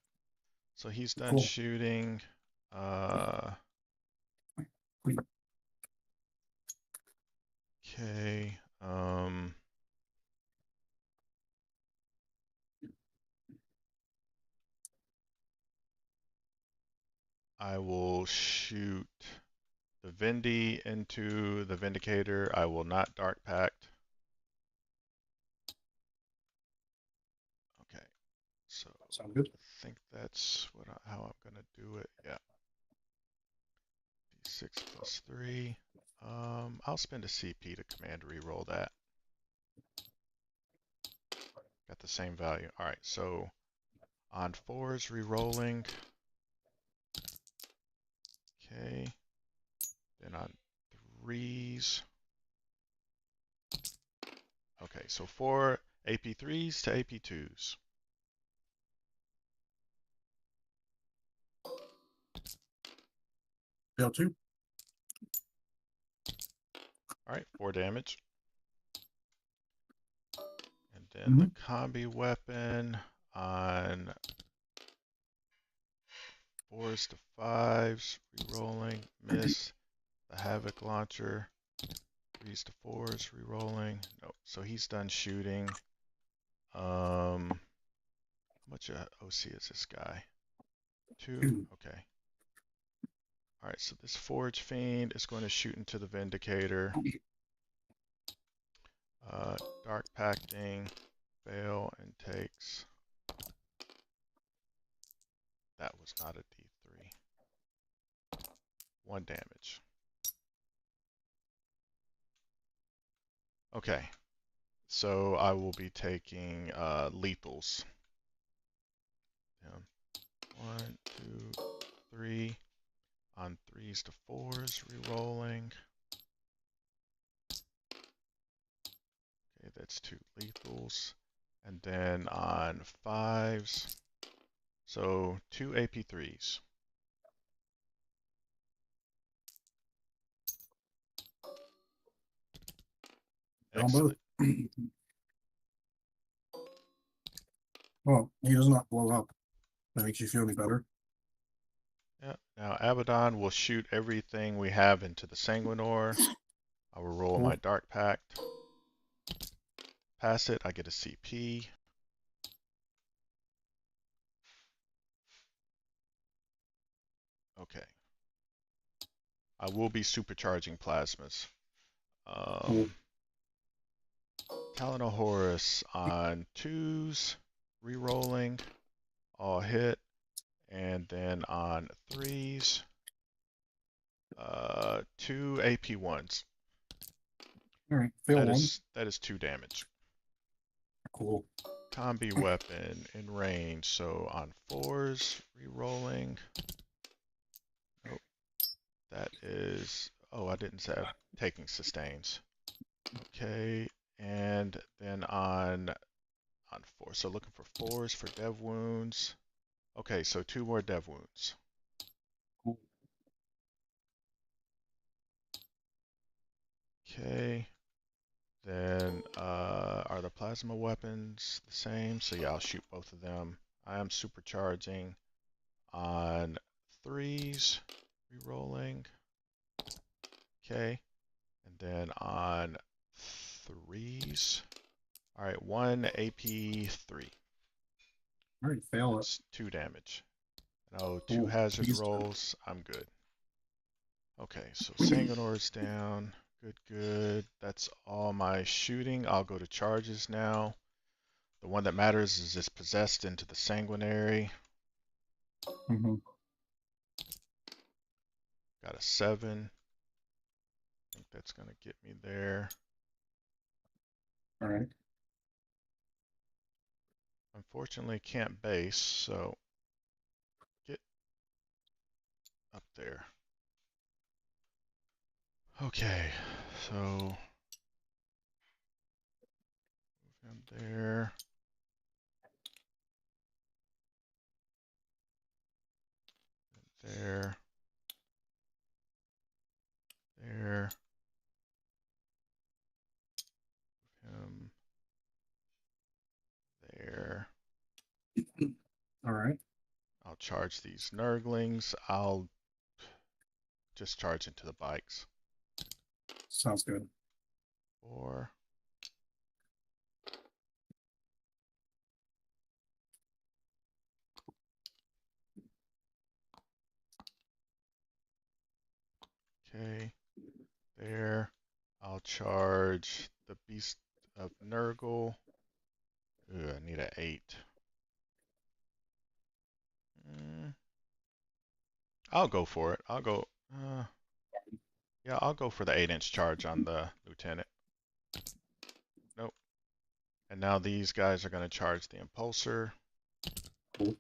So he's done Cool. shooting. Okay. I will shoot the Vindy into the Vindicator. I will not Dark Pact. Okay. So Sound good? I think that's how I'm gonna do it. Yeah. D6 plus 3. I'll spend a CP to command reroll that. Got the same value. All right. So on 4s rerolling. Okay. Then on 3s. Okay. So 4 AP3s to AP2s. Fail 2. All right, 4 damage. And then the combi weapon on 4s to 5s, rerolling, miss. The Havoc launcher, 3s to 4s, rerolling. Nope. So he's done shooting. How much OC is this guy? 2. Okay. All right. So this Forge Fiend is going to shoot into the Vindicator. Dark Pacting, fail, and takes. That was not a D3. 1 damage. Okay. So I will be taking lethals. 1, 2, 3. On 3s to 4s, rerolling. Okay, that's 2 lethals. And then on 5s, so 2 AP3s. On both. Excellent. Well, he does not blow up. That makes you feel any better. Yeah. Now Abaddon will shoot everything we have into the Sanguinor. I will roll Cool. my Dark Pact. Pass it, I get a CP. Okay. I will be supercharging plasmas. Cool. Talon of Horus on 2s, re-rolling, all hit, and then on 3s, 2 AP1s. All right, fail one. That is 2 damage. Cool. Combi weapon in range, so on 4s, re-rolling. Nope. That is, oh, I didn't say taking sustains. Okay, and then on 4, so looking for 4s for dev wounds. Okay, so 2 more dev wounds. Cool. Okay. Then are the plasma weapons the same? So yeah, I'll shoot both of them. I am supercharging on 3s, re-rolling. Okay. And then on 3s. All right, 1 AP3. All right, fail it. That's 2 damage. No, 2 Cool. hazard He's done. rolls. I'm good. Okay, so Sanguinor's down. Good, good. That's all my shooting. I'll go to charges now. The one that matters is this possessed into the sanguinary. Mm-hmm. Got a 7. I think that's going to get me there. All right. Unfortunately, can't base, so get up there. Okay, so move him there. There. There. Him there. All right. I'll charge these Nurglings. I'll just charge into the bikes. Sounds good. 4. Okay. There. I'll charge the Beast of Nurgle. Ooh, I need an 8. I'll go for it. Yeah, I'll go for the 8-inch charge on the lieutenant. Nope. And now these guys are going to charge the impulsor. Cool.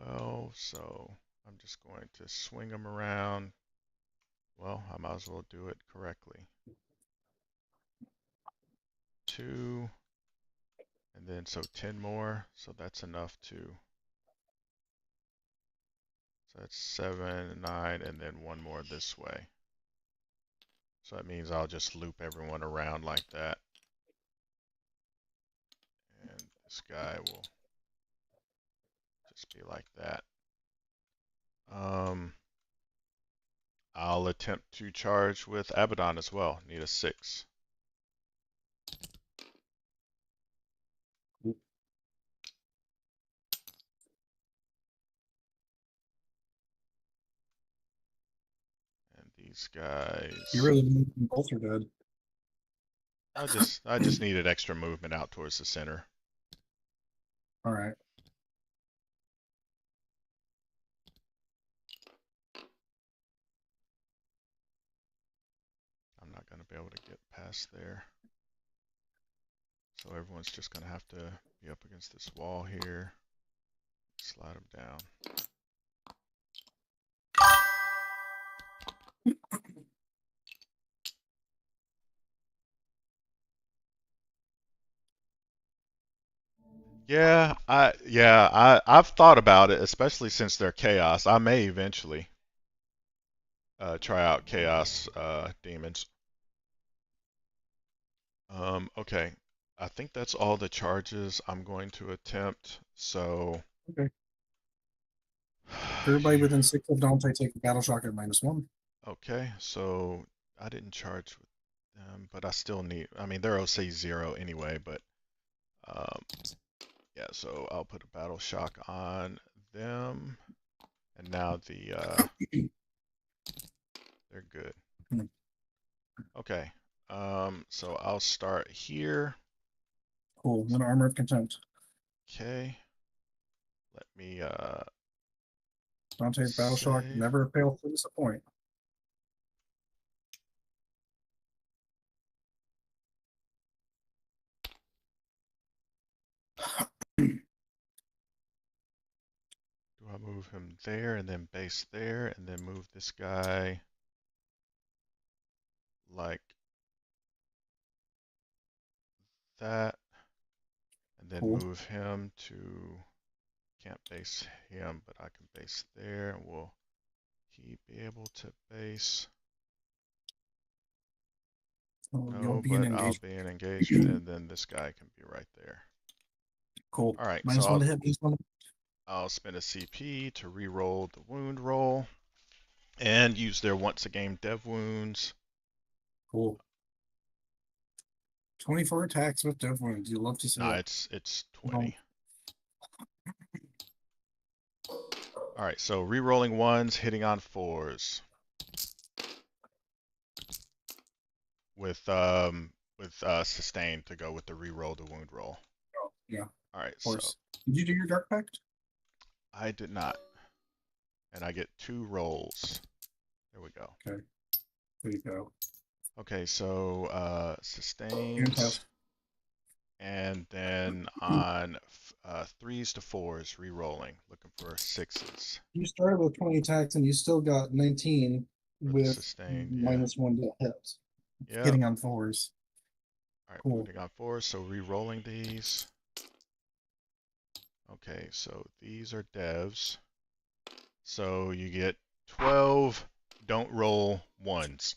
12, so I'm just going to swing them around. Well, I might as well do it correctly. 2, and then so 10 more, so that's enough to. So that's 7, 9, and then 1 more this way. So that means I'll just loop everyone around like that. And this guy will just be like that. I'll attempt to charge with Abaddon as well. Need a 6. Cool. And these guys. You really need both are dead. I just needed extra movement out towards the center. All right. I'm not going to be able to get past there. So everyone's just going to have to be up against this wall here. Slide them down. I've thought about it, especially since they're chaos. I may eventually try out chaos demons. Okay. I think that's all the charges I'm going to attempt. So Okay. Everybody within 6 of Dante take a battle shock at -1. Okay, so I didn't charge with them, but I still need. I mean, they're OC 0 anyway, but um, yeah. So I'll put a battle shock on them, and now they're good. Hmm. Okay. So I'll start here. Cool. Then Armor of Contempt. Okay. Let me Dante's battle shock save. never fails to disappoint. Do I move him there and then base there and then move this guy like that and then Cool. move him to, can't base him, but I can base there. Will he be able to base? Oh, you'll No, be in but I'll engagement. be in engagement and then this guy can be right there. Cool. All right, so -1 to hit, -1. I'll spend a CP to re-roll the wound roll and use their once a game dev wounds. Cool. 24 attacks with dev wounds. You love to see Nah, it. it's 20. All right, so re-rolling ones, hitting on fours. With sustain to go with the re-roll the wound roll. Oh, yeah, All right, of so course. Did you do your Dark Pact? I did not, and I get 2 rolls. There we go. Okay. There you go. Okay, so sustains, Fantastic. and then on 3s to 4s, re-rolling, looking for 6s You started with 20 attacks and you still got 19 for the with sustained. Yeah. -1 to hit. Yep. Hitting on 4s. All right, Cool. putting on 4s, so re-rolling these. Okay, so these are devs. So you get 12 don't roll ones.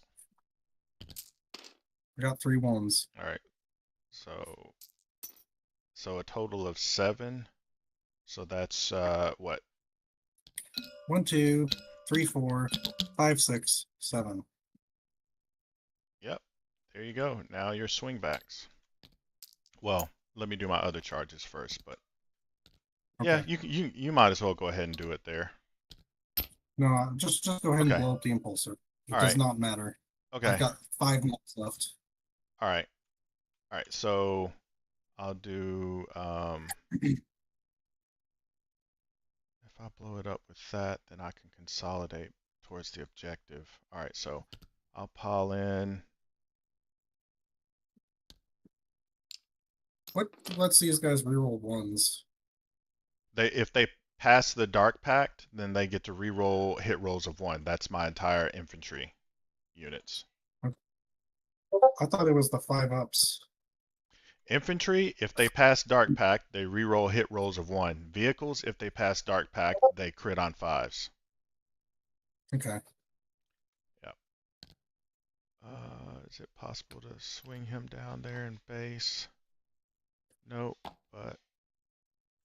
I got 3 ones. All right. So a total of 7. So that's what? 1, 2, 3, 4, 5, 6, 7. Yep. There you go. Now your swingbacks. Well, let me do my other charges first, but yeah, Okay. you might as well go ahead and do it there. No, just go ahead and Okay. blow up the impulsor. It All does right. not matter. Okay. I've got 5 months left. All right. All right. So I'll do if I blow it up with that, then I can consolidate towards the objective. All right. So I'll pile in. What lets these guys reroll ones? If they pass the Dark Pact, then they get to re-roll hit rolls of 1. That's my entire infantry units. I thought it was the 5 ups. Infantry, if they pass Dark Pact, they re-roll hit rolls of 1. Vehicles, if they pass Dark Pact, they crit on 5s. Okay. Yep. Is it possible to swing him down there in base? Nope, but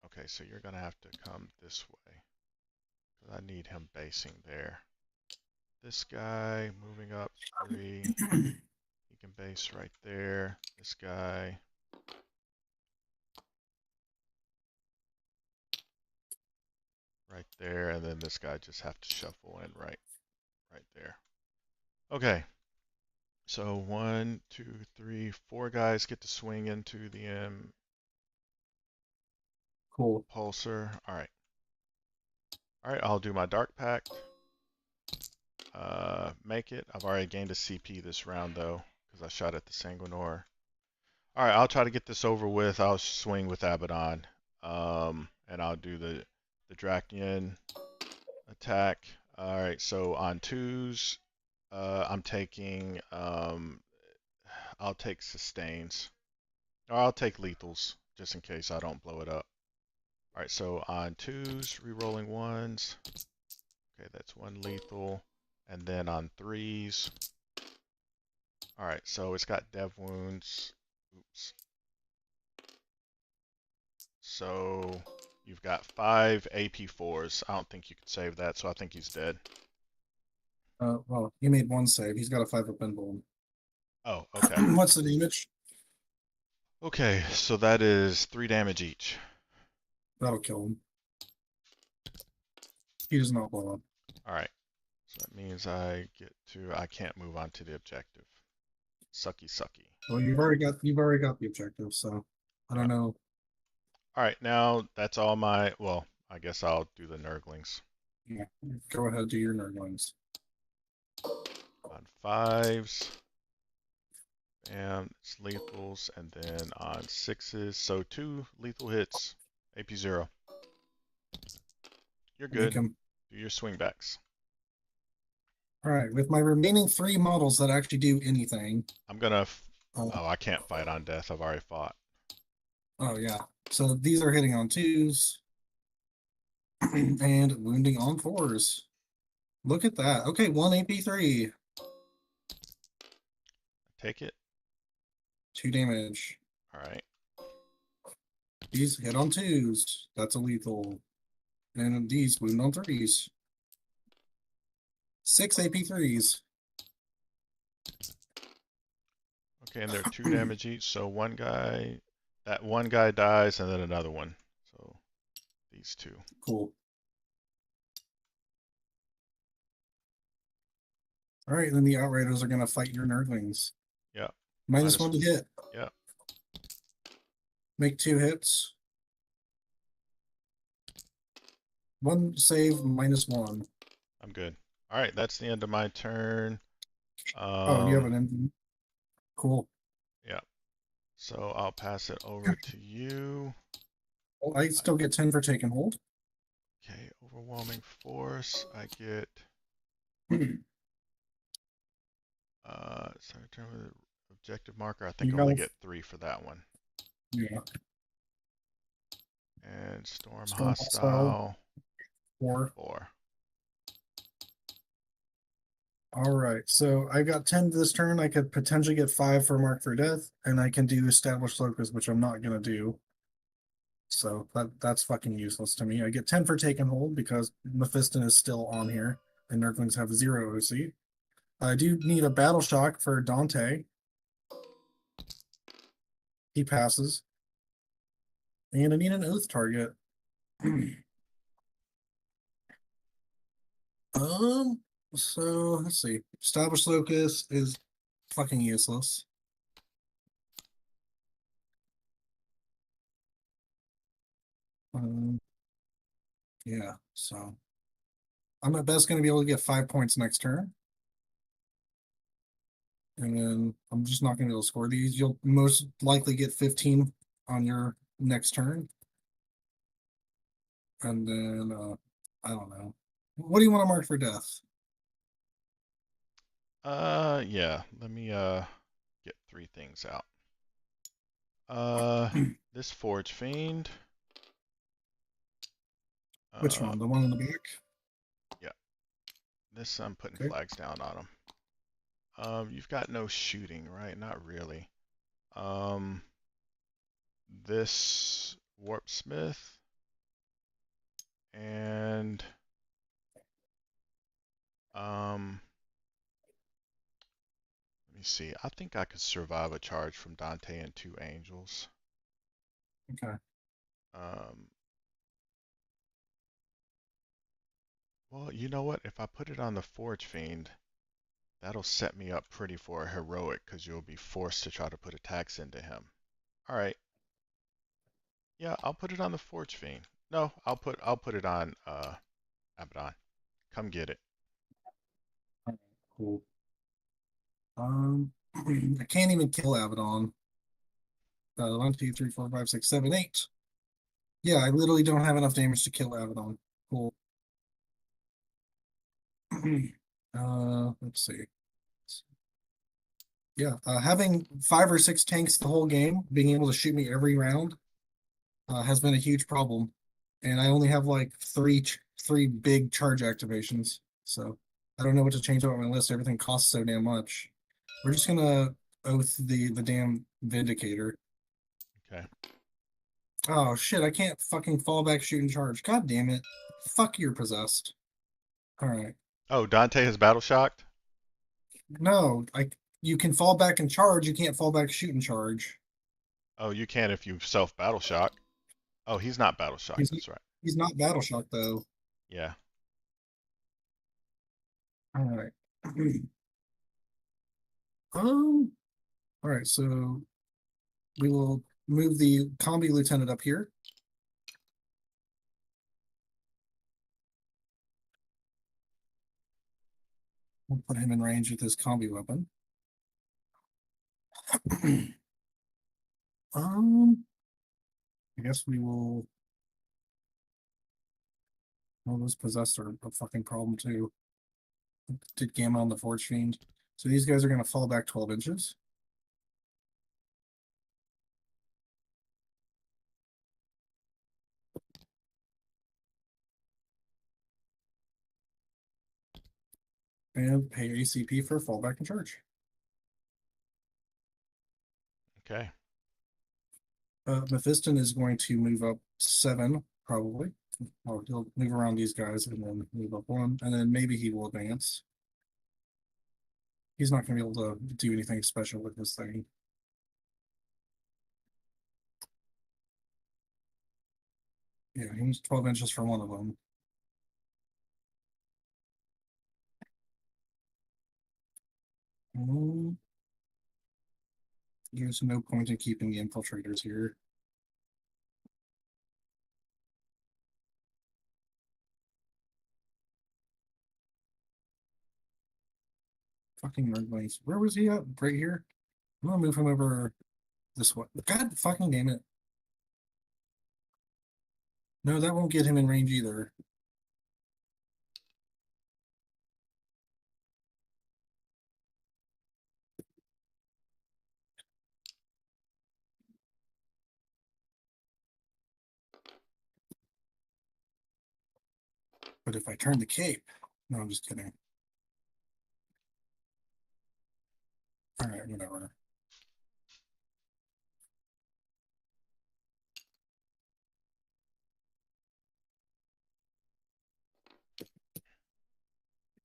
okay, so you're gonna have to come this way. I need him basing there. This guy moving up 3. He can base right there. This guy. Right there, and then this guy just have to shuffle in right there. Okay. So 1, 2, 3, 4 guys get to swing into the Cool. pulsar. All right. All right, I'll do my Dark Pact. Make it. I've already gained a CP this round though, because I shot at the Sanguinor. All right, I'll try to get this over with. I'll swing with Abaddon, and I'll do the Drakian attack. All right, so on 2s, I'm taking. I'll take sustains, or I'll take lethals just in case I don't blow it up. All right, so on 2s, rerolling 1s. Okay, that's 1 lethal. And then on 3s. All right, so it's got dev wounds. Oops. So you've got 5 AP4s. I don't think you can save that, so I think he's dead. Well, he made one save. He's got a 5 up invuln. Oh, okay. What's the damage? Okay, so that is 3 damage each. That'll kill him. He does not blow up. All right, so that means I can't move on to the objective. Sucky, sucky. Well, you've already got the objective, so I don't know. All right, now that's all my, well, I guess I'll do the Nurglings. Yeah, go ahead, do your nerdlings. On 5s, bam, it's lethals, and then on 6s, so 2 lethal hits, AP 0. You're good. Make him. Do your swingbacks. All right, with my remaining 3 models that actually do anything. I'm gonna, Oh, I can't fight on death, I've already fought. oh yeah, so these are hitting on 2s. And wounding on 4s. Look at that. Okay, 1 AP3. Take it. 2 damage. All right. These hit on 2s. That's a lethal. And these wound on 3s. 6 AP3s. Okay, and they're 2 damage each, so that one guy dies, and then another one. So these 2. Cool. All right, then the Outriders are going to fight your Nerdlings. Yeah. Minus 1 to hit. Yeah. Make 2 hits. 1 save, -1. I'm good. All right, that's the end of my turn. Oh, you have an engine. Cool. Yeah. So I'll pass it over to you. Well, I still get 10 for taking hold. Okay, overwhelming force. I get so turn with objective marker. I think You I only got- get 3 for that one. Yeah. And storm Storm hostile 4. 4. All right, so I got 10 this turn. I could potentially get 5 for Mark for Death, and I can do Established Locus, which I'm not going to do. So that's fucking useless to me. I get 10 for Taken Hold because Mephiston is still on here, and Nurglings have 0 OC. I do need a Battle Shock for Dante. He passes. And I need an Oath target. So let's see. Established Locus is fucking useless. Yeah, so I'm at best going to be able to get 5 points next turn. And then I'm just not going to be able to score these. You'll most likely get 15 on your next turn. And then, I don't know. What do you want to mark for death? Yeah. Let me get 3 things out. This Forge Fiend. Which one? The one in the back? This I'm putting Okay. flags down on him. You've got no shooting, right? Not really. This Warp Smith and let me see. I think I could survive a charge from Dante and 2 angels. Okay. Well, you know what? If I put it on the Forge Fiend, that'll set me up pretty for a heroic because you'll be forced to try to put attacks into him. All right. Yeah, I'll put it on the Forge Fiend. No, I'll put it on Abaddon. Come get it. Cool. I can't even kill Abaddon. 1, 2, 3, 4, 5, 6, 7, 8. Yeah, I literally don't have enough damage to kill Abaddon. Cool. Let's see. Yeah, having 5 or 6 tanks the whole game, being able to shoot me every round, has been a huge problem. and I only have like three big charge activations. So I don't know what to change up on my list. Everything costs so damn much. We're just gonna oath the damn Vindicator. Okay. Oh shit! I can't fucking fall back, shoot, and charge. God damn it! Fuck, you're possessed. All right. Oh, Dante has battle shocked. No, you can fall back and charge. You can't fall back, shoot, and charge. Oh, you can if you self battle shock. Oh, he's not battle shocked. He's That's right. he's not battle shock though. Yeah. All right. Um. All right. So we will move the combi lieutenant up here. We'll put him in range with his combi weapon. I guess we will. Well, those possessed are a fucking problem too. Did Gamma on the Forge Fiend. So these guys are going to fall back 12 inches. And pay ACP for fallback and charge. Okay. Mephiston is going to move up 7, probably. Or he'll move around these guys and then move up 1, and then maybe he will advance. He's not going to be able to do anything special with this thing. Yeah, he's 12 inches from one of them. There's no point in keeping the infiltrators here. Fucking nerdlings. Where was he at? Right here? I'm gonna move him over this way. God fucking damn it. No, that won't get him in range either. But if I turn the cape, no, I'm just kidding. All right, whatever.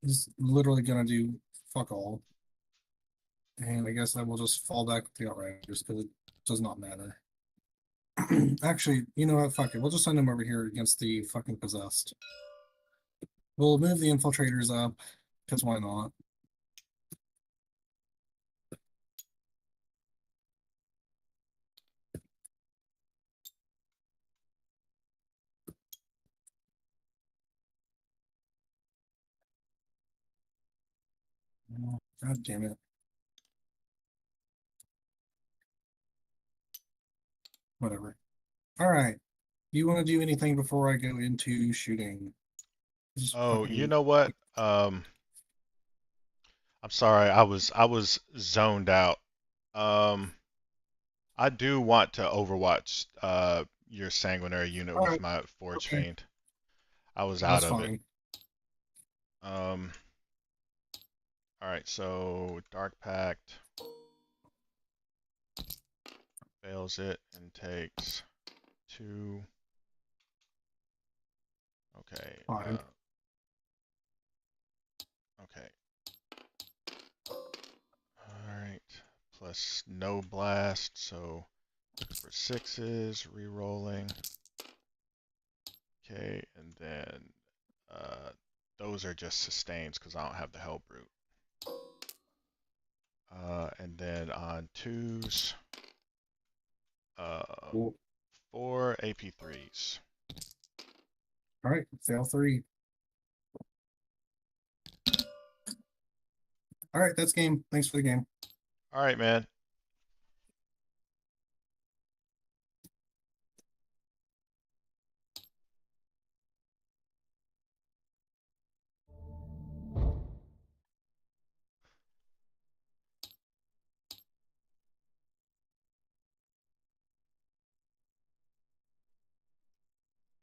He's literally gonna do fuck all. And I guess I will just fall back with the outriders because it does not matter. Actually, you know what? Fuck it. We'll just send him over here against the fucking possessed. We'll move the infiltrators up because why not? Oh, God damn it. Whatever. All right. Do you want to do anything before I go into shooting? Just Oh, you fucking. know what? I'm sorry. I was zoned out. Um, I do want to overwatch your sanguinary unit All with right. my Forge Okay. Fiend. I was out That's of it. fine. Um, all right, so Dark Pact fails it and takes 2. Okay. Fine. Okay. All right. Plus no blast, so it's for 6s, re-rolling. Okay, and then those are just sustains because I don't have the Hell Brute. And then on 2s, Cool. 4 AP3s. All right. Fail 3. All right. That's game. Thanks for the game. All right, man.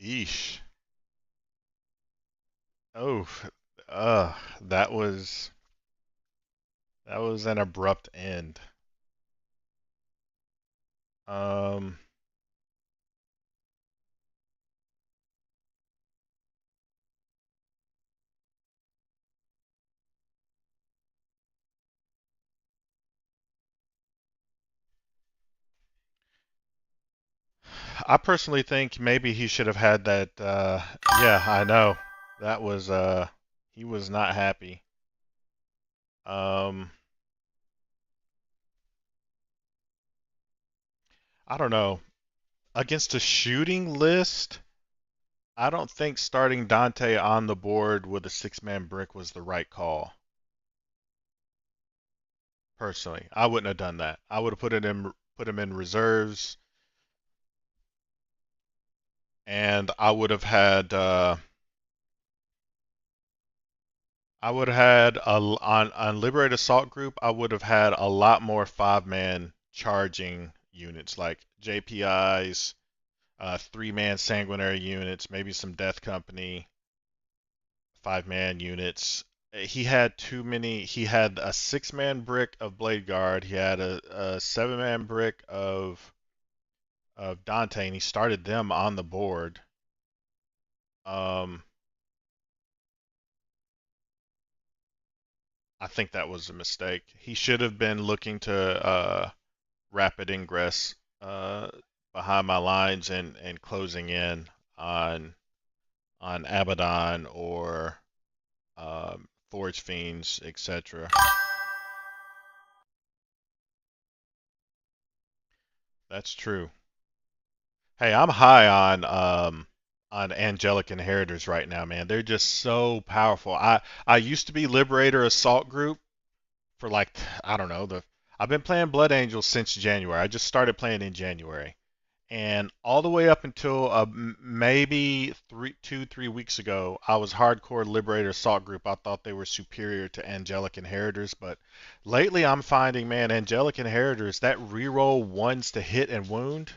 Eesh. Oh, uh, that was that was an abrupt end. Um, I personally think maybe he should have had that. Yeah, I know that was he was not happy. Um, I don't know. Against a shooting list, I don't think starting Dante on the board with a six-man brick was the right call. Personally, I wouldn't have done that. I would have put him in reserves, and I would have had on Liberator Assault Group. I would have had a lot more five-man charging units like JPIs, three-man sanguinary units, maybe some Death Company, five-man units. He had too many. He had a six-man brick of Blade Guard. He had a seven-man brick of Dante, and he started them on the board. Um, I think that was a mistake. He should have been looking to rapid ingress uh, behind my lines and closing in on Abaddon or Forge Fiends, etc. That's true. Hey, I'm high on angelic inheritors right now, man. They're just so powerful. I used to be Liberator Assault Group for like I don't know the I've been playing Blood Angels since January. I just started playing in January, and all the way up until maybe 3 weeks ago, I was hardcore Liberator Assault Group. I thought they were superior to Angelic Inheritors, but lately I'm finding, man, Angelic Inheritors that reroll ones to hit and wound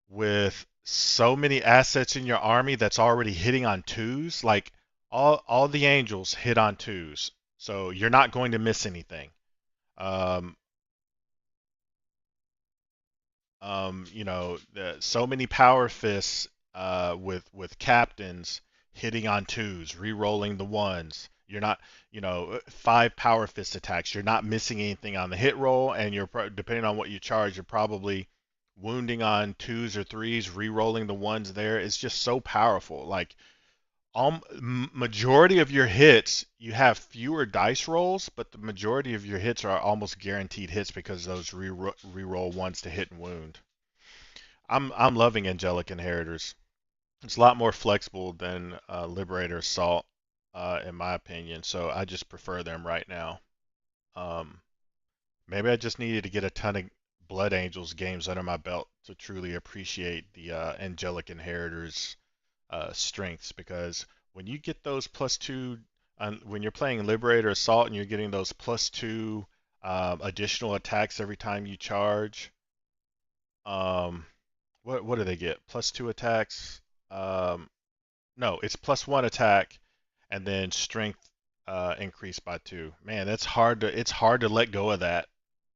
with so many assets in your army that's already hitting on twos. Like all the angels hit on twos, so you're not going to miss anything. Um, so many power fists with captains hitting on twos, re-rolling the ones. You're not, five power fist attacks. You're not missing anything on the hit roll, and depending on what you charge, you're probably wounding on twos or threes, re-rolling the ones there. It's just so powerful. Like majority of your hits, you have fewer dice rolls, but the majority of your hits are almost guaranteed hits because those re-roll ones to hit and wound. I'm loving Angelic Inheritors. It's a lot more flexible than Liberator Assault, in my opinion. So I just prefer them right now. Um, Maybe I just needed to get a ton of Blood Angels games under my belt to truly appreciate the Angelic Inheritors strengths, because when you get those plus two, when you're playing Liberator Assault and you're getting those plus two additional attacks every time you charge, um, what do they get? Plus two attacks? Um, no, it's plus one attack and then strength increased by two. Man, it's hard to let go of that.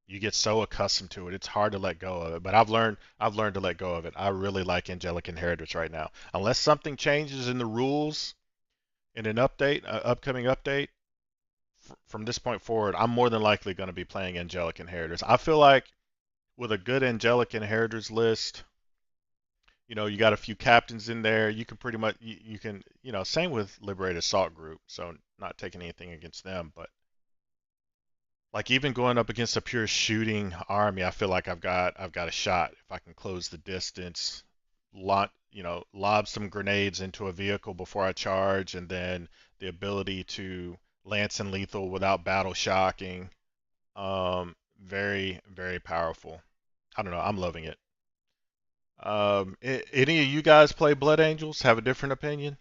You get so accustomed to it. It's hard to let go of it. But I've learned to let go of it. I really like Angelic Inheritors right now. Unless something changes in the rules in an upcoming update, from this point forward, I'm more than likely going to be playing Angelic Inheritors. I feel like with a good Angelic Inheritors list, you got a few captains in there. You can pretty much you can same with Liberated Assault Group. So not taking anything against them, but like even going up against a pure shooting army, I feel like I've got a shot if I can close the distance, lob some grenades into a vehicle before I charge, and then the ability to lance and lethal without battle shocking. Very very powerful. I don't know. I'm loving it. Any of you guys play Blood Angels? Have a different opinion?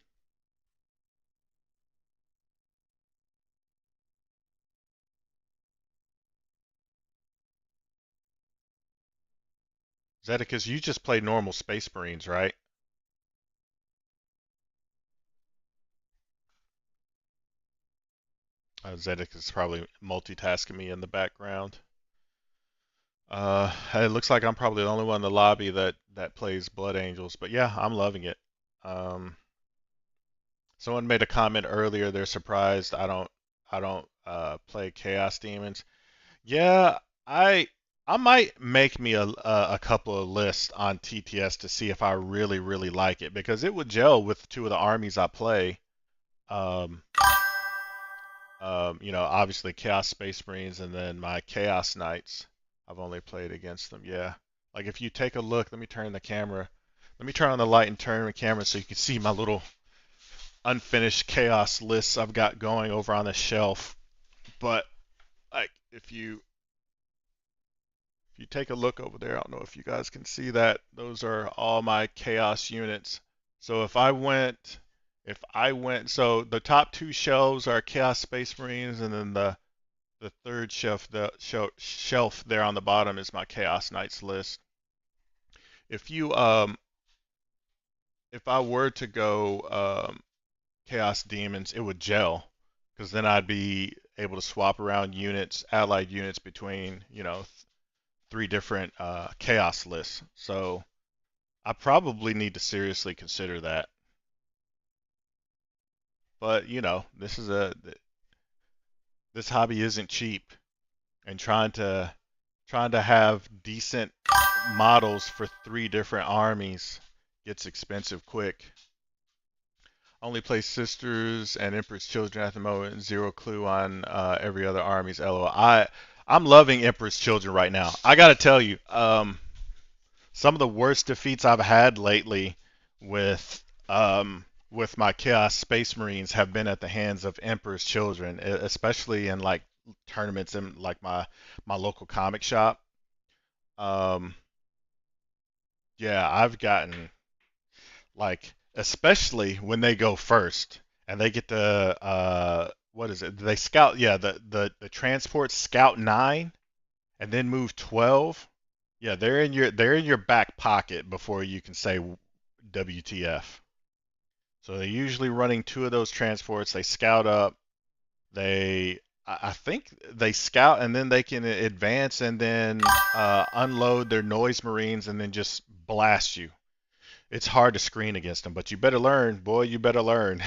Zeticus, you just play normal Space Marines, right? Zedek is probably multitasking me in the background. It looks like I'm probably the only one in the lobby that plays Blood Angels, but yeah, I'm loving it. Um, Someone made a comment earlier. They're surprised I don't play Chaos Demons. Yeah, I I might make me a couple of lists on TTS to see if I really like it because it would gel with two of the armies I play. Um, obviously Chaos Space Marines and then my Chaos Knights. I've only played against them. Yeah. Like if you take a look, let me turn the camera. Let me turn on the light and turn the camera so you can see my little unfinished Chaos lists I've got going over on the shelf. But like if you take a look over there, I don't know if you guys can see that. Those are all my Chaos units. So so the top two shelves are Chaos Space Marines, and then the third shelf there on the bottom is my Chaos Knights list. If you if I were to go Chaos Demons, it would gel because then I'd be able to swap around units, allied units between three different Chaos lists. So I probably need to seriously consider that. But this hobby isn't cheap, and trying to have decent models for three different armies gets expensive quick. Only play Sisters and Emperor's Children at the moment. Zero clue on every other army's LOL. I'm loving Emperor's Children right now. I gotta tell you, some of the worst defeats I've had lately with with my Chaos Space Marines have been at the hands of Emperor's Children, especially in like tournaments in like my local comic shop. Um, yeah, I've gotten like especially when they go first and they get to what is it? They scout, yeah, the transport scout 9 and then move 12. Yeah, they're in your back pocket before you can say WTF. So they're usually running two of those transports. They scout up. I think they scout and then they can advance and then unload their noise marines and then just blast you. It's hard to screen against them, but you better learn, boy. You better learn.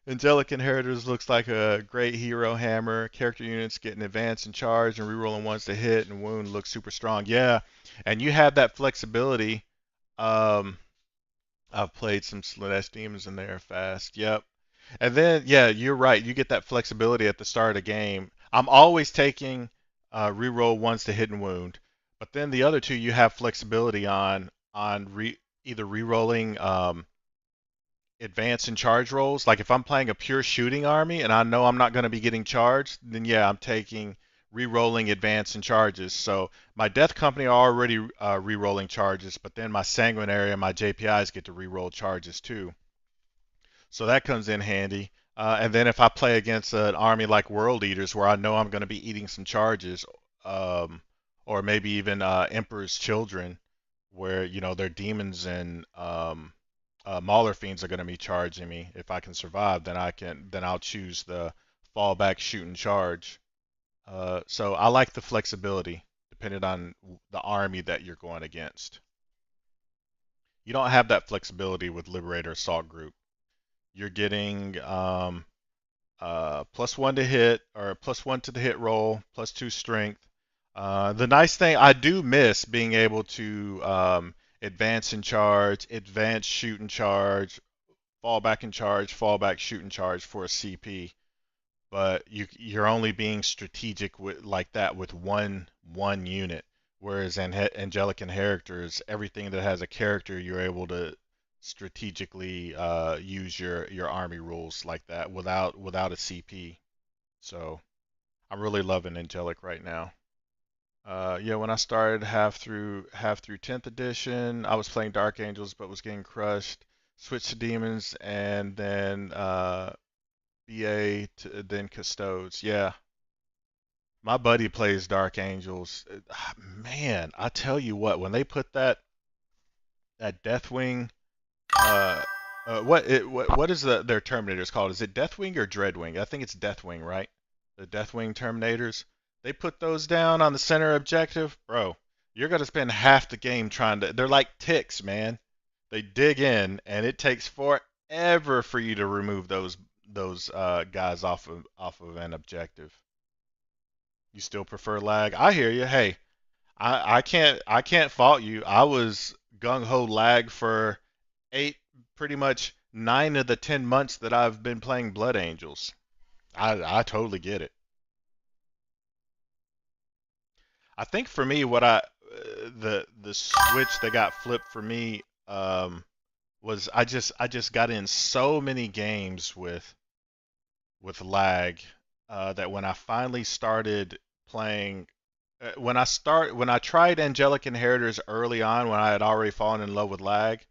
Angelic Inheritors looks like a great hero hammer. Character units getting advanced and charge and rerolling ones to hit and wound looks super strong. Yeah, and you have that flexibility. Um, I've played some Slanesh Demons in there fast. Yep. And then, yeah, you're right. You get that flexibility at the start of the game. I'm always taking reroll ones to hit and wound, but then the other two you have flexibility on either rerolling advance and charge rolls. Like if I'm playing a pure shooting army and I know I'm not going to be getting charged, then yeah, I'm taking re-rolling advance and charges. So my Death Company are already re-rolling charges, but then my Sanguinary and my JPIs get to re-roll charges too. So that comes in handy. And then if I play against an army like World Eaters, where I know I'm going to be eating some charges, um, or maybe even Emperor's Children, where their demons and Mauler fiends are going to be charging me. If I can survive, then I'll choose the fallback shoot and charge. So I like the flexibility depending on the army that you're going against. You don't have that flexibility with Liberator Assault Group. You're getting +1 to hit or +1 to the hit roll, +2 strength. The nice thing I do miss being able to advance and charge, advance shoot and charge, fall back and charge, fall back shoot and charge for a CP. But you're only being strategic with like that with one unit. Whereas in Angelic Inheritors, everything that has a character, you're able to strategically use your army rules like that without a CP. So I'm really loving Angelic right now. Yeah, when I started half through 10th edition, I was playing Dark Angels but was getting crushed. Switched to Demons and then BA to then Custodes. Yeah, my buddy plays Dark Angels. Man, I tell you what, when they put that Deathwing uh what is their Terminators called? Is it Deathwing or Dreadwing? I think it's Deathwing, right? The Deathwing Terminators. They put those down on the center objective, bro. You're gonna spend half the game trying to. They're like ticks, man. They dig in, and it takes forever for you to remove those guys off of an objective. You still prefer lag? I hear you. Hey, I can't fault you. I was gung ho lag for eight, pretty much 9 of the 10 months that I've been playing Blood Angels. I totally get it. I think for me, the switch that got flipped for me was I just got in so many games with lag that when I finally started playing when I tried Angelic Inheritors early on when I had already fallen in love with lag,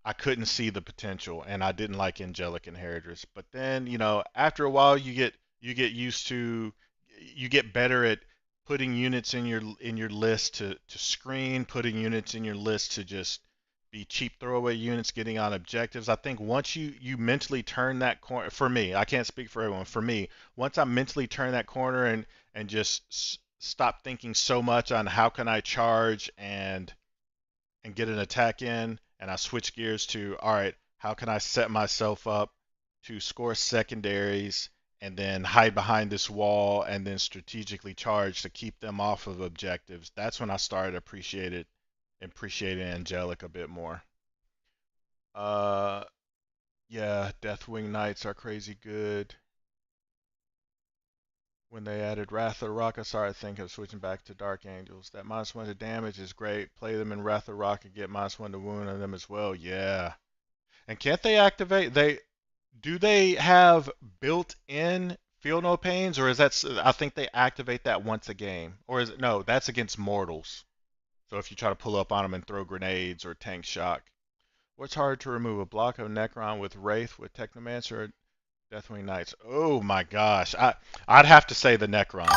I couldn't see the potential and I didn't like Angelic Inheritors. But then, after a while you get used to you get better at putting units in your list to screen, putting units in your list to just be cheap throwaway units, getting on objectives. I think once you mentally turn that corner, for me, I can't speak for everyone. For me, once I mentally turn that corner and just stop thinking so much on how can I charge and get an attack in, and I switch gears to, all right, how can I set myself up to score secondaries and then hide behind this wall and then strategically charge to keep them off of objectives. That's when I started appreciating Angelic a bit more. Uh, yeah, Deathwing Knights are crazy good. When they added Wrath of Rock, I started thinking of switching back to Dark Angels. That -1 to damage is great. Play them in Wrath of Rock and get -1 to wound on them as well. Yeah. And can't they activate? Do they have built-in Feel No Pains, or is that? I think they activate that once a game, or is it no? That's against mortals. So if you try to pull up on them and throw grenades or tank shock, what's harder to remove? A block of Necron with Wraith with Technomancer or Deathwing Knights? Oh my gosh, I'd have to say the Necrons.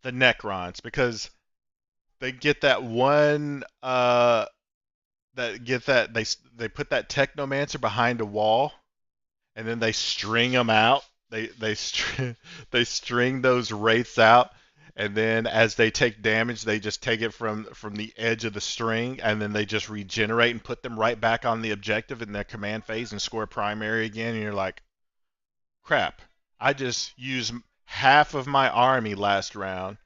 The Necrons because they get that one that get that they put that Technomancer behind a wall and then they string them out. They string those wraiths out, and then as they take damage, they just take it from the edge of the string, and then they just regenerate and put them right back on the objective in their command phase and score primary again. And you're like, crap! I just used half of my army last round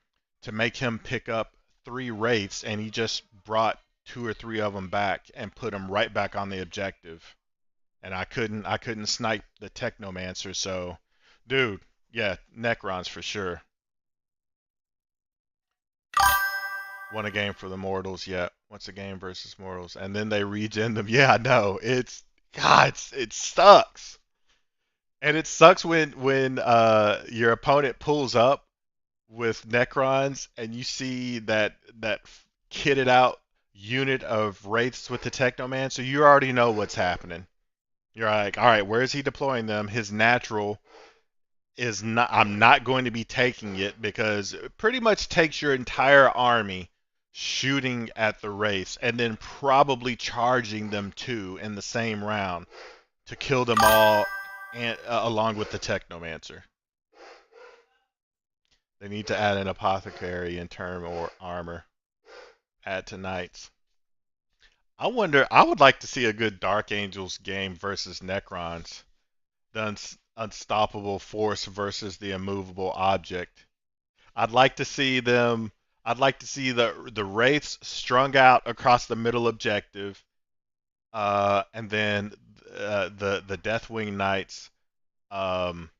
to make him pick up 3 wraiths, and he just brought 2 or 3 of them back and put them right back on the objective and I couldn't snipe the Technomancer. So, dude, yeah, Necrons for sure. Won a game for the Mortals, yeah. Once a game versus Mortals, and then they regen them. Yeah, I know. It's God, it sucks, and it sucks when your opponent pulls up with Necrons and you see that kitted out unit of wraiths with the Technomancer. You already know what's happening. You're like, all right, where is he deploying them? His natural is not. I'm not going to be taking it because it pretty much takes your entire army shooting at the wraiths and then probably charging them too in the same round to kill them all, and along with the Technomancer. They need to add an apothecary in term or armor. Add to knights. I wonder. I would like to see a good Dark Angels game versus Necrons. The unstoppable force versus the immovable object. I'd like to see them. I'd like to see the wraiths strung out across the middle objective, and then the Deathwing Knights um,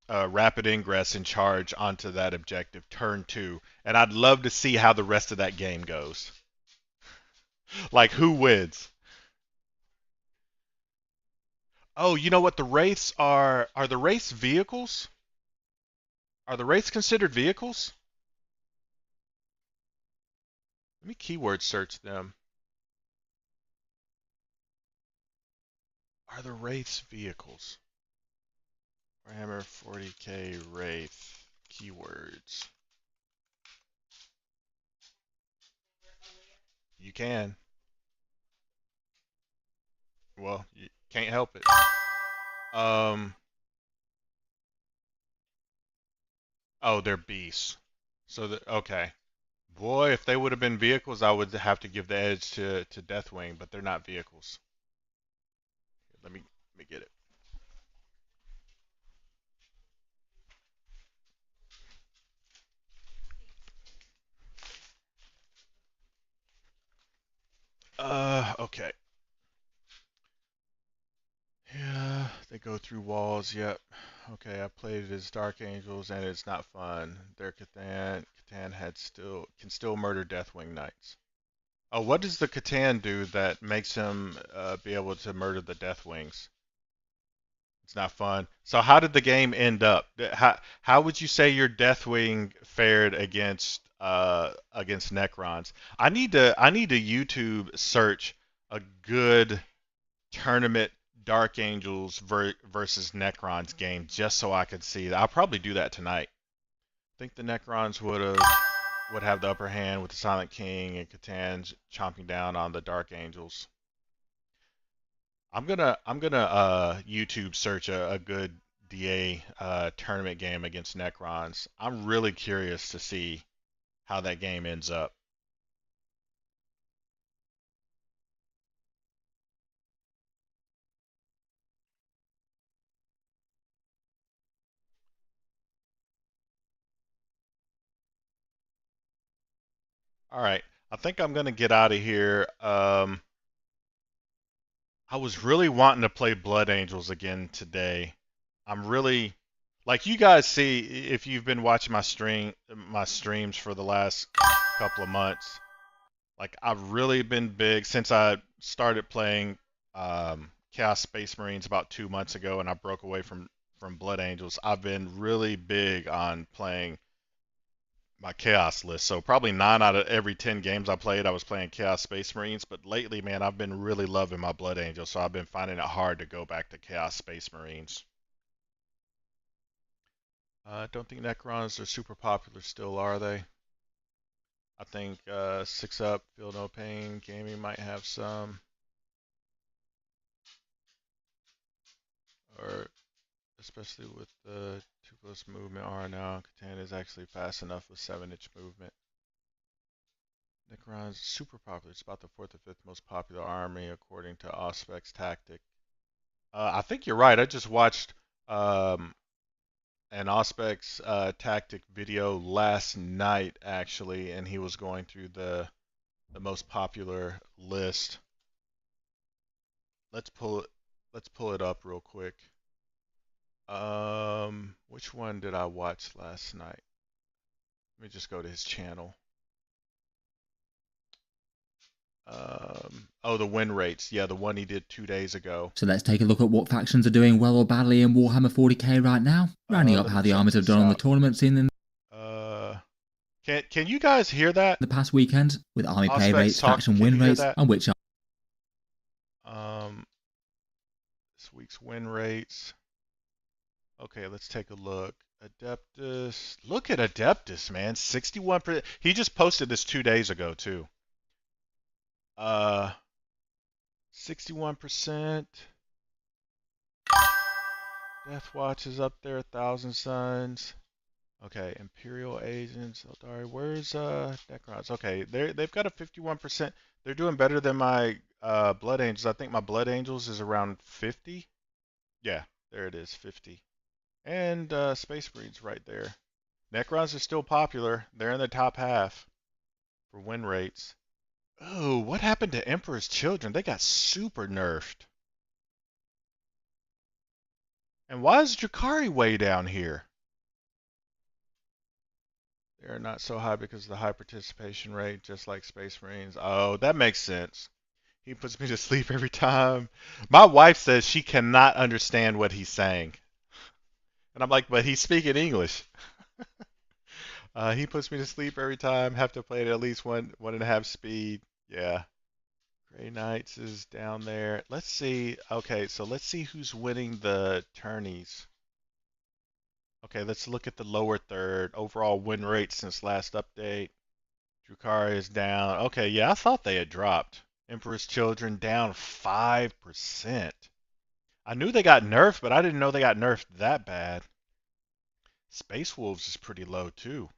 rapid ingress and charge onto that objective turn 2. And I'd love to see how the rest of that game goes. Like who wins? Oh, you know what? The wraiths are the wraiths vehicles? Are the wraiths considered vehicles? Let me keyword search them. Are the wraiths vehicles? Warhammer 40k wraith keywords. You can. Well, you can't help it. Um. Oh, they're beasts. So okay. Boy, if they would have been vehicles, I would have to give the edge to Deathwing, but they're not vehicles. Let me get it. Okay. Yeah, they go through walls. Yep. Okay, I played it as Dark Angels, and it's not fun. Their Catan can still murder Deathwing Knights. Oh, what does the Catan do that makes him be able to murder the Deathwings? It's not fun. So how did the game end up? How would you say your Deathwing fared against Necrons? I need to YouTube search a good tournament Dark Angels versus Necrons game just so I could see that. I'll probably do that tonight. I think the Necrons would have the upper hand with the Silent King and Catan chomping down on the Dark Angels. I'm gonna YouTube search a good DA tournament game against Necrons. I'm really curious to see how that game ends up. All right, I think I'm gonna get out of here. I was really wanting to play Blood Angels again today. I'm really like you guys see if you've been watching my streams for the last couple of months. Like I've really been big since I started playing Chaos Space Marines about 2 months ago, and I broke away from Blood Angels. I've been really big on playing my Chaos list. So probably 9 out of every 10 games I played, I was playing Chaos Space Marines. But lately, man, I've been really loving my Blood Angels, so I've been finding it hard to go back to Chaos Space Marines. I don't think Necrons are super popular still, are they? I think Six Up, Feel No Pain Gaming might have some, or especially with the 2+ movement R now. Catan is actually fast enough with 7-inch movement. Necron's super popular. It's about the fourth or fifth most popular army according to Auspec's Tactic. I think you're right. I just watched um, an Auspec's Tactic video last night actually, and he was going through the most popular list. Let's pull it. Let's pull it up real quick. Which one did I watch last night? Let me just go to his channel. Oh, the win rates. Yeah, the one he did 2 days ago. So let's take a look at what factions are doing well or badly in Warhammer 40k right now, rounding up Let how me the check armies have this done on the out. tournament scene in Uh, can you guys hear that? the past weekend, with army play Auspex rates, talk. faction Can you win hear rates, that? and which Um, this week's win rates. Okay, let's take a look. Adeptus. Look at Adeptus, man. 61%. He just posted this 2 days ago too. 61%. Deathwatch is up there, 1,000 Suns. Okay, Imperial Agents, Eldari. Where's Necrons? Okay, they've got a 51%. They're doing better than my Blood Angels. I think my Blood Angels is around 50. Yeah, there it is, 50. And Space Marines right there. Necrons are still popular. They're in the top half for win rates. Oh, what happened to Emperor's Children? They got super nerfed. And why is Drakari way down here? They're not so high because of the high participation rate, just like Space Marines. Oh, that makes sense. He puts me to sleep every time. My wife says she cannot understand what he's saying. And I'm like, but he's speaking English. He puts me to sleep every time. Have to play it at least one and a half speed. Yeah. Grey Knights is down there. Let's see. Okay, so let's see who's winning the tourneys. Okay, let's look at the lower third. Overall win rate since last update. Drukhari is down. Okay, yeah, I thought they had dropped. Emperor's Children down 5%. I knew they got nerfed, but I didn't know they got nerfed that bad. Space Wolves is pretty low too.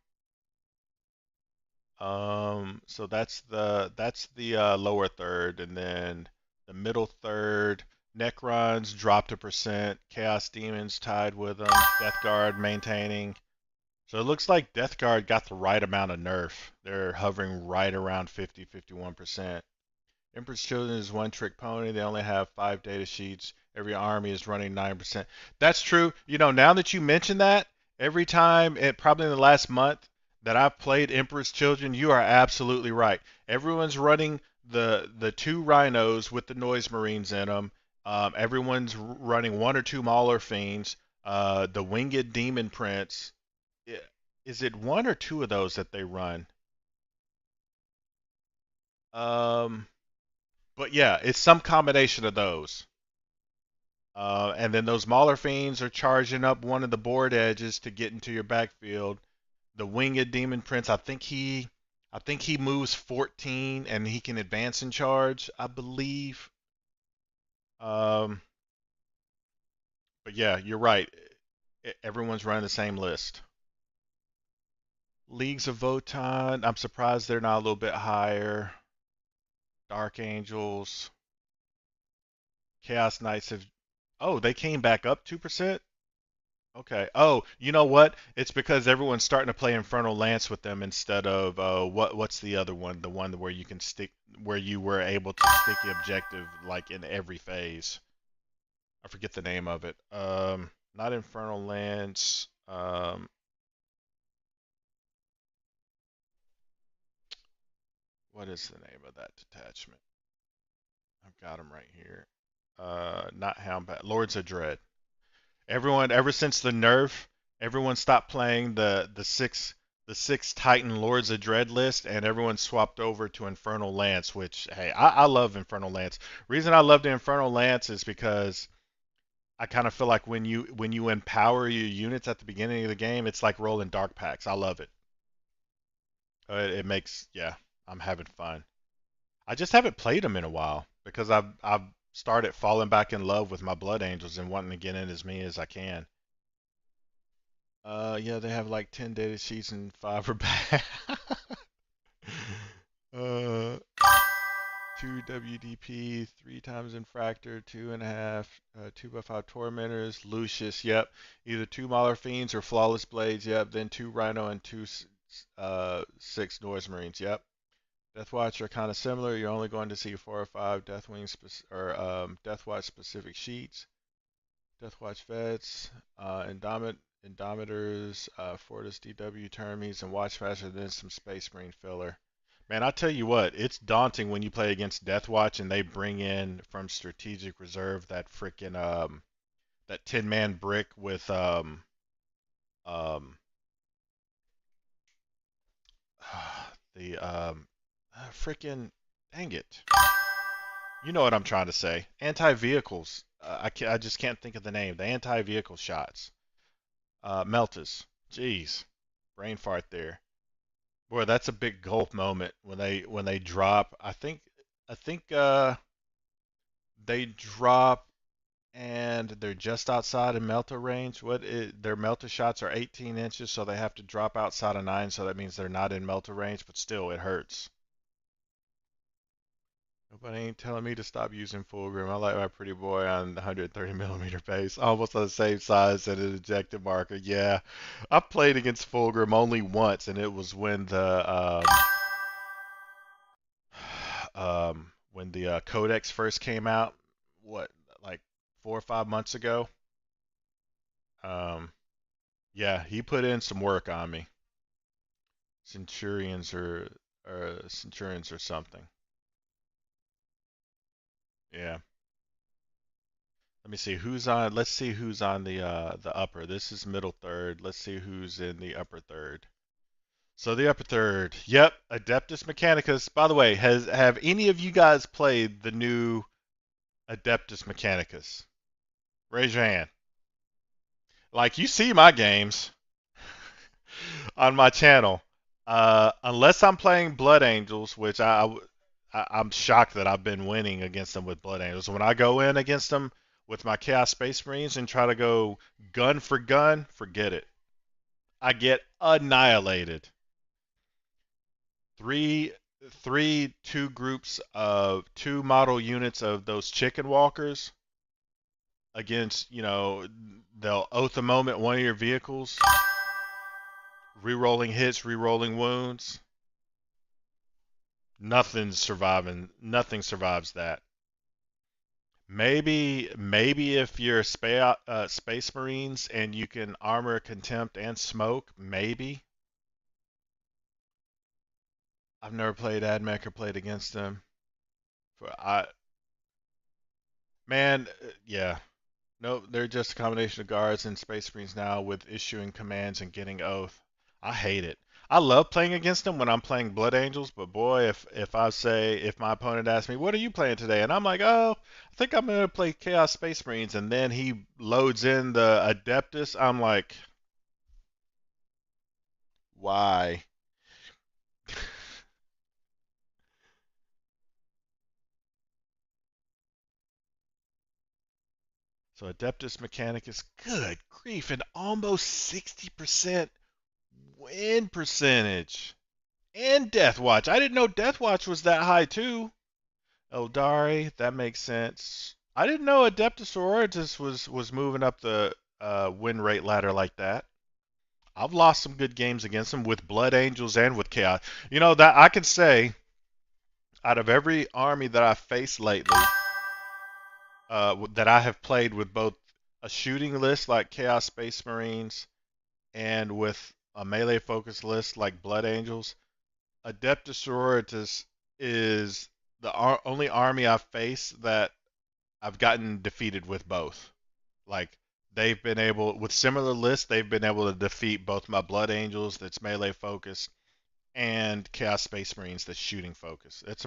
So that's the lower third, and then the middle third. Necrons dropped 1%. Chaos Demons tied with them. Death Guard maintaining. So it looks like Death Guard got the right amount of nerf. They're hovering right around 50-51%. Emperor's Children is one trick pony. They only have 5 data sheets. Every army is running 9%. That's true. You know, now that you mention that, every time, probably in the last month that I've played Emperor's Children, you are absolutely right. Everyone's running the 2 rhinos with the noise marines in them. Everyone's running 1 or 2 Mauler fiends. The winged demon prince. Is it 1 or 2 of those that they run? But yeah, it's some combination of those. And then those Mauler fiends are charging up one of the board edges to get into your backfield. The winged demon prince, I think he moves 14 and he can advance and charge, I believe. Um, but yeah, you're right. Everyone's running the same list. Leagues of Votan, I'm surprised they're not a little bit higher. Dark Angels, Chaos Knights have. Oh, they came back up 2%? Okay. Oh, you know what? It's because everyone's starting to play Infernal Lance with them instead of what's the other one? The one where you can stick where you were able to stick the objective like in every phase. I forget the name of it. Not Infernal Lance. What is the name of that detachment? I've got them right here. Not Houndbat. Lords of Dread. Everyone, ever since the nerf, everyone stopped playing the six Titan Lords of Dread list, and everyone swapped over to Infernal Lance. Which, hey, I love Infernal Lance. Reason I love the Infernal Lance is because I kind of feel like when you empower your units at the beginning of the game, it's like rolling dark packs. I love it. It makes, yeah, I'm having fun. I just haven't played them in a while because I've started falling back in love with my Blood Angels and wanting to get in as many as I can. Yeah, they have like 10 data sheets and 5 are bad. uh, 2 WDP, 3 times Infractor, 2.5, 2x5 Tormentors, Lucius, yep. Either 2 Mauler Fiends or Flawless Blades, yep. Then 2 Rhino and 2 6 Noise Marines, yep. Deathwatch are kind of similar. You're only going to see 4 or 5 Deathwatch specific sheets. Deathwatch Vets, Indomitors, Fortis DW Termies, and Watchmaster, and then some Space Marine filler. Man, I tell you what, it's daunting when you play against Deathwatch and they bring in from Strategic Reserve that freaking that 10-man brick with um the freaking dang it. You know what I'm trying to say. Anti-vehicles. I just can't think of the name. The anti-vehicle shots. Meltas. Jeez. Brain fart there. Boy, that's a big gulp moment when they drop. I think they drop and they're just outside of Melta range. Their Melta shots are 18 inches, so they have to drop outside of 9, so that means they're not in Melta range, but still it hurts. Nobody ain't telling me to stop using Fulgrim. I like my pretty boy on the 130mm base, almost on the same size as an ejected marker. Yeah, I played against Fulgrim only once, and it was when the Codex first came out. What, like 4 or 5 months ago? Um, yeah, he put in some work on me. Centurions or something. Yeah. Let me see who's on. Let's see who's on the upper. This is middle third. Let's see who's in the upper third. So the upper third. Yep, Adeptus Mechanicus. By the way, have any of you guys played the new Adeptus Mechanicus? Raise your hand. Like, you see my games on my channel. Unless I'm playing Blood Angels, which I'm shocked that I've been winning against them with Blood Angels. When I go in against them with my Chaos Space Marines and try to go gun for gun, forget it. I get annihilated. Three, two groups of two model units of those chicken walkers against, they'll oath a moment one of your vehicles, re-rolling hits, re-rolling wounds. Nothing survives that. Maybe if you're Space Marines and you can armor, contempt, and smoke, maybe. I've never played AdMech or played against them. For I Man, yeah. No, they're just a combination of guards and Space Marines now with issuing commands and getting oath. I hate it. I love playing against them when I'm playing Blood Angels, but boy, if my opponent asks me, "What are you playing today?" and I'm like, "Oh, I think I'm gonna play Chaos Space Marines," and then he loads in the Adeptus, I'm like, why? So Adeptus Mechanicus, good grief, and almost 60% win percentage. And Death Watch. I didn't know Death Watch was that high too. Eldari, that makes sense. I didn't know Adeptus Sororitas was moving up the win rate ladder like that. I've lost some good games against them with Blood Angels and with Chaos. You know that I can say out of every army that I've faced lately, that I have played with both a shooting list like Chaos Space Marines and with a melee focused list like Blood Angels, Adeptus Sororitas is the only army I've faced that I've gotten defeated with both. Like they've been able, with similar lists, they've been able to defeat both my Blood Angels that's melee focused and Chaos Space Marines that's shooting focused. It's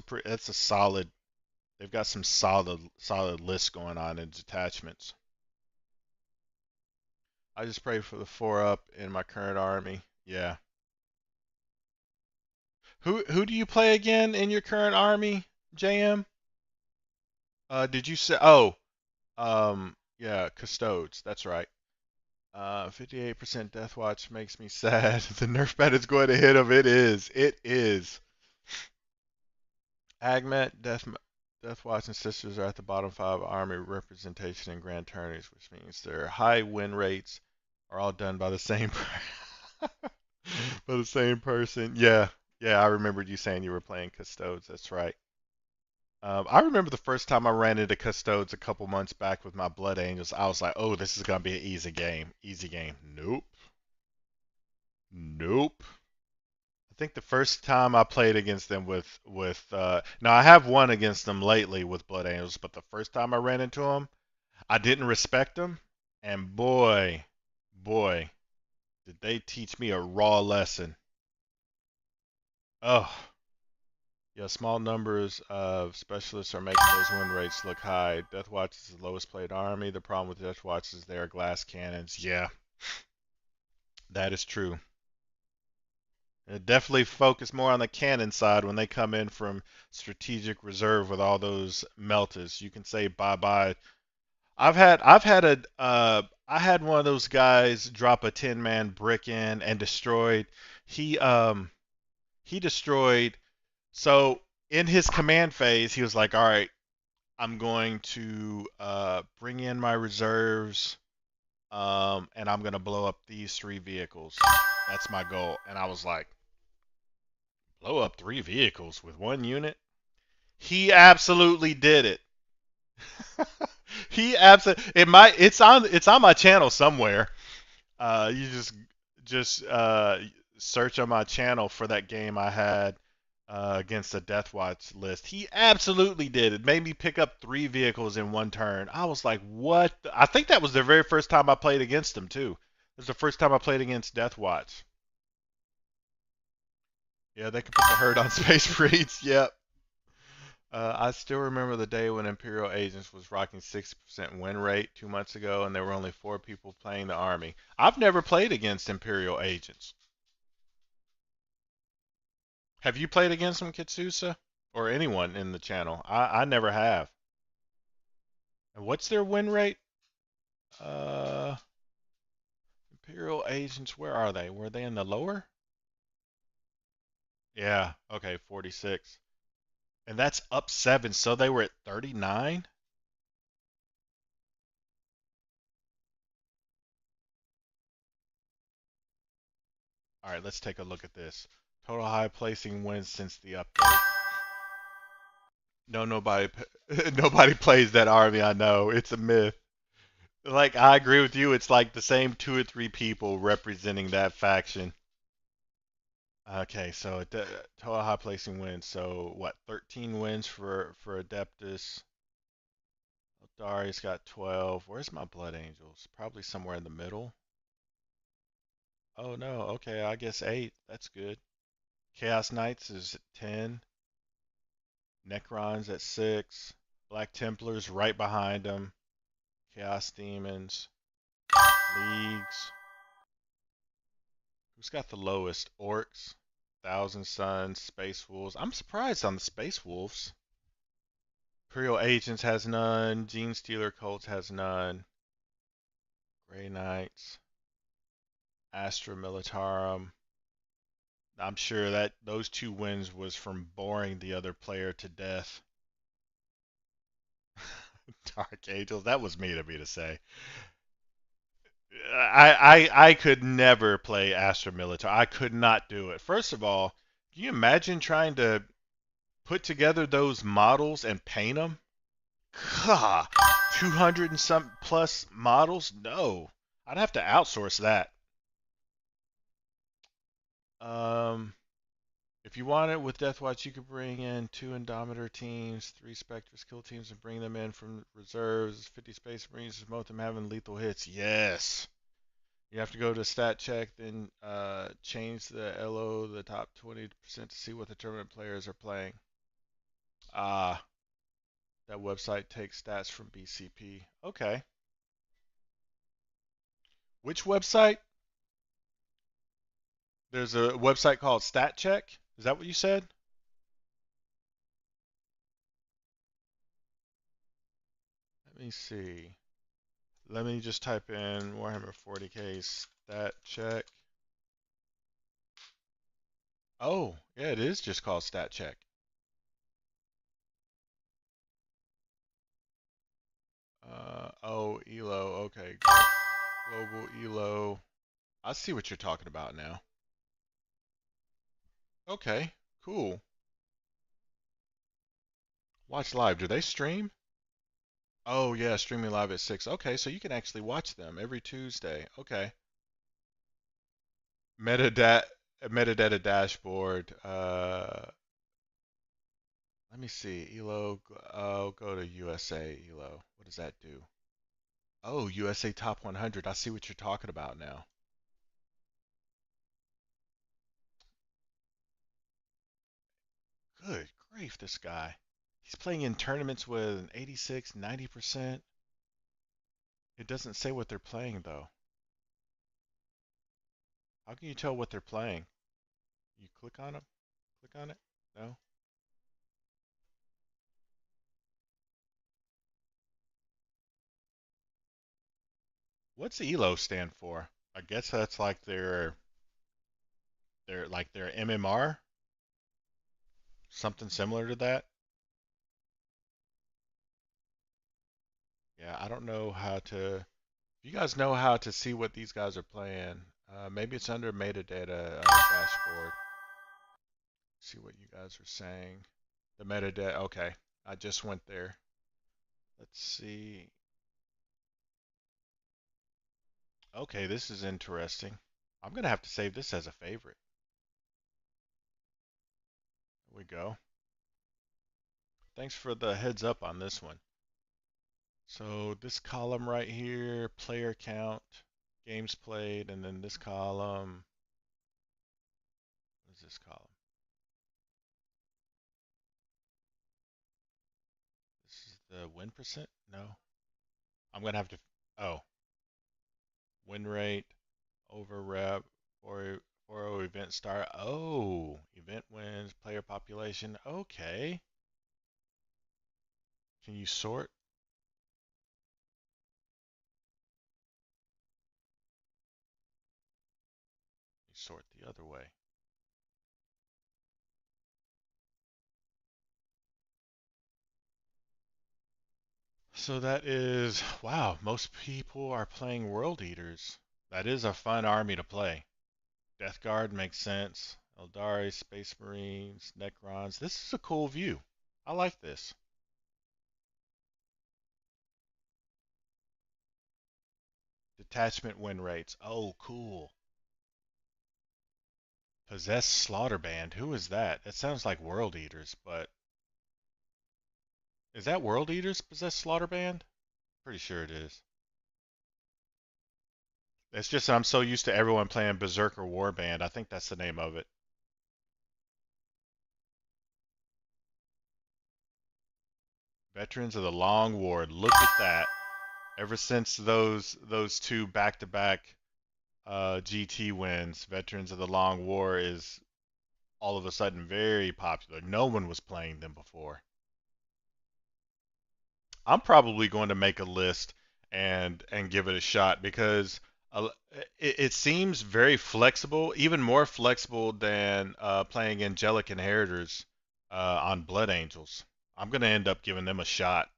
a solid. They've got some solid lists going on in detachments. I just pray for the 4-up in my current army. Yeah. Who do you play again in your current army, JM? Did you say? Oh, yeah, Custodes. That's right. 58% Death Watch makes me sad. The nerf bat is going to hit him. It is. It is. Agmet, Death Watch, and Sisters are at the bottom 5 army representation in grand tourneys, which means their high win rates are all done by the same by the same person. Yeah, yeah. I remembered you saying you were playing Custodes. That's right. I remember the first time I ran into Custodes a couple months back with my Blood Angels. I was like, "Oh, this is gonna be an easy game. Easy game." Nope. Nope. I think the first time I played against them now I have won against them lately with Blood Angels, but the first time I ran into them, I didn't respect them, and boy, did they teach me a raw lesson. Oh, yeah, small numbers of specialists are making those win rates look high. Death Watch is the lowest played army. The problem with Death Watch is they are glass cannons. Yeah, that is true. Definitely focus more on the cannon side when they come in from strategic reserve with all those meltas. You can say bye bye. I had one of those guys drop a 10-man brick in and destroyed. He destroyed. So in his command phase, he was like, "All right, I'm going to bring in my reserves, and I'm gonna blow up these 3 vehicles. That's my goal." And I was like, "Blow up 3 vehicles with 1 unit?" He absolutely did it. He absolutely. It's on my channel somewhere. You just search on my channel for that game I had against the Death Watch list. He absolutely did. It made me pick up 3 vehicles in 1 turn. I was like, what? I think that was the very first time I played against him, too. It was the first time I played against Death Watch. Yeah, they can put the hurt on Space Marines. Yep. I still remember the day when Imperial Agents was rocking 60% win rate 2 months ago, and there were only 4 people playing the army. I've never played against Imperial Agents. Have you played against some Kitsusa or anyone in the channel? I never have. And what's their win rate? Uh, Imperial Agents, where are they? Were they in the lower? Yeah, okay, 46. And that's up 7, so they were at 39? All right, let's take a look at this. Total high placing wins since the update. No, nobody, nobody plays that army. I know it's a myth. Like I agree with you. It's like the same 2 or 3 people representing that faction. Okay, so total high placing wins. So what? 13 wins for Adeptus. Darius got 12. Where's my Blood Angels? Probably somewhere in the middle. Oh no. Okay, I guess 8. That's good. Chaos Knights is at 10. Necrons at 6. Black Templars right behind them. Chaos Demons. Leagues. Who's got the lowest? Orcs. Thousand Suns. Space Wolves. I'm surprised on the Space Wolves. Imperial Agents has none. Gene Stealer Cults has none. Grey Knights. Astra Militarum. I'm sure that those 2 wins was from boring the other player to death. Dark Angels. That was me to say. I could never play Astra Militar. I could not do it. First of all, can you imagine trying to put together those models and paint them? God, 200 and some plus models? No. I'd have to outsource that. Um, if you want it with Deathwatch, you could bring in 2 Indomitor teams, 3 Spectre skill teams, and bring them in from reserves. 50 Space Marines, most of them having lethal hits. Yes. You have to go to stat check, then change the LO, the top 20% to see what the tournament players are playing. Ah, that website takes stats from BCP. Okay. Which website? There's a website called Stat Check. Is that what you said? Let me see. Let me just type in Warhammer 40k Stat Check. Oh, yeah, it is just called Stat Check. Oh, ELO. Okay. Global ELO. I see what you're talking about now. Okay, cool. Watch live. Do they stream? Oh yeah, streaming live at 6. Okay, so you can actually watch them every Tuesday. Okay. Metadata metadata dashboard. Let me see. ELO. Oh, go to USA ELO. What does that do? Oh, USA Top 100. I see what you're talking about now. Good grief, this guy. He's playing in tournaments with an 86, 90%. It doesn't say what they're playing though. How can you tell what they're playing? You click on them? Click on it? No? What's ELO stand for? I guess that's like their MMR, something similar to that. Yeah, I don't know how to. If you guys know how to see what these guys are playing, maybe it's under metadata dashboard. See what you guys are saying. The metadata. Okay, I just went there. Let's see. Okay, this is interesting. I'm gonna have to save this as a favorite. There we go. Thanks for the heads up on this one. So this column right here, player count, games played, and then this column, what is this column? This is the win percent? No. I'm gonna have to, oh, win rate, over rep, Or event start. Oh, event wins, player population. Okay. Can you sort? You sort the other way. So that is, wow, most people are playing World Eaters. That is a fun army to play. Death Guard makes sense. Eldari, Space Marines, Necrons. This is a cool view. I like this. Detachment win rates. Oh, cool. Possessed Slaughter Band. Who is that? That sounds like World Eaters, but is that World Eaters Possessed Slaughter Band? Pretty sure it is. It's just I'm so used to everyone playing Berserker Warband. I think that's the name of it. Veterans of the Long War. Look at that. Ever since those two back-to-back GT wins, Veterans of the Long War is all of a sudden very popular. No one was playing them before. I'm probably going to make a list and give it a shot because it seems very flexible, even more flexible than playing Angelic Inheritors on Blood Angels. I'm going to end up giving them a shot.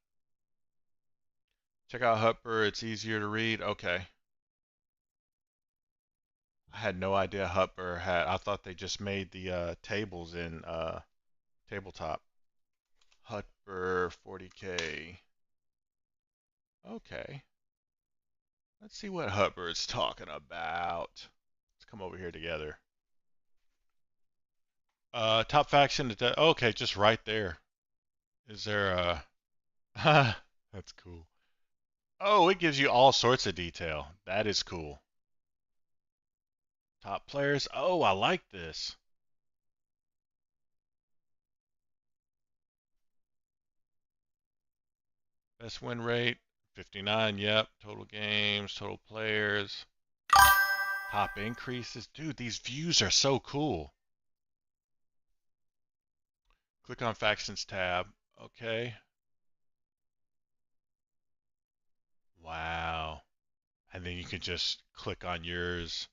Check out Hutper. It's easier to read. Okay. I had no idea Hutper had. I thought they just made the tables in Tabletop. Hutper 40K. Okay. Let's see what Hutper is talking about. Let's come over here together. Top faction. Okay, just right there. Is there a? That's cool. Oh, it gives you all sorts of detail. That is cool. Top players. Oh, I like this. Best win rate, 59. Yep. Total games, total players. Top increases. Dude, these views are so cool. Click on Factions tab. Okay. Wow. And then you can just click on yours,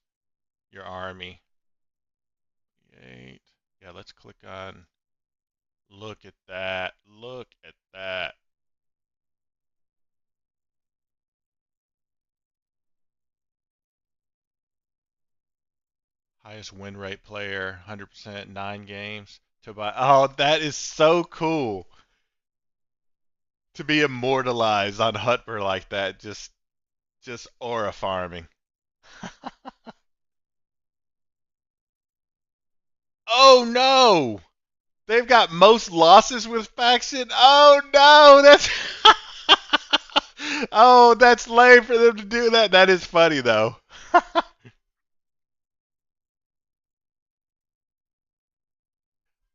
your army. 8. Yeah, let's click on. Look at that. Look at that. Highest win rate player, 100%, 9 games. To buy. Oh, that is so cool. To be immortalized on Hutper like that, just aura farming. Oh no! They've got most losses with faction. Oh no, that's oh, that's lame for them to do that. That is funny though.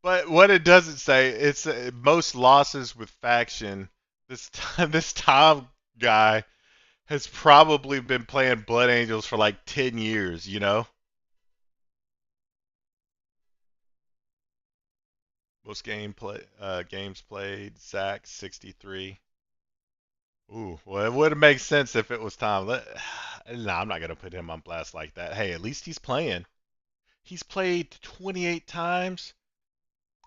But what it doesn't say, it's most losses with faction. This Tom guy has probably been playing Blood Angels for like 10 years, you know? Most games played, Zach 63. Ooh, well, it would make sense if it was Tom. No, I'm not gonna put him on blast like that. Hey, at least he's playing. He's played 28 times.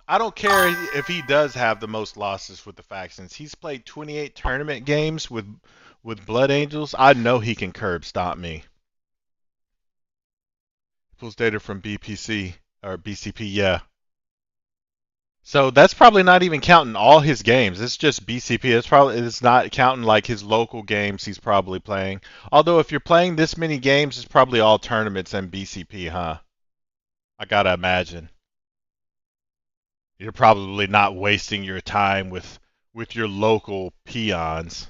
I don't care if he does have the most losses with the factions. He's played 28 tournament games with Blood Angels. I know he can curb stomp me. Pulls data from BPC or BCP, yeah. So that's probably not even counting all his games. It's just BCP. It's not counting like his local games he's probably playing. Although if you're playing this many games, it's probably all tournaments and BCP, huh? I gotta imagine. You're probably not wasting your time with your local peons.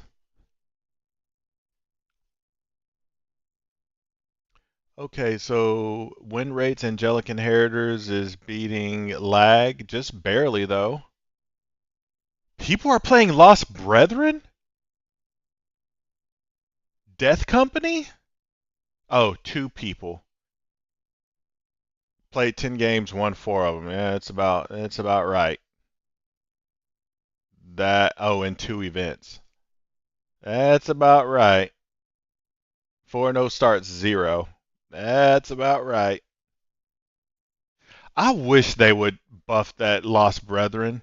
Okay, so win rates Angelic Inheritors is beating Lag just barely though. People are playing Lost Brethren? Death Company? Oh, 2 people. played 10 games, won 4 of them. Yeah, it's about right. That and 2 events. That's about right. 4-0 starts 0. That's about right. I wish they would buff that Lost Brethren.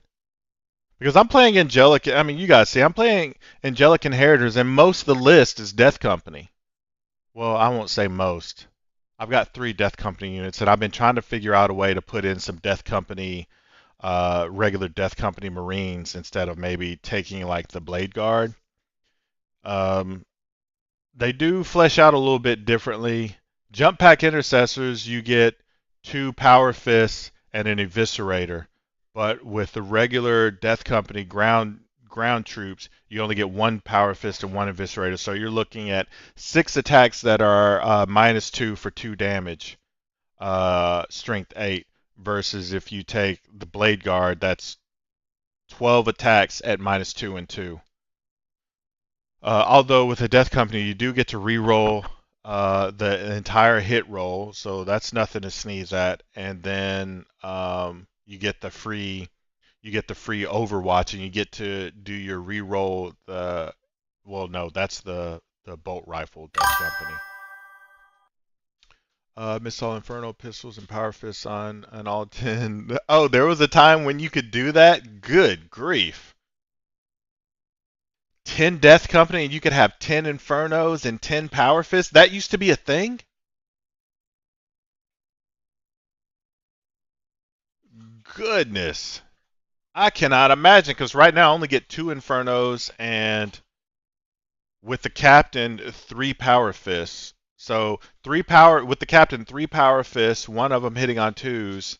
Because I'm playing Angelic, I mean, you guys see, I'm playing Angelic Inheritors, and most of the list is Death Company. Well, I won't say most. I've got 3 Death Company units, and I've been trying to figure out a way to put in some Death Company, regular Death Company Marines instead of maybe taking like the Blade Guard. They do flesh out a little bit differently. Jump Pack Intercessors, you get 2 Power Fists and an Eviscerator. But with the regular Death Company ground troops, you only get 1 Power Fist and 1 Eviscerator. So you're looking at 6 attacks that are -2 for 2 damage, strength 8, versus if you take the Blade Guard, that's 12 attacks at -2 and 2. Although with the Death Company, you do get to re-roll the entire hit roll, so that's nothing to sneeze at. And then you get the free Overwatch, and you get to do your re-roll. Well, no, that's the bolt rifle Death Company. Missile Inferno pistols and power fists on all 10. Oh, there was a time when you could do that? Good grief. 10 Death Company and you could have 10 Infernos and 10 Power Fists? That used to be a thing? Goodness. I cannot imagine, because right now I only get 2 Infernos and with the Captain 3 Power Fists. So 3 power with the Captain, 3 Power Fists, one of them hitting on 2s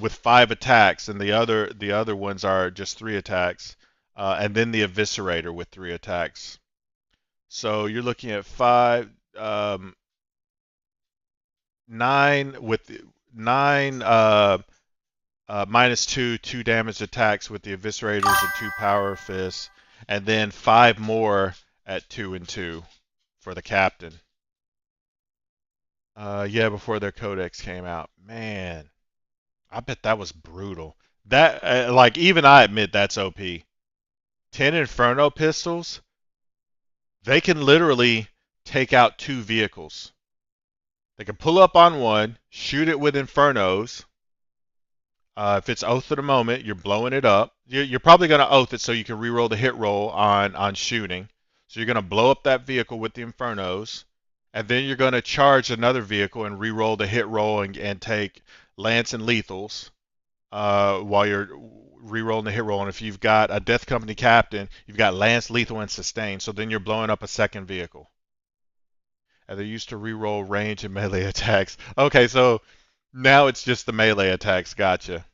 with 5 attacks, and the other ones are just 3 attacks. And then the Eviscerator with 3 attacks. So you're looking at 9 with 9 -2, 2 damage attacks with the Eviscerators and 2 Power Fists, and then 5 more at 2 and 2 for the Captain. Yeah, before their Codex came out. Man, I bet that was brutal. That like even I admit that's OP. 10 Inferno pistols, they can literally take out 2 vehicles. They can pull up on one, shoot it with Infernos. If it's Oath of the Moment, you're blowing it up. You're probably going to Oath it so you can reroll the hit roll on shooting. So you're going to blow up that vehicle with the Infernos. And then you're going to charge another vehicle and reroll the hit roll and take Lance and Lethals while you're rerolling the hit roll. And if you've got a Death Company Captain, you've got Lance, Lethal, and Sustain. So then you're blowing up a second vehicle. And they used to reroll range and melee attacks. Okay, so now it's just the melee attacks. Gotcha.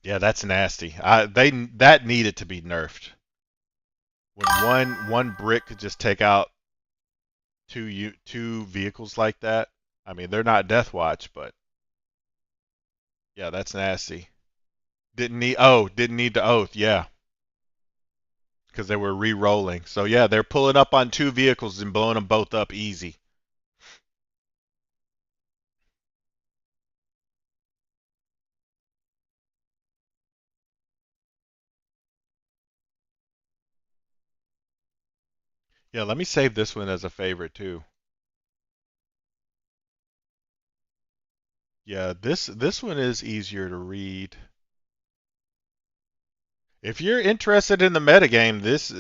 Yeah, that's nasty. That needed to be nerfed. When one brick could just take out two vehicles like that. I mean, they're not Death Watch, but yeah, that's nasty. Didn't need to Oath, yeah. Because they were re-rolling. So yeah, they're pulling up on 2 vehicles and blowing them both up easy. Yeah, let me save this one as a favorite too. Yeah, this one is easier to read. If you're interested in the metagame, this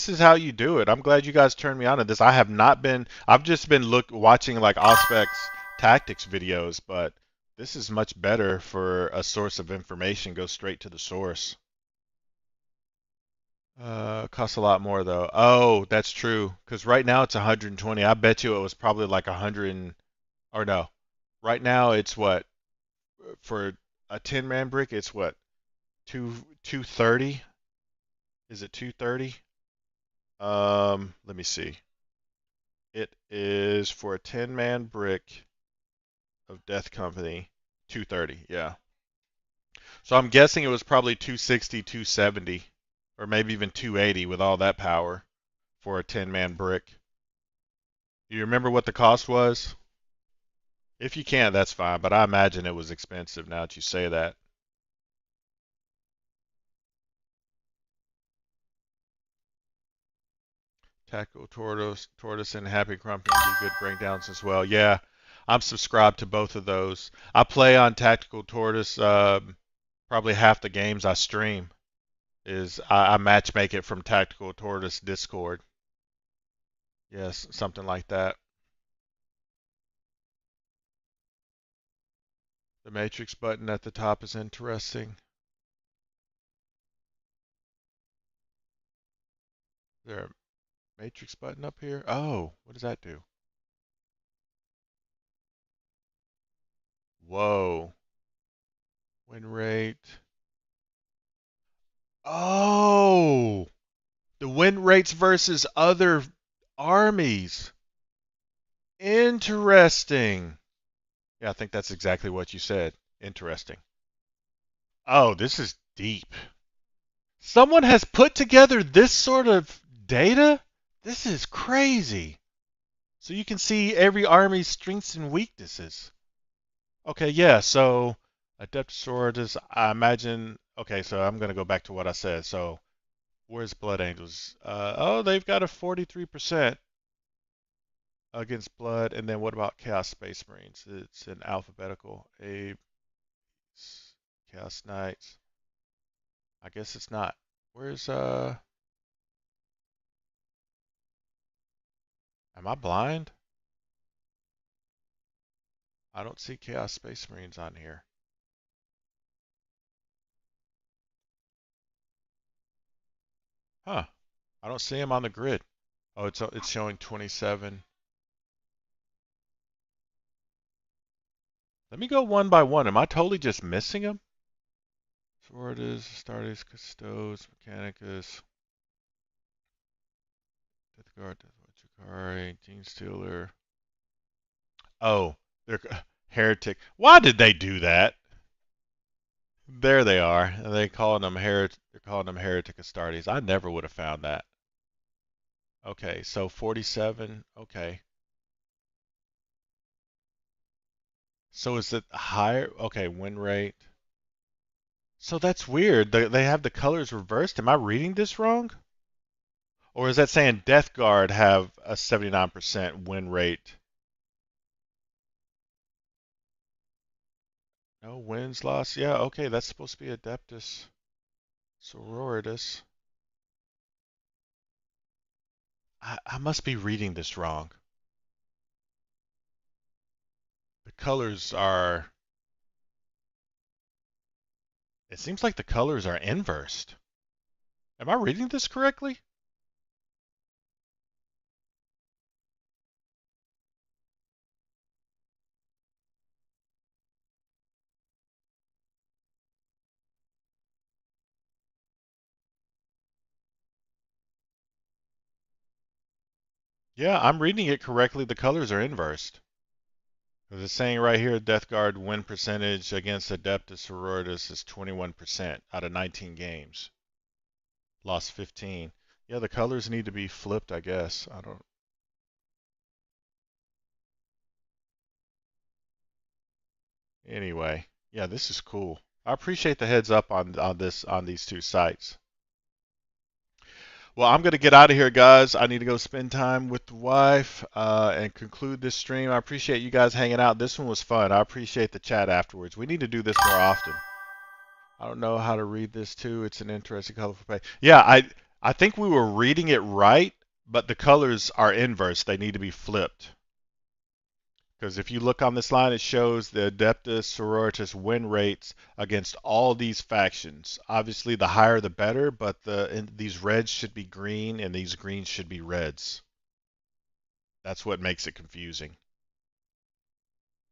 is how you do it. I'm glad you guys turned me on to this. I have not been. I've just been watching like Auspex tactics videos, but this is much better for a source of information. Go straight to the source. Costs a lot more though. Oh, that's true. Because right now it's 120. I bet you it was probably like 100 or no. Right now it's what for a 10-man brick? It's what 230? Is it 230? Let me see. It is for a 10-man brick of Death Company, 230. Yeah. So I'm guessing it was probably 260, 270, or maybe even 280 with all that power for a 10-man brick. Do you remember what the cost was? If you can't, that's fine, but I imagine it was expensive now that you say that. Tactical Tortoise and Happy Crumping do good breakdowns as well. Yeah, I'm subscribed to both of those. I play on Tactical Tortoise. Probably half the games I stream is I match make it from Tactical Tortoise Discord. Yes, something like that. The Matrix button at the top is interesting. Is there a Matrix button up here? Oh, what does that do? Whoa. Win rate. Oh, the win rates versus other armies. Interesting. Yeah, I think that's exactly what you said. Interesting. Oh, this is deep. Someone has put together this sort of data? This is crazy. So you can see every army's strengths and weaknesses. Okay, yeah, so Adeptus, I imagine. Okay, so I'm going to go back to what I said. So where's Blood Angels? Oh, they've got a 43% against Blood. And then what about Chaos Space Marines? It's in alphabetical. A Chaos Knights. I guess it's not. Where's am I blind? I don't see Chaos Space Marines on here. Huh. I don't see them on the grid. Oh, it's showing 27. Let me go one by one. Am I totally just missing them? Sororitas, Astartes, Custodes, Mechanicus, Death Guard, Chikari, Gene Stealer. Oh, they're Heretic. Why did they do that? There they are. And they're calling them Heretic Astartes. I never would have found that. Okay, so 47. Okay. So is it higher? Okay, win rate. So that's weird. They have the colors reversed. Am I reading this wrong? Or is that saying Death Guard have a 79% win rate? No wins, loss. Yeah, okay, that's supposed to be Adeptus Sororitas. I must be reading this wrong. The colors are. It seems like the colors are inversed. Am I reading this correctly? Yeah, I'm reading it correctly. The colors are inversed. It's saying right here, Death Guard win percentage against Adeptus Sororitas is 21% out of 19 games. Lost 15. Yeah, the colors need to be flipped, I guess. I don't. Anyway, yeah, this is cool. I appreciate the heads up on these two sites. Well, I'm gonna get out of here, guys. I need to go spend time with the wife and conclude this stream. I appreciate you guys hanging out. This one was fun. I appreciate the chat afterwards. We need to do this more often. I don't know how to read this too. It's an interesting colorful page. Yeah, I think we were reading it right, but the colors are inverse. They need to be flipped. Because if you look on this line, it shows the Adeptus Sororitas win rates against all these factions. Obviously, the higher the better, but these reds should be green and these greens should be reds. That's what makes it confusing.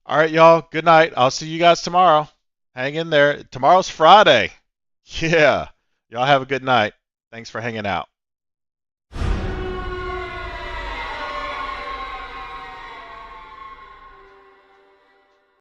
All right, y'all. Good night. I'll see you guys tomorrow. Hang in there. Tomorrow's Friday. Yeah. Y'all have a good night. Thanks for hanging out.